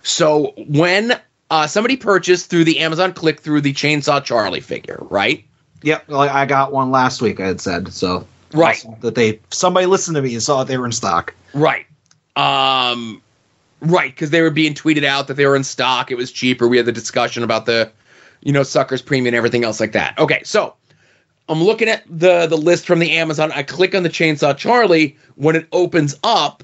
So when somebody purchased through the Amazon click-through the Chainsaw Charlie figure, right? Yep. I got one last week, I had said. So right. Awesome that somebody listened to me and saw that they were in stock. Right. Right, because they were being tweeted out that they were in stock. It was cheaper. We had the discussion about the, Suckers Premium and everything else like that. Okay, so I'm looking at the list from the Amazon. I click on the Chainsaw Charlie. When it opens up,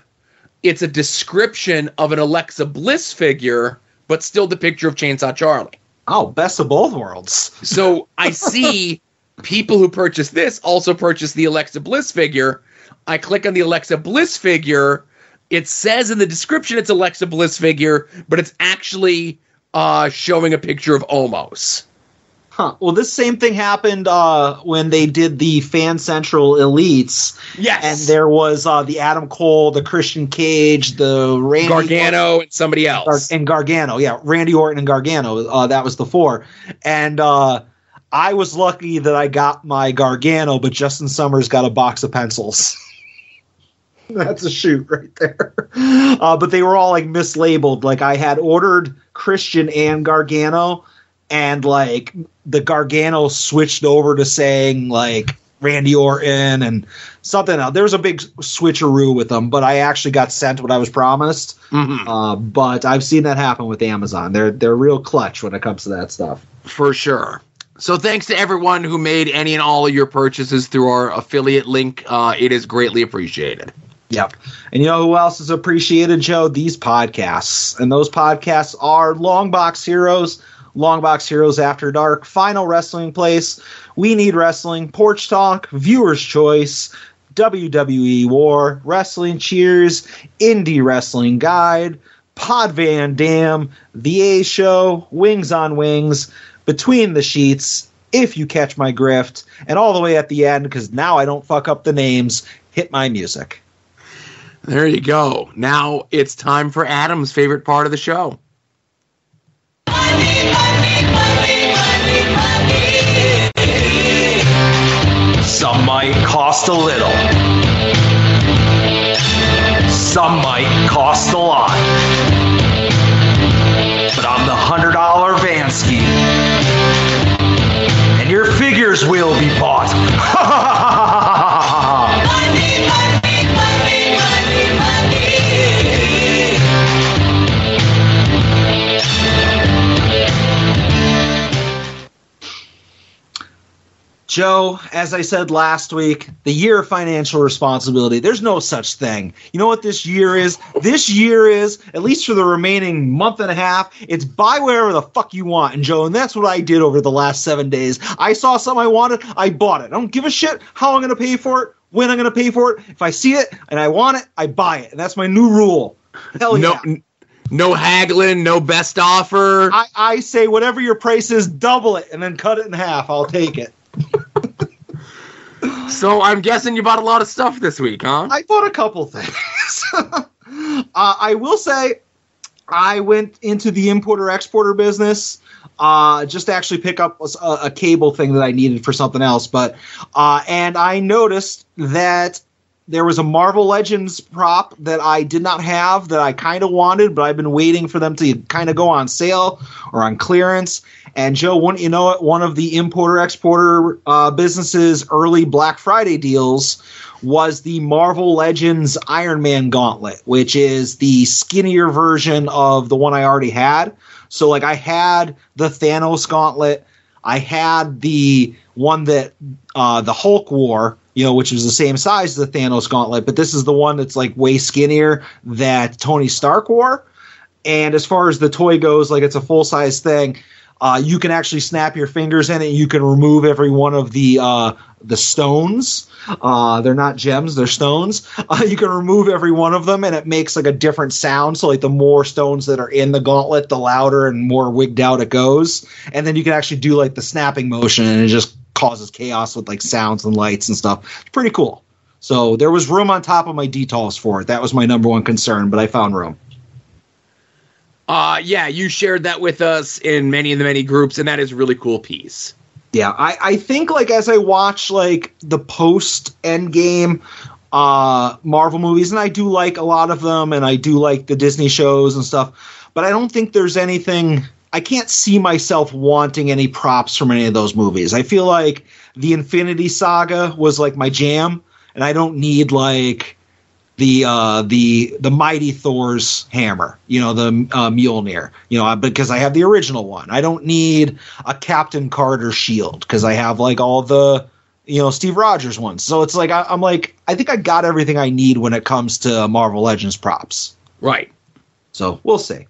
it's a description of an Alexa Bliss figure, but still the picture of Chainsaw Charlie. Oh, best of both worlds. So I see people who purchase this also purchase the Alexa Bliss figure. I click on the Alexa Bliss figure. It says in the description it's Alexa Bliss figure, but it's actually showing a picture of Omos. Huh. Well, this same thing happened when they did the Fan Central Elites. Yes. And there was the Adam Cole, the Christian Cage, the Randy Gargano, and somebody else. And Gargano, yeah. Randy Orton and Gargano. That was the four. And I was lucky that I got my Gargano, but Justin Summers got a box of pencils. That's a shoot right there. But they were all mislabeled. I had ordered Christian and Gargano, and like the Gargano switched over to saying like Randy Orton and something else. There was a big switcheroo with them, but I actually got sent what I was promised. But I've seen that happen with Amazon. They're real clutch when it comes to that stuff. For sure. So thanks to everyone who made any and all of your purchases through our affiliate link. It is greatly appreciated. Yep. And you know who else is appreciated, Joe? These podcasts. And those podcasts are Longbox Heroes, Longbox Heroes After Dark, Final Wrestling Place, We Need Wrestling, Porch Talk, Viewer's Choice, WWE War, Wrestling Cheers, Indie Wrestling Guide, Pod Van Dam, The A Show, Wings on Wings, Between the Sheets, If You Catch My Grift, and all the way at the end, because now I don't fuck up the names, Hit My Music. There you go. Now it's time for Adam's favorite part of the show. Some might cost a little. Some might cost a lot. But I'm the $100 Vansky. And your figures will be bought. Joe, as I said last week, the year of financial responsibility, there's no such thing. You know what this year is? This year is, at least for the remaining month and a half, it's buy whatever the fuck you want. And Joe, and that's what I did over the last 7 days. I saw something I wanted, I bought it. I don't give a shit how I'm going to pay for it, when I'm going to pay for it. If I see it and I want it, I buy it. And that's my new rule. Hell yeah. No haggling, no best offer. I say whatever your price is, double it, and then cut it in half. I'll take it. So I'm guessing you bought a lot of stuff this week, huh? I bought a couple things. I will say I went into the importer-exporter business just to actually pick up a cable thing that I needed for something else. But and I noticed that there was a Marvel Legends prop that I did not have that I kind of wanted, but I've been waiting for them to kind of go on sale or on clearance. And Joe, wouldn't you know it, one of the importer-exporter businesses' early Black Friday deals was the Marvel Legends Iron Man Gauntlet, which is the skinnier version of the one I already had. So, like, I had the Thanos Gauntlet. I had the one that the Hulk wore, you know, which was the same size as the Thanos Gauntlet, but this is the one that's, like, way skinnier that Tony Stark wore. And as far as the toy goes, like, it's a full-size thing. You can actually snap your fingers in it. You can remove every one of the stones. They're not gems, they're stones. You can remove every one of them, and it makes like a different sound. So like the more stones that are in the gauntlet, the louder and more wigged out it goes. And then you can actually do like the snapping motion, and it just causes chaos with like sounds and lights and stuff. It's pretty cool. So there was room on top of my detals for it. That was my number one concern, but I found room. Yeah, you shared that with us in many of the many groups, and that is a really cool piece. Yeah, I think like as I watch like the post Endgame Marvel movies, and I do like a lot of them, and I do like the Disney shows and stuff, but I don't think there's anything. I can't see myself wanting any props from any of those movies. I feel like the Infinity Saga was like my jam, and I don't need like the Mighty Thor's hammer, you know, the Mjolnir, you know, because I have the original one. I don't need a Captain Carter shield because I have like all the, you know, Steve Rogers ones. So it's like I'm like, I think I got everything I need when it comes to Marvel Legends props. Right. So we'll see.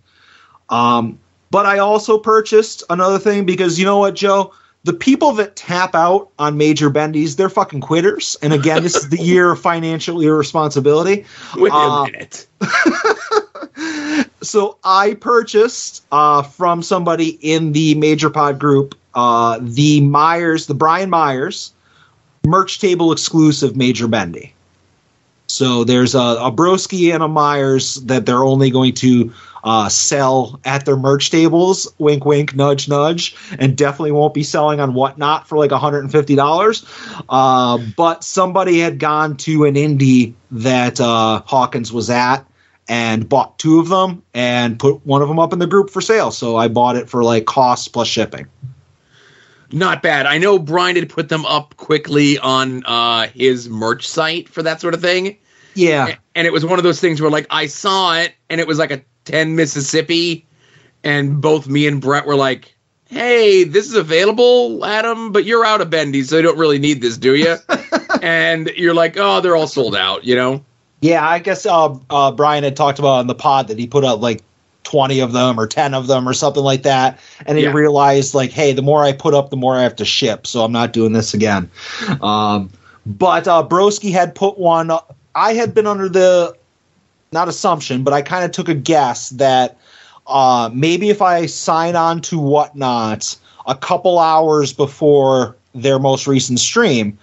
But I also purchased another thing because you know what, Joe? The people that tap out on major bendies, they're fucking quitters. And again, this is the year of financial irresponsibility. Wait a minute. So I purchased from somebody in the Major Pod group the Brian Myers merch table exclusive Major Bendy. So there's a Broski and a Myers that they're only going to sell at their merch tables, wink, wink, nudge, nudge, and definitely won't be selling on Whatnot for like $150. But somebody had gone to an indie that Hawkins was at, and bought 2 of them and put one of them up in the group for sale. So I bought it for like cost plus shipping. Not bad. I know Brian had put them up quickly on his merch site for that sort of thing. Yeah. And it was one of those things where, like, I saw it, and it was like a 10 Mississippi, and both me and Bret were like, hey, this is available, Adam, but you're out of bendy, so you don't really need this, do you? And you're like, oh, they're all sold out, you know? Yeah, I guess Brian had talked about on the pod that he put up like 20 of them or 10 of them or something like that. And he realized, like, hey, the more I put up, the more I have to ship. So I'm not doing this again. But Broski had put one. I had been under the, not assumption, but I kind of took a guess that maybe if I sign on to Whatnot a couple hours before their most recent stream,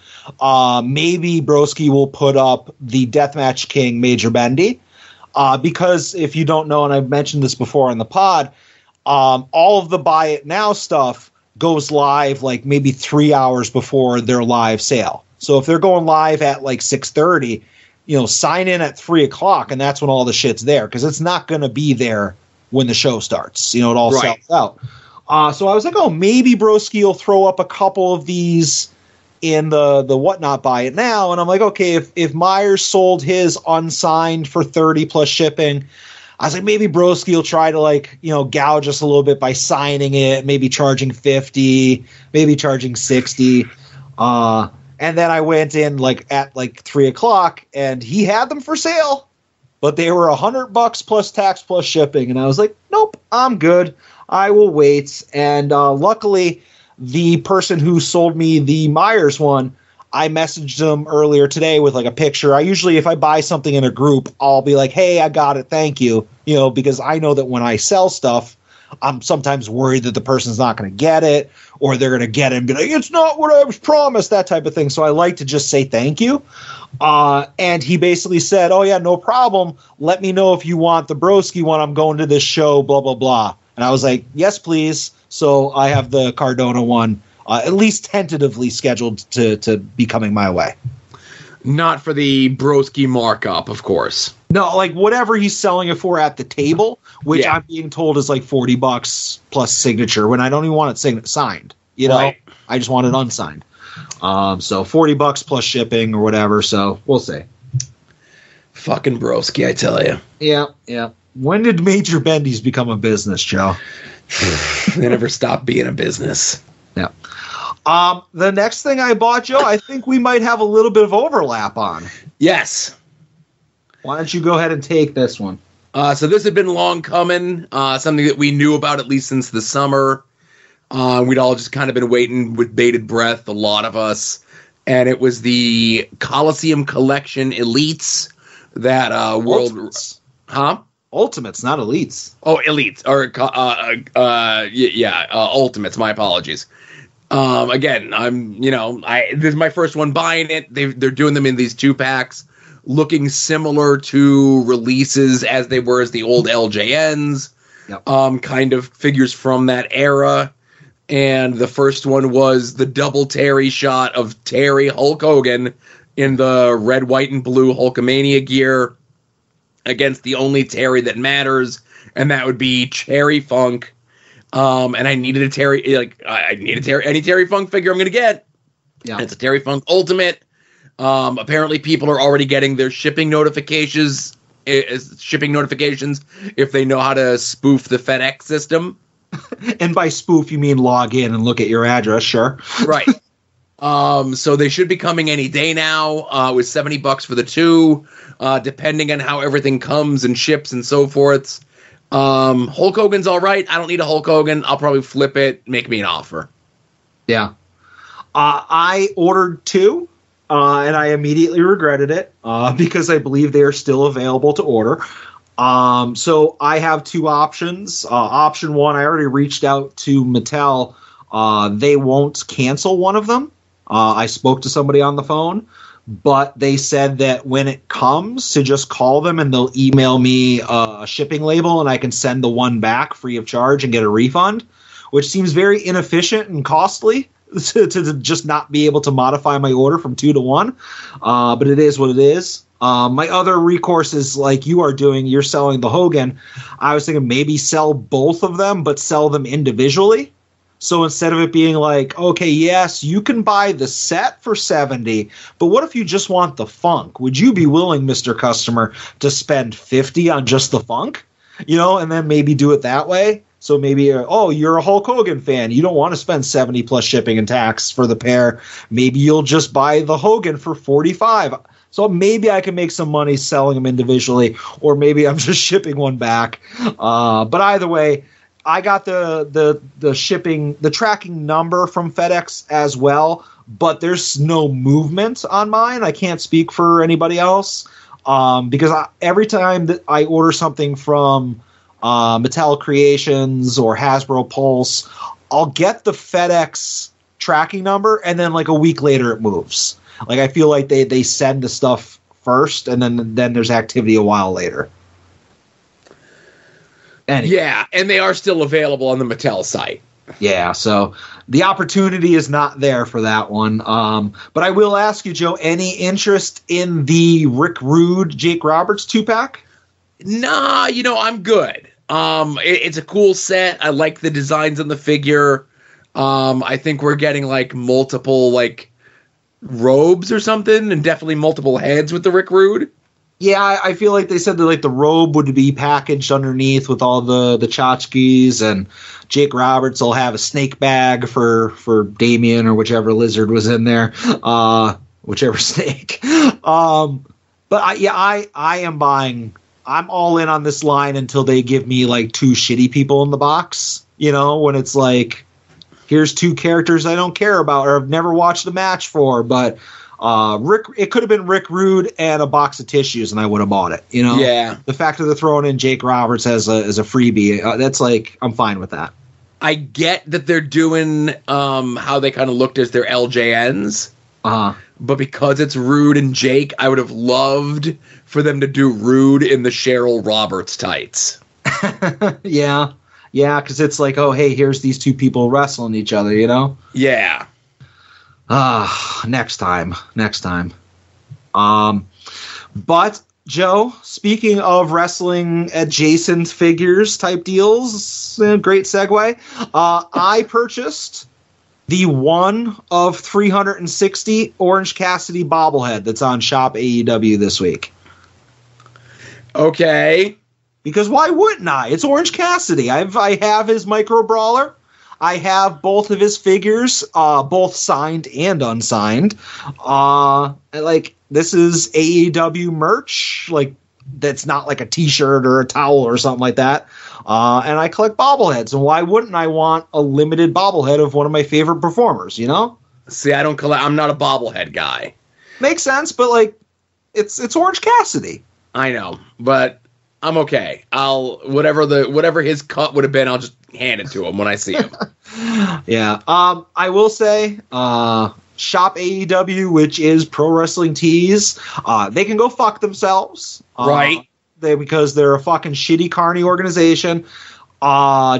maybe Broski will put up the Deathmatch King Major Bendy. Because if you don't know, and I've mentioned this before on the pod, all of the Buy It Now stuff goes live like maybe 3 hours before their live sale. So if they're going live at like 6:30, sign in at 3 o'clock, and that's when all the shit's there, because it's not going to be there when the show starts. It all sells out. So I was like, oh, maybe Broski will throw up a couple of these in the Whatnot Buy It Now. And I'm like, okay, if Myers sold his unsigned for 30 plus shipping, I was like, maybe Broski will try to gouge us a little bit by signing it, maybe charging 50, maybe charging 60. And then I went in at 3 o'clock, and he had them for sale, but they were $100 plus tax plus shipping. And I was like, nope, I'm good. I will wait. And luckily, the person who sold me the Myers one, I messaged them earlier today with like a picture. I usually, if I buy something in a group, I'll be like, hey, I got it, thank you. Because I know that when I sell stuff, I'm sometimes worried that the person's not going to get it, or they're going to get it and be like, it's not what I was promised, that type of thing. So I like to just say thank you. And he basically said, oh yeah, no problem. Let me know if you want the Broski one. I'm going to this show, blah, blah, blah. And I was like, yes, please. So I have the Cardona one at least tentatively scheduled to be coming my way. Not for the Broski markup, of course. No, like whatever he's selling it for at the table, which I'm being told is like $40 plus signature, when I don't even want it signed. Right. I just want it unsigned. So $40 plus shipping or whatever. So we'll see. Fucking Broski, I tell you. Yeah. When did Major Bendy's become a business, Joe? They never stopped being a business. Yeah. The next thing I bought, Joe, I think we might have a little bit of overlap on. Yes. Why don't you go ahead and take this one? So this had been long coming, something that we knew about at least since the summer. We'd all just kind of been waiting with bated breath, a lot of us. And it was the Coliseum Collection Elites that Ultimates. Ultimates, not Elites. Oh, Elites. Or, Ultimates. My apologies. Again, this is my first one buying it. They're doing them in these 2-packs, looking similar to releases as they were as the old LJNs. Yep. Kind of figures from that era. And the first one was the double Terry shot of Terry Hulk Hogan in the red, white, and blue Hulkamania gear against the only Terry that matters, and that would be Cherry Funk. And I needed a Terry, any Terry Funk figure I'm going to get. Yeah. And it's a Terry Funk Ultimate. Apparently people are already getting their shipping notifications if they know how to spoof the FedEx system. And by spoof, you mean log in and look at your address, sure. Right. So they should be coming any day now, with $70 for the 2, depending on how everything comes and ships and so forth. Hulk Hogan's all right. I don't need a Hulk Hogan. I'll probably flip it, make me an offer. Yeah. I ordered 2, and I immediately regretted it, because I believe they are still available to order. So I have 2 options. Option 1, I already reached out to Mattel. They won't cancel one of them. I spoke to somebody on the phone, but they said that when it comes, to just call them and they'll email me a shipping label, and I can send the one back free of charge and get a refund, which seems very inefficient and costly to just not be able to modify my order from 2 to 1. But it is what it is. My other recourse is like you are doing. You're selling the Hogan. I was thinking maybe sell both of them, but sell them individually. So instead of it being like, okay, yes, you can buy the set for $70, but what if you just want the funk? Would you be willing, Mr. Customer, to spend $50 on just the funk? And then maybe do it that way. So maybe, you're a Hulk Hogan fan. You don't want to spend $70 plus shipping and tax for the pair. Maybe you'll just buy the Hogan for $45. So maybe I can make some money selling them individually, or maybe I'm just shipping one back. But either way, I got the shipping, the tracking number from FedEx as well, but there's no movement on mine. I can't speak for anybody else because every time that I order something from Mattel Creations or Hasbro Pulse, I'll get the FedEx tracking number, and then like a week later it moves. Like I feel like they send the stuff first, and then there's activity a while later. Anyway. Yeah, and they are still available on the Mattel site. Yeah, so the opportunity is not there for that one. But I will ask you, Joe, any interest in the Rick Rude, Jake Roberts 2-pack? Nah, I'm good. It's a cool set. I like the designs on the figure. I think we're getting like multiple like robes or something, and definitely multiple heads with the Rick Rude. Yeah, I feel like they said that like the robe would be packaged underneath with all the tchotchkes, and Jake Roberts will have a snake bag for Damien or whichever lizard was in there, whichever snake. But I am buying. I'm all in on this line until they give me like 2 shitty people in the box. When it's like, here's 2 characters I don't care about or I've never watched a match for, but. It could have been Rick Rude and a box of tissues, and I would have bought it. Yeah. The fact that they're throwing in Jake Roberts as a freebie, that's like I'm fine with that. I get that they're doing how they kind of looked as their LJNs, but because it's Rude and Jake, I would have loved for them to do Rude in the Cheryl Roberts tights. Yeah, because it's like, oh hey, here's these 2 people wrestling each other, Yeah. Next time. But Joe, speaking of wrestling adjacent figures type deals, great segue. I purchased the one of 360 Orange Cassidy bobblehead that's on Shop AEW this week. Okay. Because why wouldn't I? It's Orange Cassidy. I have his micro brawler. I have both of his figures, both signed and unsigned. This is AEW merch, like that's not like a T-shirt or a towel or something like that. And I collect bobbleheads, and why wouldn't I want a limited bobblehead of one of my favorite performers? See, I don't collect. I'm not a bobblehead guy. Makes sense, but like, it's Orange Cassidy. I know, but I'm okay. Whatever his cut would have been, I'll just hand it to him when I see him. Yeah. I will say, Shop AEW, which is Pro Wrestling Tees, they can go fuck themselves. Right. Because they're a fucking shitty carny organization,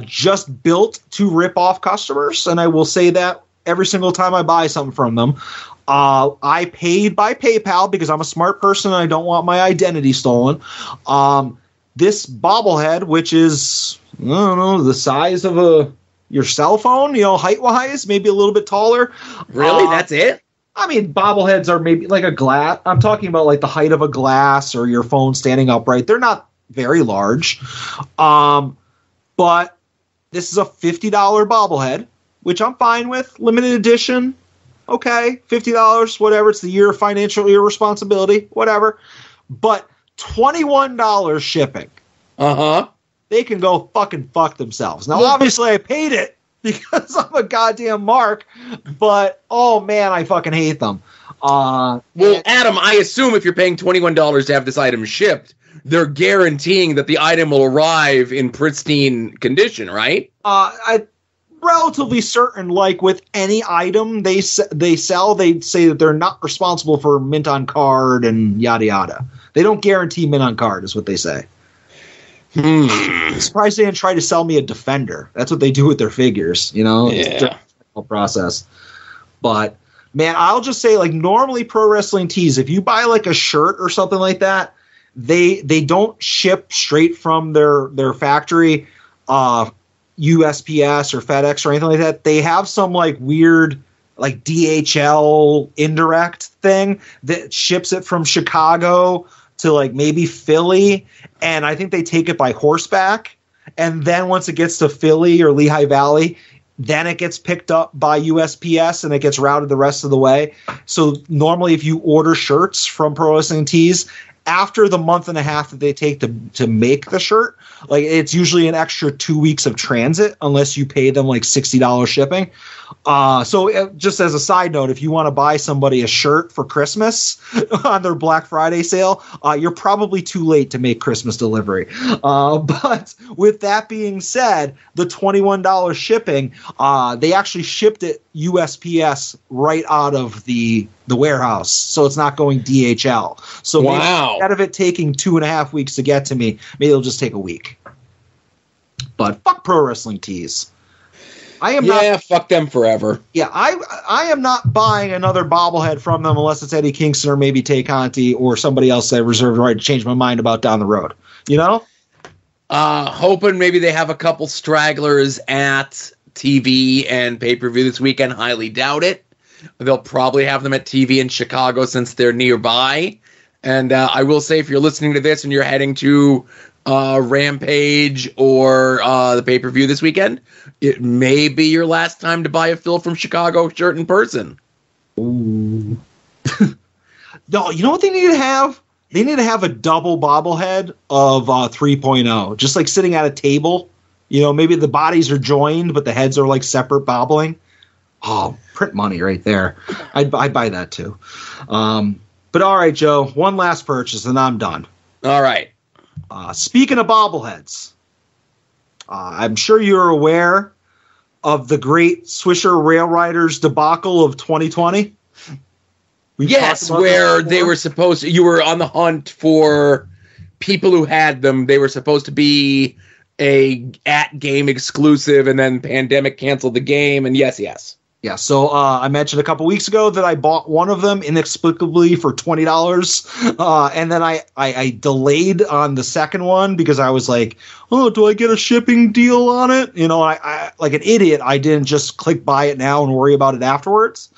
just built to rip off customers. And I will say that every single time I buy something from them. I paid by PayPal because I'm a smart person and I don't want my identity stolen. This bobblehead, which is, I don't know, the size of your cell phone, height-wise, maybe a little bit taller. Really? That's it? I mean, bobbleheads are maybe like a glass. I'm talking about like the height of a glass or your phone standing upright. They're not very large. But this is a $50 bobblehead, which I'm fine with. Limited edition. Okay, $50, whatever. It's the year of financial irresponsibility, whatever. But $21 shipping. They can go fucking fuck themselves. Now, obviously, I paid it because I'm a goddamn mark, but oh man, I fucking hate them. Well, Adam, I assume if you're paying $21 to have this item shipped, they're guaranteeing that the item will arrive in pristine condition, right? I'm relatively certain, like with any item they sell, they say that they're not responsible for mint on card and yada yada. They don't guarantee mint on card, is what they say. I'm surprised they didn't try to sell me a Defender. That's what they do with their figures, It's a process. But man, I'll just say, like, normally Pro Wrestling Tees, if you buy like a shirt or something like that, they don't ship straight from their factory, USPS or FedEx or anything like that. They have some like weird like DHL indirect thing that ships it from Chicago to like maybe Philly, and I think they take it by horseback, and then once it gets to Philly or Lehigh Valley, then it gets picked up by USPS and it gets routed the rest of the way. So normally if you order shirts from Pro Wrestling Tees, after the month and a half that they take to make the shirt, like it's usually an extra 2 weeks of transit unless you pay them like $60 shipping. So just as a side note, if you want to buy somebody a shirt for Christmas on their Black Friday sale, you're probably too late to make Christmas delivery. But with that being said, the $21 shipping, they actually shipped it USPS right out of the warehouse, so it's not going DHL. So maybe instead of it taking 2.5 weeks to get to me, maybe it'll just take a week. But fuck Pro Wrestling Tees. Fuck them forever. Yeah, I am not buying another bobblehead from them unless it's Eddie Kingston or maybe Tay Conti or somebody else I reserve the right to change my mind about down the road. You know? Hoping maybe they have a couple stragglers at TV and pay-per-view this weekend. Highly doubt it. They'll probably have them at TV in Chicago since they're nearby. And I will say, if you're listening to this and you're heading to Rampage or the pay-per-view this weekend, it may be your last time to buy a Phil from Chicago shirt in person. Ooh. No, you know what they need to have? They need to have a double bobblehead of 3.0, just like sitting at a table. You know, maybe the bodies are joined, but the heads are like separate bobbling. Oh, print money right there. I'd buy that too. But all right, Joe, one last purchase and I'm done. All right. Speaking of bobbleheads, I'm sure you're aware of the great Swisher Rail Riders debacle of 2020. Yes, where they were supposed to, you were on the hunt for people who had them. They were supposed to be a at-game exclusive, and then pandemic canceled the game, and yes. Yeah, so I mentioned a couple weeks ago that I bought one of them inexplicably for $20, and then I delayed on the second one because I was like, oh, do I get a shipping deal on it? You know, I like an idiot, I didn't just click buy it now and worry about it afterwards.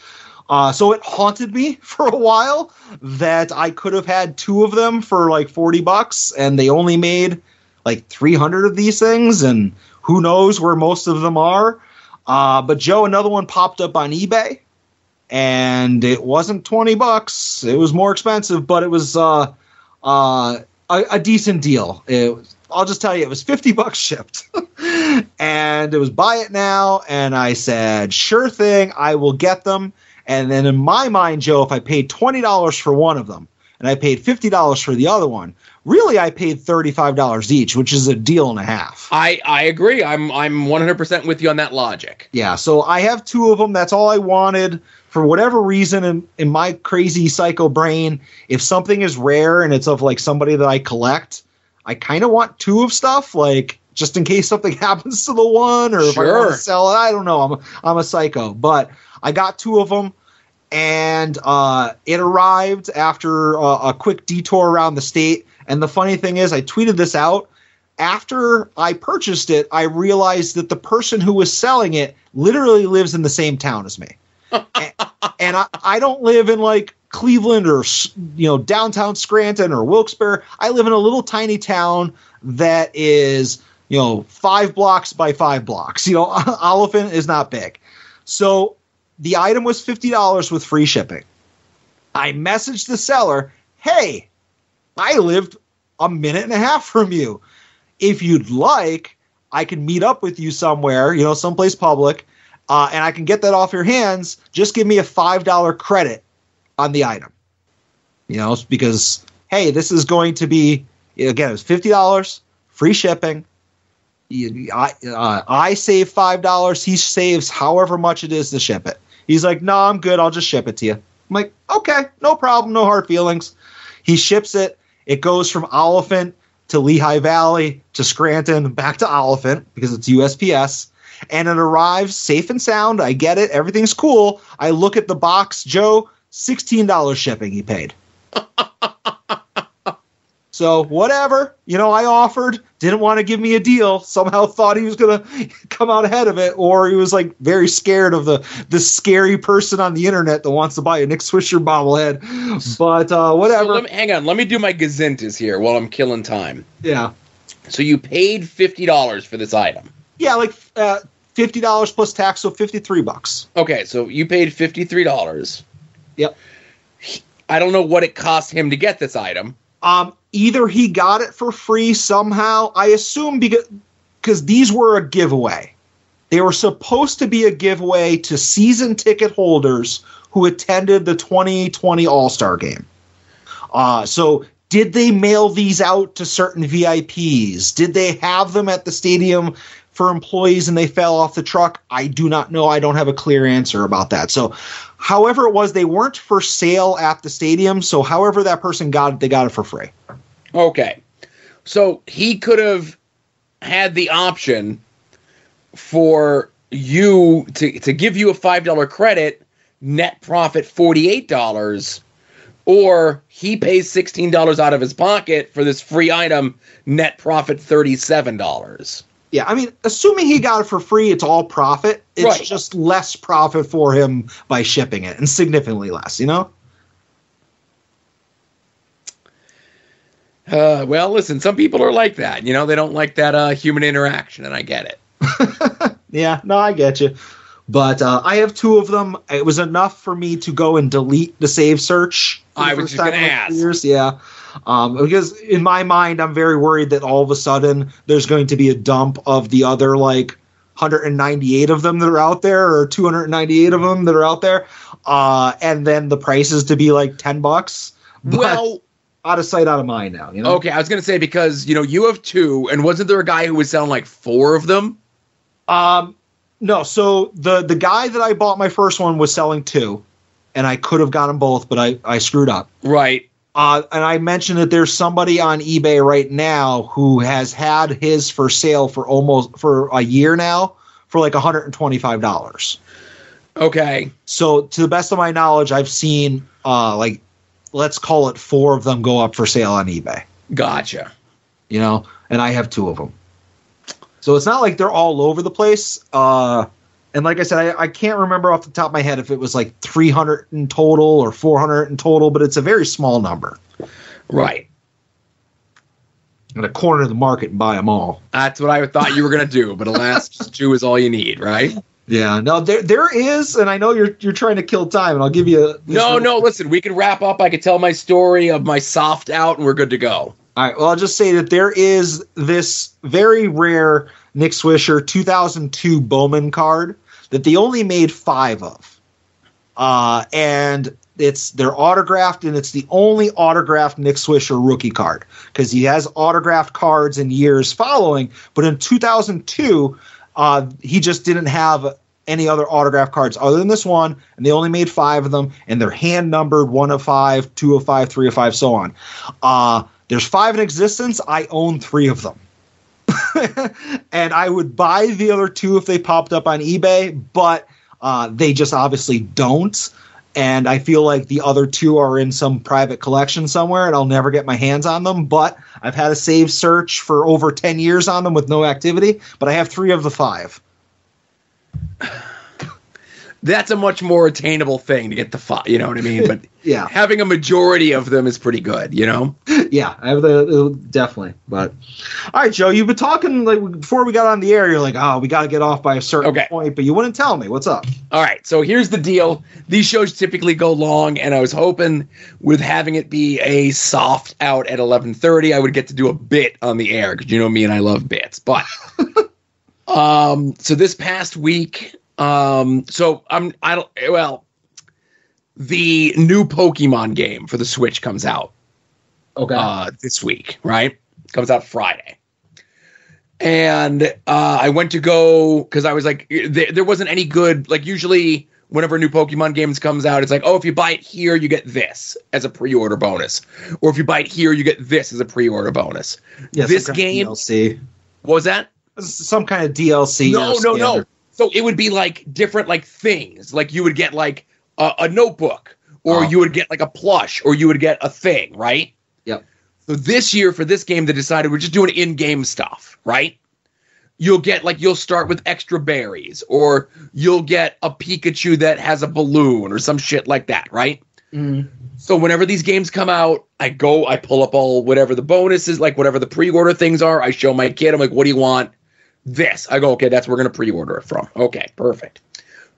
So it haunted me for a while that I could have had two of them for like $40, and they only made like 300 of these things, and who knows where most of them are. But Joe, another one popped up on eBay, and it wasn't $20. It was more expensive, but it was a decent deal. I'll just tell you, it was $50 shipped, and it was buy it now. And I said, sure thing, I will get them. And then in my mind, Joe, if I paid $20 for one of them and I paid $50 for the other one, really I paid $35 each, which is a deal and a half. I agree. I'm 100% with you on that logic. Yeah, so I have two of them. That's all I wanted. For whatever reason, in my crazy psycho brain, if something is rare and it's of like somebody that I collect, I kind of want two of stuff, like just in case something happens to the one, or if I want to sell it. I don't know. I'm a psycho, but I got two of them, and it arrived after a quick detour around the state. And the funny thing is, I tweeted this out. After I purchased it, I realized that the person who was selling it literally lives in the same town as me. and I don't live in like Cleveland or, you know, downtown Scranton or Wilkes-Barre. I live in a little tiny town that is, you know, 5 blocks by 5 blocks. You know, Oliphant is not big. So the item was $50 with free shipping. I messaged the seller, hey, I lived a minute and a half from you. If you'd like, I can meet up with you somewhere, you know, someplace public, and I can get that off your hands. Just give me a $5 credit on the item. You know, because, hey, this is going to be, again, it was $50, free shipping. I save $5. He saves however much it is to ship it. He's like, no, I'm good. I'll just ship it to you. I'm like, okay, no problem. No hard feelings. He ships it. It goes from Oliphant to Lehigh Valley to Scranton, back to Oliphant because it's USPS. and it arrives safe and sound. I get it. Everything's cool. I look at the box. Joe, $16 shipping he paid. So whatever, I offered, didn't want to give me a deal, somehow thought he was going to come out ahead of it, or he was like very scared of the scary person on the internet that wants to buy a Nick Swisher bobblehead. But whatever. So hang on, let me do my gazintas here while I'm killing time. Yeah. So you paid $50 for this item. Yeah, like $50 plus tax, so $53. Okay, so you paid $53. Yep. I don't know what it cost him to get this item. Either he got it for free somehow. I assume because these were a giveaway. They were supposed to be a giveaway to season ticket holders who attended the 2020 All-Star Game. So did they mail these out to certain VIPs? Did they have them at the stadium for employees and they fell off the truck? I do not know. I don't have a clear answer about that. So however it was, they weren't for sale at the stadium. So however that person got it, they got it for free. Okay. So he could have had the option for you to give you a $5 credit, net profit $48, or he pays $16 out of his pocket for this free item, net profit $37. Yeah, I mean, assuming he got it for free, it's all profit. It's just less profit for him by shipping it, and significantly less, Well, listen, some people are like that. They don't like that human interaction, and I get it. Yeah, no, I get you. But I have two of them. It was enough for me to go and delete the save search. I was just going to ask. Years. Yeah. Because in my mind, I'm very worried that all of a sudden there's going to be a dump of the other, 198 of them that are out there, or 298 of them that are out there. And then the prices to be $10. But well, out of sight, out of mind now. Okay, I was going to say, because, you have two, and wasn't there a guy who was selling 4 of them? No, so the guy that I bought my first one was selling 2, and I could have got them both, but I screwed up. Right. And I mentioned that there's somebody on eBay right now who has had his for sale for a year now for $125. Okay. So to the best of my knowledge, I've seen let's call it 4 of them go up for sale on eBay. Gotcha. And I have 2 of them. So it's not like they're all over the place. And like I said, I can't remember off the top of my head if it was 300 in total or 400 in total, but it's a very small number. Right. I'm going to corner the market and buy them all. That's what I thought you were going to do, but alas, just 2 is all you need, right? Yeah. No, there is, and I know you're trying to kill time, and I'll give you No, listen, we can wrap up. I can tell my story of my soft out, and we're good to go. All right, well, I'll just say that there is this very rare Nick Swisher 2002 Bowman card that they only made 5 of. And they're autographed, and it's the only autographed Nick Swisher rookie card, because he has autographed cards in years following, but in 2002, he just didn't have any other autograph cards other than this one, and they only made 5 of them, and they're hand numbered 1 of 5, 2 of 5, 3 of 5, so on. There's 5 in existence. I own 3 of them. And I would buy the other 2 if they popped up on eBay, but they just obviously don't. And I feel like the other 2 are in some private collection somewhere, and I'll never get my hands on them. But I've had a save search for over 10 years on them with no activity, but I have 3 of the 5. That's a much more attainable thing to get the 5, you know what I mean? But yeah, having a majority of them is pretty good, Yeah, I have definitely. But all right, Joe, you've been talking before we got on the air. You're like, oh, we got to get off by a certain point, but you wouldn't tell me. What's up? All right, so here's the deal. These shows typically go long, and I was hoping with having it be a soft out at 11:30, I would get to do a bit on the air, because you know me and I love bits. But so this past week. The new Pokemon game for the Switch comes out. Okay. This week, right? Comes out Friday. And I went to go, because I was like, there wasn't any good, usually whenever a new Pokemon game comes out, it's like, oh, if you buy it here, you get this as a pre-order bonus. Or if you buy it here, you get this as a pre-order bonus. Yeah, this game. DLC. What was that? Some kind of DLC. No. So it would be like different like things. Like you would get like a notebook, or you would get like a plush, or you would get a thing, right? Yep. So this year for this game, they decided we're just doing in-game stuff, right? You'll start with extra berries, or you'll get a Pikachu that has a balloon or some shit like that, right? Mm. So whenever these games come out, I pull up all whatever the bonuses, like whatever the pre-order things are. I show my kid, I'm like, what do you want? This. I go, okay, that's where we're going to pre-order it from. Okay, perfect.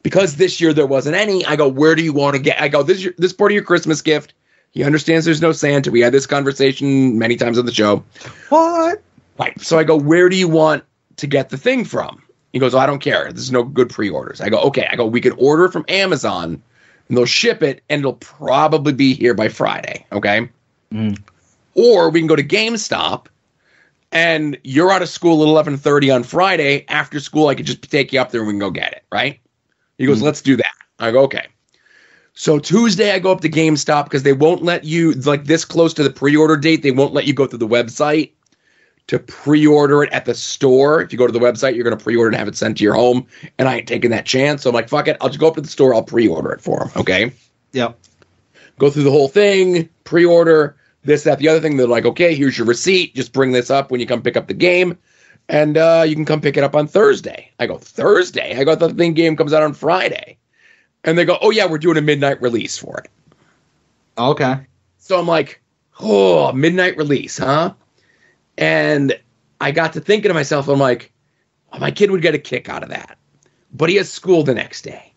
Because this year there wasn't any, I go, where do you want to get? I go, this part of your Christmas gift. He understands there's no Santa. We had this conversation many times on the show. What? Right. So I go, where do you want to get the thing from? He goes, I don't care. There's no good pre-orders. I go, okay. I go, we could order it from Amazon, and they'll ship it, and it'll probably be here by Friday. Okay. Mm. Or we can go to GameStop, and you're out of school at 11:30 on Friday. After school, I could just take you up there and we can go get it, right? He goes, let's do that. I go, okay. So Tuesday, I go up to GameStop because they won't let you, like this close to the pre-order date, they won't let you go through the website to pre-order it at the store. If you go to the website, you're going to pre-order and have it sent to your home, and I ain't taking that chance. So I'm like, fuck it. I'll just go up to the store. I'll pre-order it for them, okay? Yep. Go through the whole thing, pre-order, this, that, the other thing. They're like, okay, here's your receipt. Just bring this up when you come pick up the game, and you can come pick it up on Thursday. I go, Thursday? I go, the thing game comes out on Friday. And they go, oh, yeah, we're doing a midnight release for it. Okay. So I'm like, oh, midnight release, huh? And I got to thinking to myself, I'm like, oh, my kid would get a kick out of that. But he has school the next day.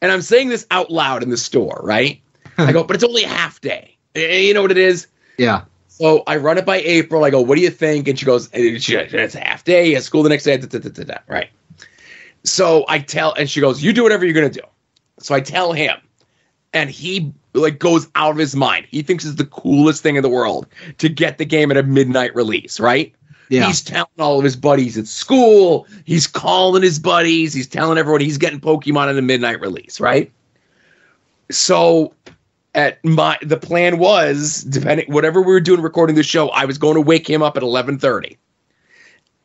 And I'm saying this out loud in the store, right? I go, but it's only a half day. You know what it is? Yeah. So I run it by April. I go, what do you think? And she goes, it's a half day. He has school the next day. Right. So I tell, and she goes, you do whatever you're going to do. So I tell him, and he like goes out of his mind. He thinks it's the coolest thing in the world to get the game at a midnight release, right? Yeah. He's telling all of his buddies at school. He's calling his buddies. He's telling everyone he's getting Pokemon at a midnight release, right? So the plan was, depending whatever we were doing recording the show, I was going to wake him up at 11:30.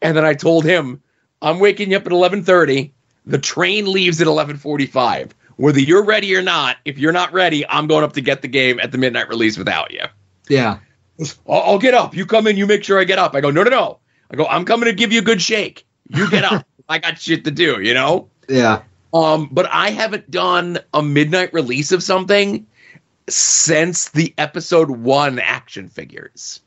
And then I told him, I'm waking you up at 11:30. The train leaves at 11:45. Whether you're ready or not, if you're not ready, I'm going up to get the game at the midnight release without you. Yeah. I'll get up. You come in, you make sure I get up. I go, no. I go, I'm coming to give you a good shake. You get up. I got shit to do, you know? Yeah. But I haven't done a midnight release of something since the episode 1 action figures.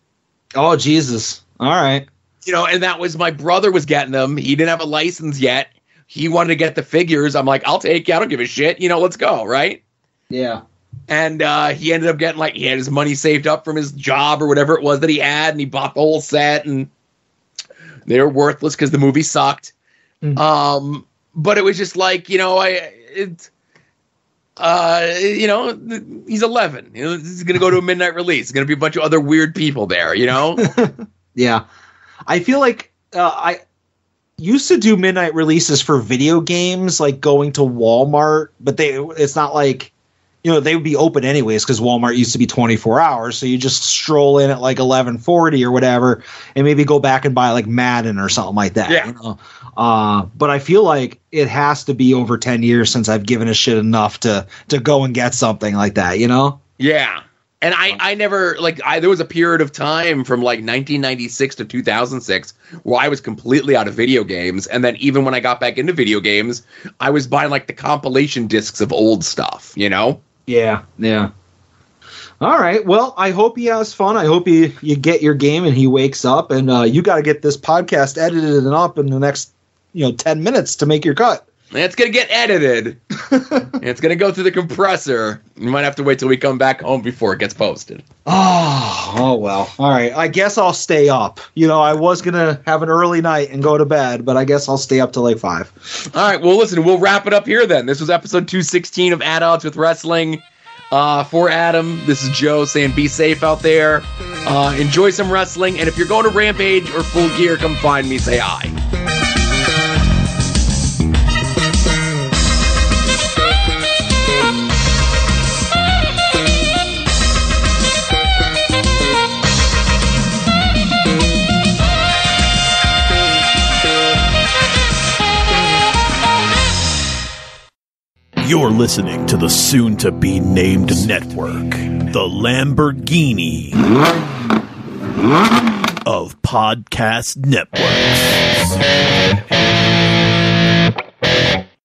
Oh, Jesus. All right. You know, and that was my brother was getting them. He didn't have a license yet. He wanted to get the figures. I'm like, I'll take you. I don't give a shit. You know, let's go, right? Yeah. And he ended up getting, like, he had his money saved up from his job or whatever it was that he had, and he bought the whole set, and they were worthless because the movie sucked. Mm. But it was just like, you know, you know, he's 11. You know, he's going to go to a midnight release. There's going to be a bunch of other weird people there, you know? Yeah. I feel like I used to do midnight releases for video games, like going to Walmart, but it's not like, you know, they would be open anyways because Walmart used to be 24 hours. So you just stroll in at like 11:40 or whatever and maybe go back and buy like Madden or something like that. Yeah. You know? But I feel like it has to be over 10 years since I've given a shit enough to go and get something like that, you know? Yeah. And I never, like, there was a period of time from, like, 1996 to 2006 where I was completely out of video games. And then even when I got back into video games, I was buying, like, the compilation discs of old stuff, you know? Yeah, yeah. All right. Well, I hope he has fun. I hope you get your game and he wakes up. And you got to get this podcast edited and up in the next, 10 minutes to make your cut. It's going to get edited. It's going to go through the compressor. You might have to wait till we come back home before it gets posted. Oh, well. All right. I guess I'll stay up. I was going to have an early night and go to bed, but I guess I'll stay up till like 5. All right. Well, listen, we'll wrap it up here then. This was episode 216 of At Odds with Wrestling. For Adam, this is Joe saying be safe out there. Enjoy some wrestling. And if you're going to Rampage or Full Gear, come find me. Say hi. You're listening to the soon-to-be-named network, the Lamborghini of podcast networks.